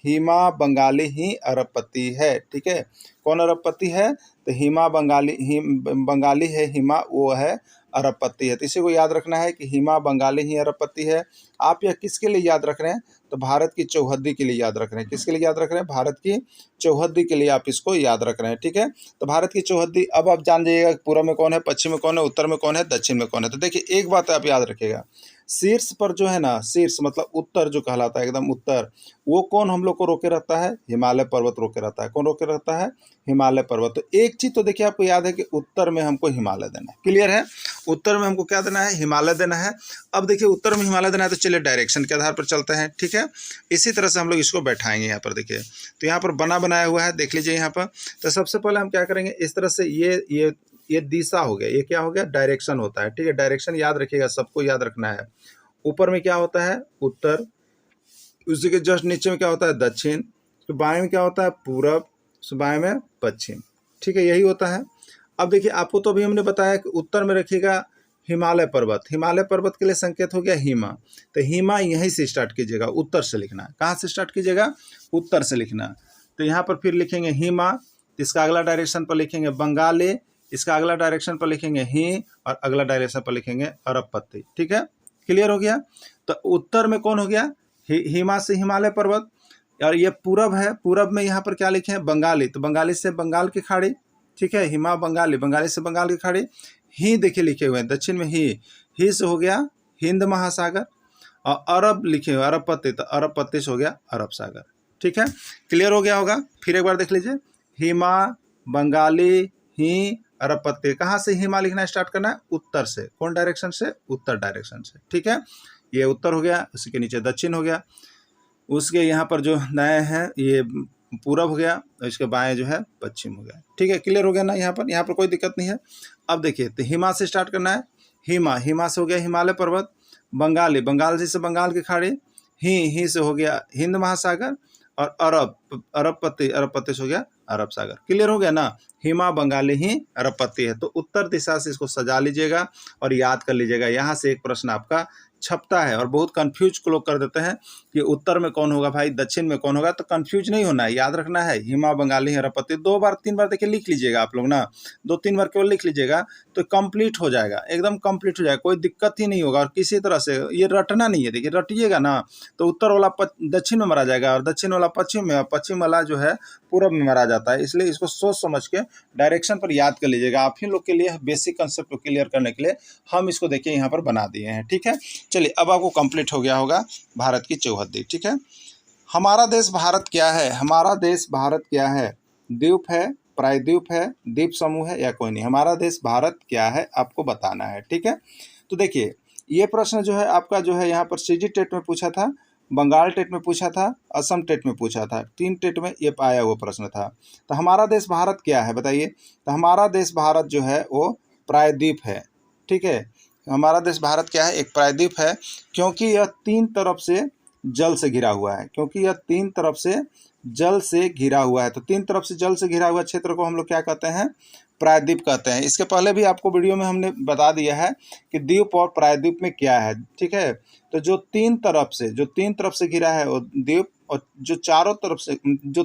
हिमा बंगाली ही अरबपति है, ठीक है। कौन अरबपति है? तो हिमा बंगाली है, हिमा वो है अरबपति है। तो इसी को याद रखना है कि हिमा बंगाली ही अरबपति है। आप यह किसके लिए याद रख रहे हैं? तो भारत की चौहद्दी के लिए याद रख रहे हैं। किसके लिए याद रख रहे हैं? भारत की चौहद्दी के लिए आप इसको याद रख रहे हैं, ठीक है। तो भारत की चौहद्दी, अब आप जान जाइएगा पूर्व में कौन है, पश्चिम में कौन है, उत्तर में कौन है, दक्षिण में कौन है। तो देखिए एक बात आप याद रखिएगा, शीर्ष पर जो है ना, शीर्ष मतलब उत्तर जो कहलाता है एकदम उत्तर, वो कौन हम लोग को रोके रहता है? हिमालय पर्वत रोके रहता है। कौन रोके रहता है? हिमालय पर्वत। तो एक चीज़ तो देखिए आपको याद है कि उत्तर में हमको हिमालय देना है, क्लियर है। उत्तर में हमको क्या देना है? हिमालय देना है। अब देखिए उत्तर में हिमालय देना है, तो चलिए डायरेक्शन के आधार पर चलते हैं, ठीक है। इसी तरह से हम लोग इसको बैठाएंगे यहाँ पर। देखिए तो यहाँ पर बनाया हुआ है, देख लीजिए यहाँ पर। तो सबसे पहले हम क्या करेंगे, इस तरह से ये दिशा हो गया, ये क्या हो गया? डायरेक्शन होता है, ठीक है। डायरेक्शन याद रखिएगा, सबको याद रखना है। ऊपर में क्या होता है? उत्तर, उसी के जस्ट नीचे में क्या होता है? दक्षिण, तो बाएं में क्या होता है? पूरब, तो बाएं में पश्चिम, ठीक है, यही होता है। अब देखिए आपको तो अभी हमने बताया कि उत्तर में रखिएगा हिमालय पर्वत, हिमालय पर्वत के लिए संकेत हो गया हिमा। तो हिमा यहीं से स्टार्ट कीजिएगा, उत्तर से लिखना है। कहाँ से स्टार्ट कीजिएगा? उत्तर से लिखना। तो यहाँ पर फिर लिखेंगे हिमा, इसका अगला डायरेक्शन पर लिखेंगे बंगाली, इसका अगला डायरेक्शन पर लिखेंगे ही, और अगला डायरेक्शन पर लिखेंगे अरबपति, ठीक है। क्लियर हो गया। तो उत्तर में कौन हो गया? हिमा से हिमालय पर्वत, और ये पूरब है, पूरब में यहाँ पर क्या लिखे हैं? बंगाली, तो बंगाली से बंगाल की खाड़ी, ठीक है। हिमा बंगाली, बंगाली से बंगाल की खाड़ी। ही देखिए लिखे हुए हैं, दक्षिण में ही से हो गया हिंद महासागर, और अरब लिखे हुए अरबपति, तो अरबपति से हो गया अरब सागर, ठीक है। क्लियर हो गया होगा। फिर एक बार देख लीजिए, हिमा बंगाली ही अरबपति। कहाँ से हिमा लिखना स्टार्ट करना है? उत्तर से। कौन डायरेक्शन से? उत्तर डायरेक्शन से, ठीक है। ये उत्तर हो गया, उसी के नीचे दक्षिण हो गया, उसके यहाँ पर जो नए हैं ये पूरब हो गया, और इसके बाएं जो है पश्चिम हो गया, ठीक है। क्लियर हो गया ना? यहाँ पर कोई दिक्कत नहीं है। अब देखिए तो हिमा से स्टार्ट करना है, हिमा से हो गया हिमालय पर्वत, बंगाली, बंगाल से बंगाल की खाड़ी, ही से हो गया हिंद महासागर, और अरबपति से हो गया अरब सागर। क्लियर हो गया ना? हिमा बंगाली ही अरबपति है। तो उत्तर दिशा से इसको सजा लीजिएगा और याद कर लीजिएगा। यहाँ से एक प्रश्न आपका छपता है, और बहुत कंफ्यूज लोग कर देते हैं कि उत्तर में कौन होगा भाई, दक्षिण में कौन होगा। तो कंफ्यूज नहीं होना है, याद रखना है हिमा बंगाली अरबपति। 2 बार 3 बार देखिए लिख लीजिएगा आप लोग ना, 2-3 बार केवल लिख लीजिएगा तो कंप्लीट हो जाएगा, एकदम कंप्लीट हो जाएगा, कोई दिक्कत ही नहीं होगा। और किसी तरह से ये रटना नहीं है, देखिए रटिएगा ना तो उत्तर वाला दक्षिण में मारा जाएगा, और दक्षिण वाला पश्चिम में, और पश्चिम वाला जो है पूरब में मारा जाता है। इसलिए इसको सोच समझ के डायरेक्शन पर याद कर लीजिएगा। आप ही लोग के लिए बेसिक कंसेप्ट को क्लियर करने के लिए हम इसको देखिए यहाँ पर बना दिए हैं, ठीक है। चलिए अब आपको कंप्लीट हो गया होगा भारत की चौहद्दी, ठीक है। हमारा देश भारत क्या है? हमारा देश भारत क्या है? द्वीप है, प्रायद्वीप है, द्वीप समूह है, या कोई नहीं? हमारा देश भारत क्या है आपको बताना है, ठीक है। तो देखिए ये प्रश्न जो है आपका जो है यहाँ पर सीजी टेट में पूछा था, बंगाल टेट में पूछा था, असम टेट में पूछा था, 3 टेट में ये आया हुआ प्रश्न था। तो हमारा देश भारत क्या है बताइए? तो हमारा देश भारत जो है वो प्रायद्वीप है, ठीक है। हमारा देश भारत क्या है? एक प्रायद्वीप है, क्योंकि यह 3 तरफ से जल से घिरा हुआ है, क्योंकि यह 3 तरफ से जल से घिरा हुआ है। तो 3 तरफ से जल से घिरा हुआ क्षेत्र को हम लोग क्या कहते हैं? प्रायद्वीप कहते हैं। इसके पहले भी आपको वीडियो में हमने बता दिया है कि द्वीप और प्रायद्वीप में क्या है, ठीक है। तो जो 3 तरफ से घिरा है वो द्वीप, और जो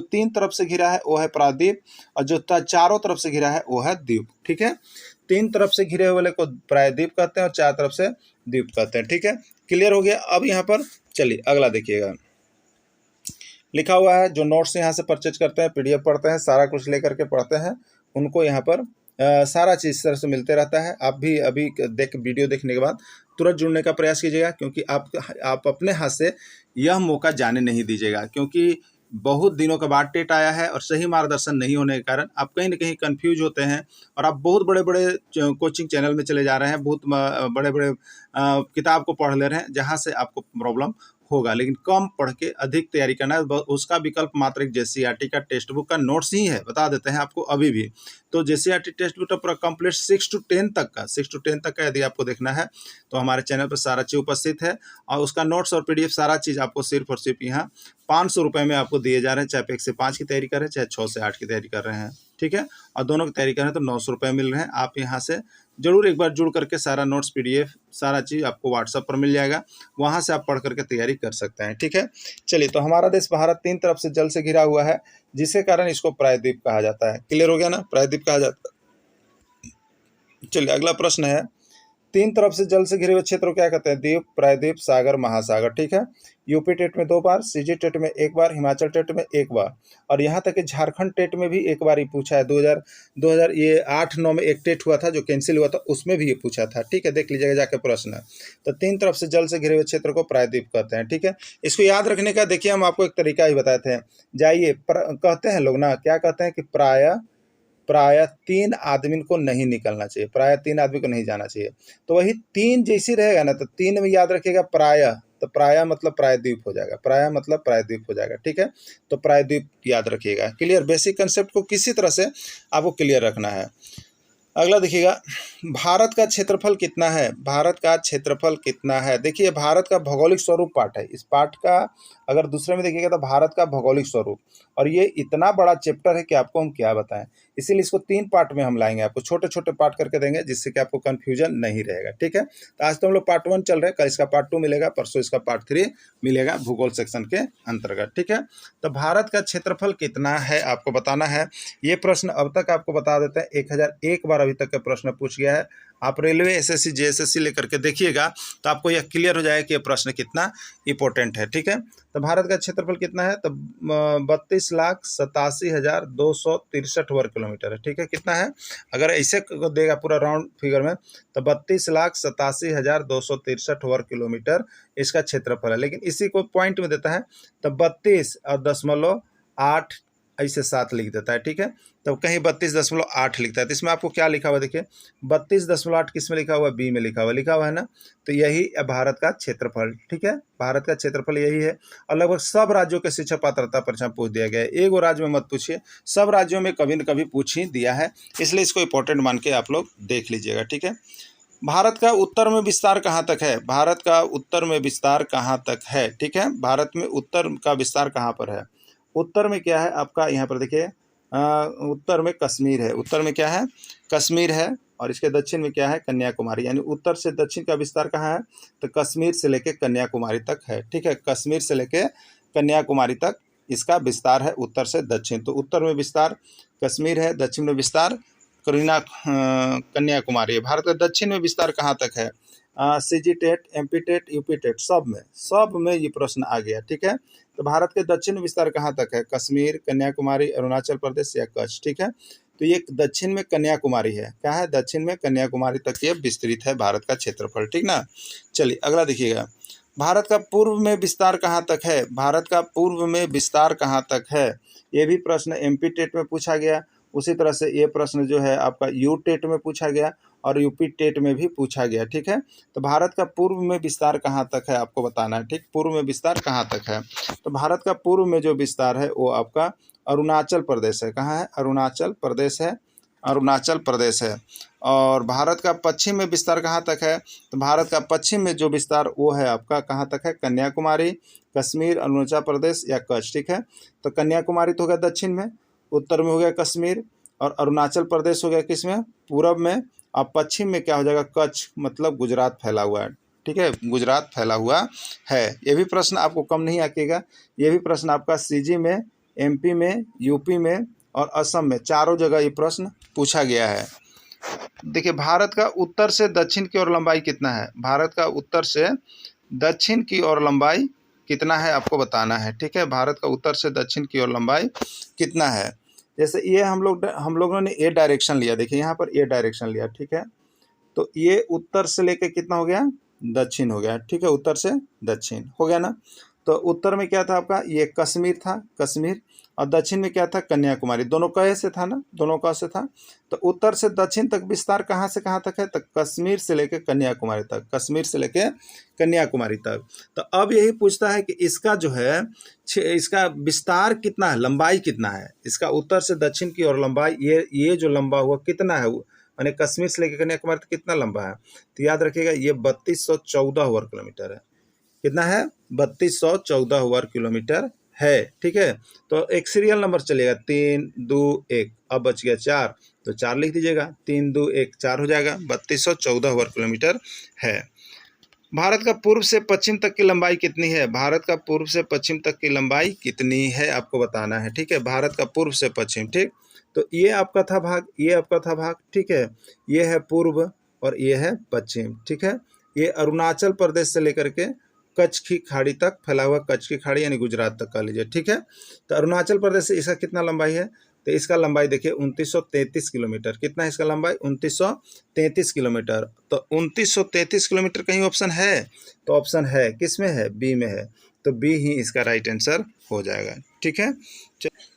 3 तरफ से घिरा है वो है प्रायद्वीप, और जो चारों तरफ से घिरा है वो है द्वीप, ठीक है। 3 तरफ से घिरे वाले को प्रायद्वीप कहते हैं और 4 तरफ से द्वीप कहते हैं, ठीक है। क्लियर हो गया? अब यहाँ पर चलिए अगला देखिएगा, लिखा हुआ है जो नोट्स यहाँ से परचेज करते हैं, पीडीएफ पढ़ते हैं, सारा कुछ लेकर के पढ़ते हैं, उनको यहाँ पर सारा चीज़ इस तरह से मिलते रहता है। आप भी अभी वीडियो देखने के बाद तुरंत जुड़ने का प्रयास कीजिएगा, क्योंकि आप अपने हाथ से यह मौका जाने नहीं दीजिएगा, क्योंकि बहुत दिनों के बाद टेट आया है और सही मार्गदर्शन नहीं होने के कारण आप कहीं ना कहीं कंफ्यूज होते हैं, और आप बहुत बड़े बड़े कोचिंग चैनल में चले जा रहे हैं, बहुत बड़े बड़े किताब को पढ़ ले रहे हैं, जहाँ से आपको प्रॉब्लम होगा। लेकिन कम पढ़ के अधिक तैयारी करना है, उसका विकल्प मात्र एक जेसीईआरटी का टेक्स्ट बुक का नोट्स ही है, बता देते हैं आपको अभी भी। तो जेसीईआरटी टेक्स्ट बुक पूरा कंप्लीट 6 to 10 तक का यदि आपको देखना है तो हमारे चैनल पर सारा चीज़ उपस्थित है, और उसका नोट्स और पीडीएफ सारा चीज़ आपको सिर्फ और सिर्फ यहाँ 500 रुपये में आपको दिए जा रहे हैं, चाहे आप 1 से 5 की तैयारी कर रहे हैं, चाहे 6 से 8 की तैयारी कर रहे हैं, ठीक है। और दोनों की तैयारी कर रहे हैं तो 900 रुपये मिल रहे हैं। आप यहाँ से जरूर एक बार जुड़ करके सारा नोट्स पीडीएफ सारा चीज़ आपको व्हाट्सएप पर मिल जाएगा, वहाँ से आप पढ़ करके तैयारी कर सकते हैं, ठीक है। चलिए, तो हमारा देश भारत 3 तरफ से जल से घिरा हुआ है, जिसके कारण इसको प्रायद्वीप कहा जाता है। क्लियर हो गया ना? प्रायद्वीप कहा जाता है। चलिए अगला प्रश्न है, 3 तरफ से जल से घिरे हुए क्षेत्र को क्या कहते हैं? द्वीप, प्रायद्वीप, सागर, महासागर, ठीक है। यूपी टेट में 2 बार, सीजी टेट में 1 बार, हिमाचल टेट में 1 बार, और यहाँ तक कि झारखंड टेट में भी 1 बार ही पूछा है। 2000 ये 8-9 में एक टेट हुआ था जो कैंसिल हुआ था, उसमें भी ये पूछा था, ठीक है। देख लीजिएगा जाके प्रश्न। तो 3 तरफ से जल से घिरे हुए क्षेत्र को प्रायद्वीप कहते हैं, ठीक है। इसको याद रखने का देखिए हम आपको एक तरीका ही बताते हैं। जाइए, कहते हैं लोग ना, क्या कहते हैं कि प्राय 3 आदमी को नहीं निकलना चाहिए, प्राय 3 आदमी को नहीं जाना चाहिए। तो वही 3 जैसी रहेगा ना, तो 3 में याद रखिएगा प्राय, तो प्राय मतलब प्रायद्वीप हो जाएगा, प्राय मतलब प्रायद्वीप हो जाएगा, ठीक है। तो प्रायद्वीप याद रखिएगा। क्लियर? बेसिक कंसेप्ट को किसी तरह से आपको क्लियर रखना है। अगला देखिएगा, भारत का क्षेत्रफल कितना है? भारत का क्षेत्रफल कितना है? देखिए, भारत का भौगोलिक स्वरूप पाठ है, इस पाठ का अगर दूसरे में देखिएगा तो भारत का भौगोलिक स्वरूप, और ये इतना बड़ा चैप्टर है कि आपको हम क्या बताएं, इसीलिए इसको 3 पार्ट में हम लाएंगे, आपको छोटे छोटे पार्ट करके देंगे, जिससे कि आपको कन्फ्यूजन नहीं रहेगा, ठीक है। तो आज तो हम लोग पार्ट 1 चल रहे हैं, कल इसका पार्ट 2 मिलेगा, परसों इसका पार्ट 3 मिलेगा भूगोल सेक्शन के अंतर्गत, ठीक है। तो भारत का क्षेत्रफल कितना है आपको बताना है। ये प्रश्न अब तक आपको बता देते हैं 1001 बार अभी तक का प्रश्न पूछ गया है। आप रेलवे, एसएससी, जेएसएससी लेकर के देखिएगा तो आपको यह क्लियर हो जाएगा कि यह प्रश्न कितना इंपॉर्टेंट है, ठीक है। तो भारत का क्षेत्रफल कितना है? तो 32,87,263 वर्ग किलोमीटर है, ठीक है। कितना है? अगर ऐसे देगा पूरा राउंड फिगर में तो 32,87,263 वर्ग किलोमीटर इसका क्षेत्रफल है, लेकिन इसी को पॉइंट में देता है तो 32.8 ऐसे 7 लिख देता है, ठीक है। तो कहीं 32.8 लिखता है, तो इसमें आपको क्या लिखा हुआ देखिए, 32.8 किस में लिखा हुआ? बी में लिखा हुआ है ना। तो यही भारत का क्षेत्रफल, ठीक है। भारत का क्षेत्रफल यही है, और लगभग सब राज्यों के शिक्षक पात्रता परीक्षा पूछ दिया गया है। एक राज्य में मत पूछिए, सब राज्यों में कभी न कभी पूछ ही दिया है, इसलिए इसको इंपॉर्टेंट मान के आप लोग देख लीजिएगा, ठीक है। भारत का उत्तर में विस्तार कहाँ तक है? भारत का उत्तर में विस्तार कहाँ तक है, ठीक है। भारत में उत्तर का विस्तार कहाँ पर है? उत्तर में क्या है आपका? यहाँ पर देखिए, उत्तर में कश्मीर है। उत्तर में क्या है? कश्मीर है, और इसके दक्षिण में क्या है? कन्याकुमारी। यानी उत्तर से दक्षिण का विस्तार कहाँ है? तो कश्मीर से लेके कन्याकुमारी तक है, ठीक है। कश्मीर से लेके कन्याकुमारी तक इसका विस्तार है, उत्तर से दक्षिण। तो उत्तर में विस्तार कश्मीर है, दक्षिण में विस्तार कन्याकुमारी है। भारत का दक्षिण में विस्तार कहाँ तक है? CG TET, MP TET, UP TET, सब में ये प्रश्न आ गया, ठीक है। तो भारत के दक्षिण विस्तार कहाँ तक है? कश्मीर, कन्याकुमारी, अरुणाचल प्रदेश या कच्छ, ठीक है। तो ये दक्षिण में कन्याकुमारी है, क्या है? दक्षिण में कन्याकुमारी तक ये विस्तृत है भारत का क्षेत्रफल, ठीक ना। चलिए अगला देखिएगा, भारत का पूर्व में विस्तार कहाँ तक है? भारत का पूर्व में विस्तार कहाँ तक है? ये भी प्रश्न एमपी टेट में पूछा गया, उसी तरह से ये प्रश्न जो है आपका यू टेट में पूछा गया और यूपी टेट में भी पूछा गया, ठीक है। तो भारत का पूर्व में विस्तार कहाँ तक है आपको बताना है, ठीक। पूर्व में विस्तार कहाँ तक है, तो भारत का पूर्व में जो विस्तार है वो आपका अरुणाचल प्रदेश है। कहाँ है, अरुणाचल प्रदेश है, अरुणाचल प्रदेश है। और भारत का पश्चिम में विस्तार कहाँ तक है, तो भारत का पश्चिम में जो विस्तार वो है आपका कहाँ तक है, कन्याकुमारी, कश्मीर, अरुणाचल प्रदेश या कच्छ, ठीक है। तो कन्याकुमारी तो हो गया दक्षिण में, उत्तर में हो गया कश्मीर, और अरुणाचल प्रदेश हो गया किस में, पूरब में, और पश्चिम में क्या हो जाएगा, कच्छ, मतलब गुजरात फैला हुआ है, ठीक है, गुजरात फैला हुआ है। ये भी प्रश्न आपको कम नहीं आएगा, ये भी प्रश्न आपका सीजी में, एमपी में, यूपी में और असम में, चारों जगह ये प्रश्न पूछा गया है। देखिए भारत का उत्तर से दक्षिण की ओर लंबाई कितना है, भारत का उत्तर से दक्षिण की ओर लंबाई कितना है आपको बताना है, ठीक है। भारत का उत्तर से दक्षिण की ओर लंबाई कितना है। जैसे ये हम लोगों ने ए डायरेक्शन लिया, देखिए यहाँ पर ए डायरेक्शन लिया, ठीक है। तो ये उत्तर से लेके कितना हो गया, दक्षिण हो गया, ठीक है, उत्तर से दक्षिण हो गया ना। तो उत्तर में क्या था आपका, ये कश्मीर था, कश्मीर, और दक्षिण में क्या था, कन्याकुमारी। दोनों कहे से था ना, दोनों का से था। तो उत्तर से दक्षिण तक विस्तार कहाँ से कहाँ तक है, तो कश्मीर से लेकर कन्याकुमारी तक, कश्मीर से लेकर कन्याकुमारी तक। तो अब यही पूछता है कि इसका जो है इसका विस्तार कितना है, लंबाई कितना है, इसका उत्तर से दक्षिण की ओर लंबाई, ये जो लंबा हुआ कितना है, यानी कश्मीर से लेकर कन्याकुमारी तक कितना लंबा है। तो याद रखिएगा ये 3214 वर्ग किलोमीटर है। कितना है, 3214 वर्ग किलोमीटर है, ठीक है। तो एक सीरियल नंबर चलेगा 3, 2, 1, अब बच गया 4, तो 4 लिख दीजिएगा, 3, 2, 1, 4 हो जाएगा, 3214 वर्ग किलोमीटर है। भारत का पूर्व से पश्चिम तक की लंबाई कितनी है, भारत का पूर्व से पश्चिम तक की लंबाई कितनी है आपको बताना है, ठीक है। भारत का पूर्व से पश्चिम, ठीक। तो ये आपका था भाग, ये आपका था भाग, ठीक है। ये है पूर्व और ये है पश्चिम, ठीक है। ये अरुणाचल प्रदेश से लेकर के कच्छ की खाड़ी तक फैला हुआ, कच्छ की खाड़ी यानी गुजरात तक कह लीजिए, ठीक है। तो अरुणाचल प्रदेश से इसका कितना लंबाई है, तो इसका लंबाई देखिए 2933 किलोमीटर। कितना है इसका लंबाई, 2933 किलोमीटर। तो 2933 किलोमीटर कहीं ऑप्शन है, तो ऑप्शन है, किस में है, बी में है, तो बी ही इसका राइट आंसर हो जाएगा, ठीक है।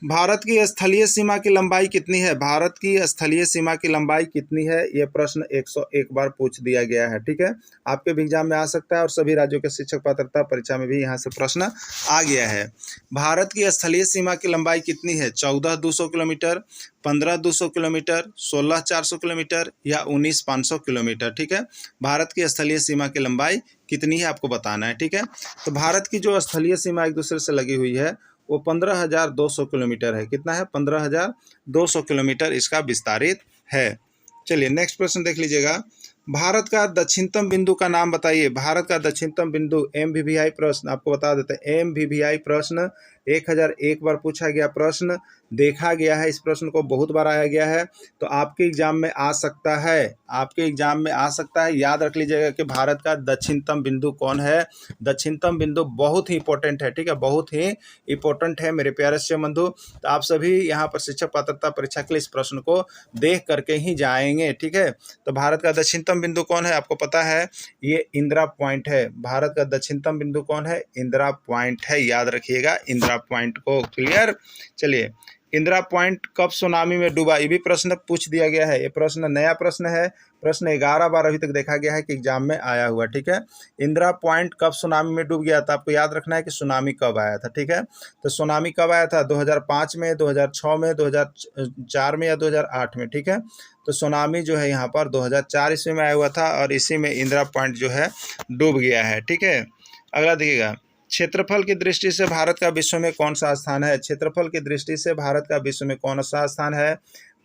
भारत की स्थलीय सीमा की लंबाई कितनी है, भारत की स्थलीय सीमा की लंबाई कितनी है, ये प्रश्न 101 बार पूछ दिया गया है, ठीक है। आपके भी एग्जाम में आ सकता है और सभी राज्यों के शिक्षक पात्रता परीक्षा में भी यहाँ से प्रश्न आ गया है। भारत की स्थलीय सीमा की लंबाई कितनी है, 14,200 किलोमीटर, 15,200 किलोमीटर, 16,400 किलोमीटर या 19,500 किलोमीटर, ठीक है। भारत की स्थलीय सीमा की लंबाई कितनी है आपको बताना है, ठीक है। तो भारत की जो स्थलीय सीमा एक दूसरे से लगी हुई है वो 15,200 किलोमीटर है। कितना है, 15,200 किलोमीटर इसका विस्तारित है। चलिए नेक्स्ट प्रश्न देख लीजिएगा। भारत का दक्षिणतम बिंदु का नाम बताइए, भारत का दक्षिणतम बिंदु, MVVI प्रश्न आपको बता देते हैं। MVVI प्रश्न 1001 बार पूछा गया प्रश्न, देखा गया है, इस प्रश्न को बहुत बार आया गया है। तो आपके एग्जाम में आ सकता है, आपके एग्जाम में आ सकता है। याद रख लीजिएगा कि भारत का दक्षिणतम बिंदु कौन है। दक्षिणतम बिंदु बहुत ही इंपॉर्टेंट है, ठीक है, बहुत ही इंपॉर्टेंट है मेरे प्यारे से बंधु। तो आप सभी यहाँ पर शिक्षक पात्रता परीक्षा के लिए इस प्रश्न को देख करके ही जाएंगे, ठीक है। तो भारत का दक्षिणतम बिंदु कौन है आपको पता है, ये इंदिरा पॉइंट है। भारत का दक्षिणतम बिंदु कौन है, इंदिरा पॉइंट है, याद रखिएगा इंदिरा पॉइंट को, क्लियर। चलिए इंदिरा पॉइंट कब सुनामी में डूबा, ये भी प्रश्न पूछ दिया गया है। ये प्रश्न नया प्रश्न है, प्रश्न 11 बार अभी तक देखा गया है कि एग्जाम में आया हुआ, ठीक है। इंदिरा पॉइंट कब सुनामी में डूब गया था, आपको याद रखना है कि सुनामी कब आया था, ठीक है। तो सुनामी कब आया था, 2005 में, 2006 में, 2004 में या 2008 में, ठीक है। तो सुनामी जो है यहाँ पर 2004 ईस्वी में आया हुआ था और इसी में इंदिरा पॉइंट जो है डूब गया है, ठीक है। अगला देखिएगा, क्षेत्रफल की दृष्टि से भारत का विश्व में कौन सा स्थान है, क्षेत्रफल की दृष्टि से भारत का विश्व में कौन सा स्थान है।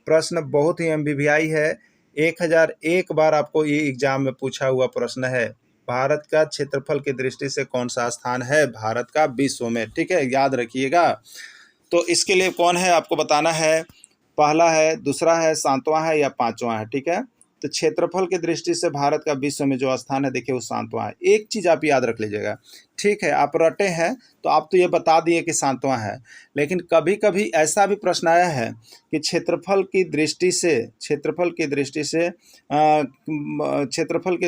प्रश्न बहुत ही MVVI है, 1001 बार आपको ये एग्जाम में पूछा हुआ प्रश्न है। भारत का क्षेत्रफल की दृष्टि से कौन सा स्थान है भारत का विश्व में, ठीक है, याद रखिएगा। तो इसके लिए कौन है आपको बताना है, पहला है, दूसरा है, सातवां है या पांचवां है, ठीक है। तो क्षेत्रफल की दृष्टि से भारत का विश्व में जो स्थान है देखिए वो सातवां है। एक चीज़ आप याद रख लीजिएगा, ठीक है, आप रटे हैं तो आप तो ये बता दिए कि सातवां है, लेकिन कभी कभी ऐसा भी प्रश्न आया है कि क्षेत्रफल की दृष्टि से, क्षेत्रफल की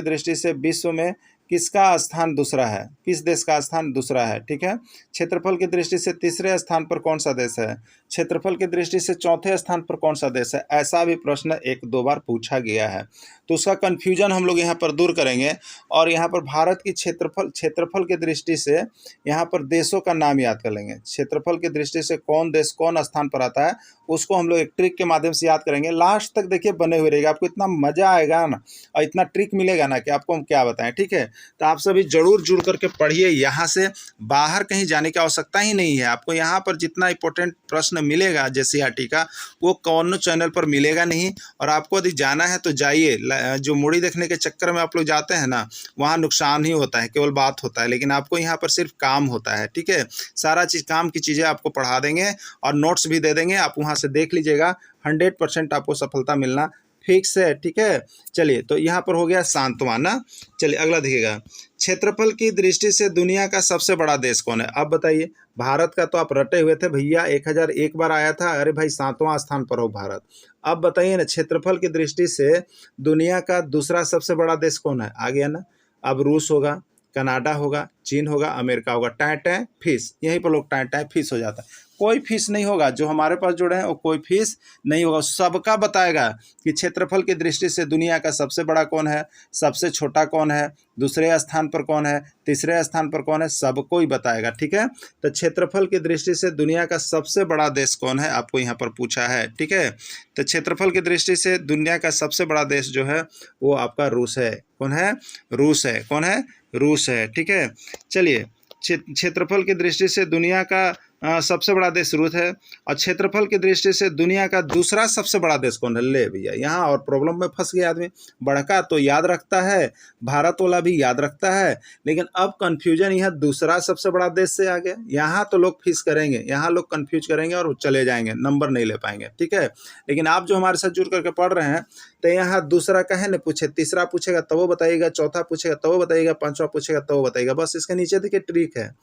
दृष्टि से विश्व में किसका स्थान दूसरा है, किस देश का स्थान दूसरा है, ठीक है। क्षेत्रफल की दृष्टि से तीसरे स्थान पर कौन सा देश है, क्षेत्रफल की दृष्टि से चौथे स्थान पर कौन सा देश है, ऐसा भी प्रश्न 1-2 बार पूछा गया है। तो उसका कन्फ्यूजन हम लोग यहाँ पर दूर करेंगे और यहाँ पर भारत की क्षेत्रफल की दृष्टि से यहाँ पर देशों का नाम याद कर लेंगे। क्षेत्रफल की दृष्टि से कौन देश कौन स्थान पर आता है उसको हम लोग एक ट्रिक के माध्यम से याद करेंगे। लास्ट तक देखिए बने हुए रहेगा, आपको इतना मजा आएगा ना और इतना ट्रिक मिलेगा ना कि आपको हम क्या बताएं, ठीक है। तो आप सभी जरूर जुड़ करके पढ़िए, यहाँ से बाहर कहीं जाने की आवश्यकता ही नहीं है। आपको यहाँ पर जितना इंपॉर्टेंट प्रश्न मिलेगा जेसीईआरटी का वो कौन चैनल पर मिलेगा नहीं। और आपको यदि जाना है तो जाइए, जो मूवी देखने के चक्कर में आप लोग जाते हैं ना वहाँ नुकसान ही होता है, केवल बात होता है, लेकिन आपको यहाँ पर सिर्फ काम होता है, ठीक है। सारा चीज़ काम की चीज़ें आपको पढ़ा देंगे और नोट्स भी दे देंगे, आप वहाँ से देख लीजिएगा। 100% आपको सफलता मिलना फिक्स है, ठीक है। चलिए, तो यहाँ पर हो गया शांतवा ना। चलिए अगला देखिएगा, क्षेत्रफल की दृष्टि से दुनिया का सबसे बड़ा देश कौन है। अब बताइए, भारत का तो आप रटे हुए थे भैया, 1001 बार आया था, अरे भाई 7वां स्थान पर हो भारत। अब बताइए ना, क्षेत्रफल की दृष्टि से दुनिया का दूसरा सबसे बड़ा देश कौन है, आ गया ना। अब रूस होगा, कनाडा होगा, चीन होगा, अमेरिका होगा। टाँ टाँ फीस, यहीं पर लोग टाँ टाँ फीस हो जाता है। कोई फीस नहीं होगा, जो हमारे पास जुड़े हैं वो कोई फीस नहीं होगा। सबका बताएगा कि क्षेत्रफल की दृष्टि से दुनिया का सबसे बड़ा कौन है, सबसे छोटा कौन है, दूसरे स्थान पर कौन है, तीसरे स्थान पर कौन है, सबको ही बताएगा, ठीक है। तो क्षेत्रफल की दृष्टि से दुनिया का सबसे बड़ा देश कौन है आपको यहाँ पर पूछा है, ठीक है। तो क्षेत्रफल की दृष्टि से दुनिया का सबसे बड़ा देश जो है वो आपका रूस है। कौन है, रूस है। कौन है, रूस है, ठीक है। चलिए, क्षेत्रफल की दृष्टि से दुनिया का सबसे बड़ा देश रूस है और क्षेत्रफल की दृष्टि से दुनिया का दूसरा सबसे बड़ा देश कौन है। ले भैया, यहाँ और प्रॉब्लम में फंस गया आदमी। बड़का तो याद रखता है, भारत वाला भी याद रखता है, लेकिन अब कंफ्यूजन यहाँ दूसरा सबसे बड़ा देश से आ गया। यहाँ तो लोग फिस करेंगे, यहाँ लोग कंफ्यूज करेंगे और चले जाएंगे, नंबर नहीं ले पाएंगे, ठीक है। लेकिन आप जो हमारे साथ जुड़ करके पढ़ रहे हैं तो यहाँ दूसरा कहे न पूछे, तीसरा पूछेगा तब वो बताइएगा, चौथा पूछेगा तब वो बताइएगा, पांचवा पूछेगा तब वो बताइएगा। बस इसके नीचे देखिए ट्रिक है,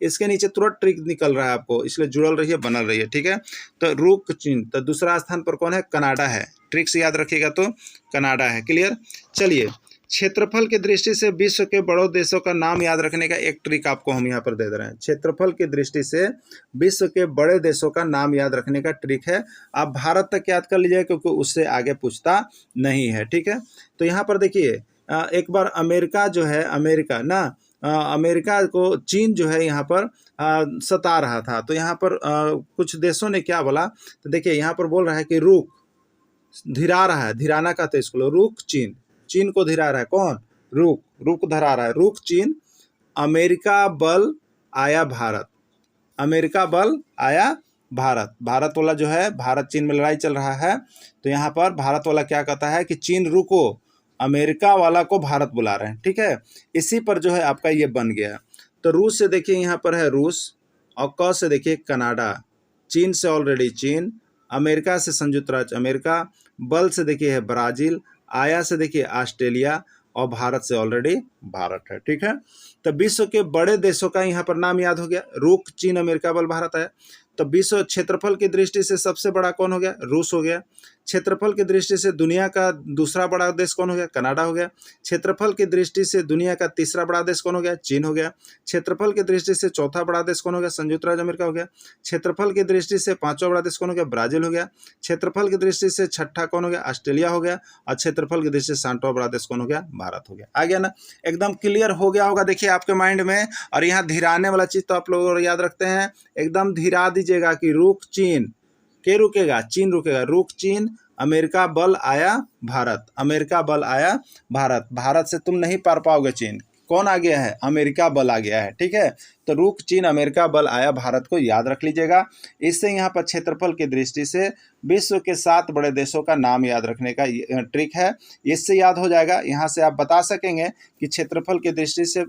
इसके नीचे तुरंत ट्रिक निकल रहा है आपको, इसलिए जुड़ल रहिए, बनल रहिए, ठीक है। तो रूस, चीन, तो दूसरा स्थान पर कौन है, कनाडा है। ट्रिक से याद रखिएगा तो कनाडा है, क्लियर। चलिए, क्षेत्रफल की दृष्टि से विश्व के बड़े देशों का नाम याद रखने का एक ट्रिक आपको हम यहाँ पर दे दे रहे हैं। क्षेत्रफल की दृष्टि से विश्व के बड़े देशों का नाम याद रखने का ट्रिक है। आप भारत तक याद कर लीजिए क्योंकि उससे आगे पूछता नहीं है, ठीक है। तो यहाँ पर देखिए, एक बार अमेरिका जो है, अमेरिका ना, अमेरिका को चीन जो है यहाँ पर सता रहा था। तो यहाँ पर कुछ देशों ने क्या बोला, तो देखिए यहाँ पर बोल रहा है कि रुक, धिरा रहा है, धिराना कहते हैं इसको, रुक चीन, चीन को धिरा रहा है कौन, रुक, रुक धरा रहा है, रुक चीन, अमेरिका बल आया भारत, अमेरिका बल आया भारत। भारत वाला जो है, भारत चीन में लड़ाई चल रहा है, तो यहाँ पर भारत वाला क्या कहता है कि चीन रुको, अमेरिका वाला को भारत बुला रहे हैं, ठीक है। इसी पर जो है आपका ये बन गया। तो रूस से देखिए यहाँ पर है रूस, और क से देखिए कनाडा, चीन से ऑलरेडी चीन, अमेरिका से संयुक्त राज्य अमेरिका, बल से देखिए है ब्राज़ील, आया से देखिए ऑस्ट्रेलिया, और भारत से ऑलरेडी भारत है, ठीक है। तो विश्व के बड़े देशों का यहाँ पर नाम याद हो गया, रूस, चीन, अमेरिका, बल, भारत है। तो विश्व क्षेत्रफल की दृष्टि से सबसे बड़ा कौन हो गया, रूस हो गया। क्षेत्रफल की दृष्टि से दुनिया का दूसरा बड़ा देश कौन हो गया, कनाडा हो गया। क्षेत्रफल की दृष्टि से दुनिया का तीसरा बड़ा देश कौन हो गया, चीन हो गया। क्षेत्रफल की दृष्टि से चौथा बड़ा देश कौन हो गया, संयुक्त राज्य अमेरिका हो गया। क्षेत्रफल की दृष्टि से पांचवा बड़ा देश कौन हो गया, ब्राजील हो गया। क्षेत्रफल की दृष्टि से छठा कौन हो गया, ऑस्ट्रेलिया हो गया। और क्षेत्रफल की दृष्टि से सातवां बड़ा देश कौन हो गया, भारत हो गया। आ गया ना, एकदम क्लियर हो गया होगा देखिए आपके माइंड में। और यहाँ धीराने वाला चीज तो आप लोग याद रखते हैं, एकदम धीरा दीजिएगा कि रुक चीन, के रुकेगा, चीन रुकेगा, रुक चीन, अमेरिका बल आया भारत, अमेरिका बल आया भारत, भारत से तुम नहीं पार पाओगे चीन, कौन आ गया है, अमेरिका बल आ गया है, ठीक है। तो रुक चीन, अमेरिका बल आया भारत को याद रख लीजिएगा। इससे यहाँ पर क्षेत्रफल की दृष्टि से विश्व के 7 बड़े देशों का नाम याद रखने का ट्रिक है, इससे याद हो जाएगा। यहाँ से आप बता सकेंगे कि क्षेत्रफल की दृष्टि से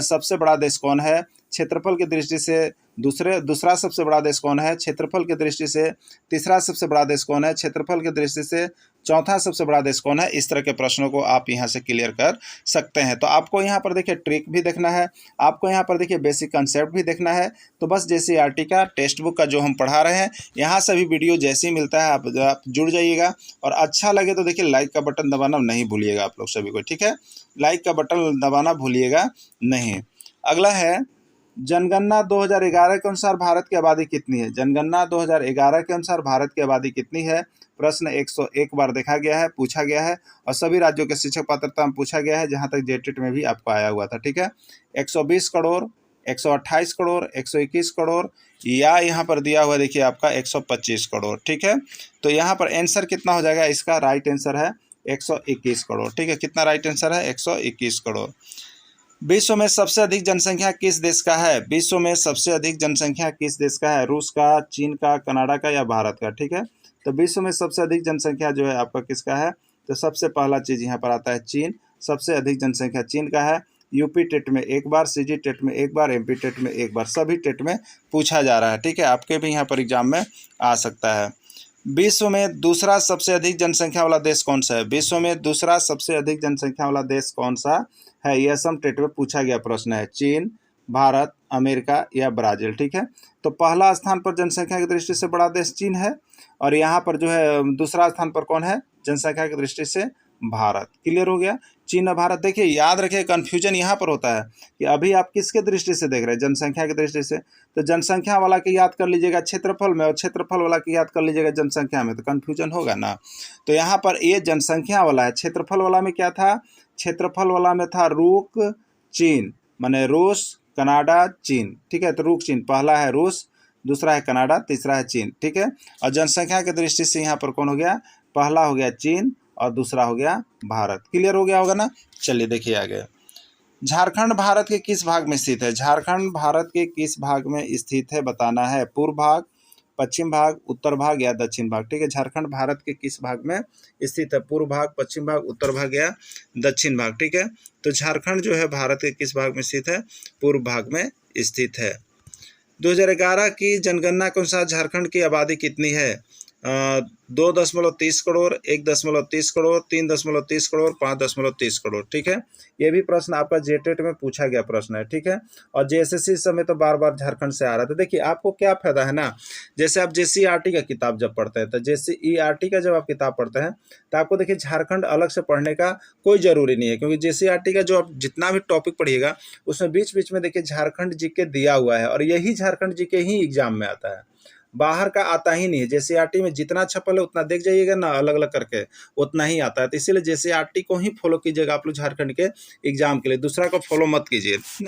सबसे बड़ा देश कौन है, क्षेत्रफल की दृष्टि से दूसरा सबसे बड़ा देश कौन है, क्षेत्रफल की दृष्टि से तीसरा सबसे बड़ा देश कौन है, क्षेत्रफल की दृष्टि से चौथा सबसे बड़ा देश कौन है। इस तरह के प्रश्नों को आप यहाँ से क्लियर कर सकते हैं। तो आपको यहाँ पर देखिए ट्रिक भी देखना है, आपको यहाँ पर देखिए बेसिक कंसेप्ट भी देखना है। तो बस JCERT का टेक्स्ट बुक का जो हम पढ़ा रहे हैं, यहाँ से भी वीडियो जैसे ही मिलता है आप जुड़ जाइएगा। और अच्छा लगे तो देखिए लाइक का बटन दबाना नहीं भूलिएगा आप लोग सभी को, ठीक है, लाइक का बटन दबाना भूलिएगा नहीं। अगला है जनगणना 2011 के अनुसार भारत की आबादी कितनी है। जनगणना 2011 के अनुसार भारत की आबादी कितनी है। प्रश्न 101 बार देखा गया है, पूछा गया है और सभी राज्यों के शिक्षक पात्रता में पूछा गया है, जहां तक JTET में भी आपको आया हुआ था, ठीक है। 120 करोड़, 128 करोड़, 121 करोड़ या यहाँ पर दिया हुआ देखिए आपका 125 करोड़, ठीक है। तो यहाँ पर आंसर कितना हो जाएगा, इसका राइट आंसर है 121 करोड़, ठीक है। कितना राइट आंसर है, 121 करोड़। विश्व में सबसे अधिक जनसंख्या किस देश का है। विश्व में सबसे अधिक जनसंख्या किस देश का है, रूस का, चीन का, कनाडा का या भारत का, ठीक है। तो विश्व में सबसे अधिक जनसंख्या जो है आपका किसका है, तो सबसे पहला चीज़ यहाँ पर आता है चीन। सबसे अधिक जनसंख्या चीन का है। यूपी टेट में एक बार, CG टेट में एक बार, MP टेट में एक बार, सभी टेट में पूछा जा रहा है, ठीक है। आपके भी यहाँ पर एग्जाम में आ सकता है। विश्व में दूसरा सबसे अधिक जनसंख्या वाला देश कौन सा है। विश्व में दूसरा सबसे अधिक जनसंख्या वाला देश कौन सा है, यह सम टेट में पूछा गया प्रश्न है। चीन, भारत, अमेरिका या ब्राज़ील, ठीक है। तो पहला स्थान पर जनसंख्या की दृष्टि से बड़ा देश चीन है और यहाँ पर जो है दूसरा स्थान पर कौन है जनसंख्या की दृष्टि से, भारत। क्लियर हो गया, चीन और भारत। देखिए याद रखिए कन्फ्यूजन यहाँ पर होता है कि अभी आप किसके दृष्टि से देख रहे हैं, जनसंख्या की दृष्टि से। तो जनसंख्या वाला की याद कर लीजिएगा क्षेत्रफल में और क्षेत्रफल वाला की याद कर लीजिएगा जनसंख्या में, तो कन्फ्यूजन होगा ना। तो यहाँ पर ये जनसंख्या वाला है। क्षेत्रफल वाला में क्या था, क्षेत्रफल वाला में था रूक चीन, माने रूस, कनाडा, चीन, ठीक है। तो रूक चीन, पहला है रूस, दूसरा है कनाडा, तीसरा है चीन, ठीक है। और जनसंख्या की दृष्टि से यहाँ पर कौन हो गया, पहला हो गया चीन और दूसरा हो गया भारत। क्लियर हो गया होगा ना। चलिए देखिए आगे, झारखंड भारत के किस भाग में स्थित है। झारखंड भारत के किस भाग में स्थित है बताना है, पूर्व भाग, पश्चिम भाग, उत्तर भाग या दक्षिण भाग, ठीक है। झारखंड भारत के किस भाग में स्थित है, पूर्व भाग, पश्चिम भाग, उत्तर भाग या दक्षिण भाग, ठीक है। तो झारखंड जो है भारत के किस भाग में स्थित है, पूर्व भाग में स्थित है। 2011 की जनगणना के अनुसार झारखंड की आबादी कितनी है। 2.30 करोड़, 1.30 करोड़, 3.30 करोड़, 5.30 करोड़, ठीक है। ये भी प्रश्न आपका JTET में पूछा गया प्रश्न है, ठीक है। और JSSC समय तो बार बार झारखंड से आ रहा था। देखिए आपको क्या फायदा है ना, जैसे आप JCERT का किताब जब पढ़ते हैं, तो JCERT का जब आप किताब पढ़ते हैं तो आपको देखिए झारखंड अलग से पढ़ने का कोई ज़रूरी नहीं है, क्योंकि JCERT का जो आप जितना भी टॉपिक पढ़िएगा उसमें बीच बीच में देखिए झारखंड GK दिया हुआ है और यही झारखंड GK ही एग्जाम में आता है, बाहर का आता ही नहीं है। JCERT में जितना छपल है उतना देख जाइएगा ना, अलग अलग करके उतना ही आता है। तो इसीलिए JCERT को ही फॉलो कीजिएगा आप लोग झारखंड के एग्जाम के लिए, दूसरा को फॉलो मत कीजिए।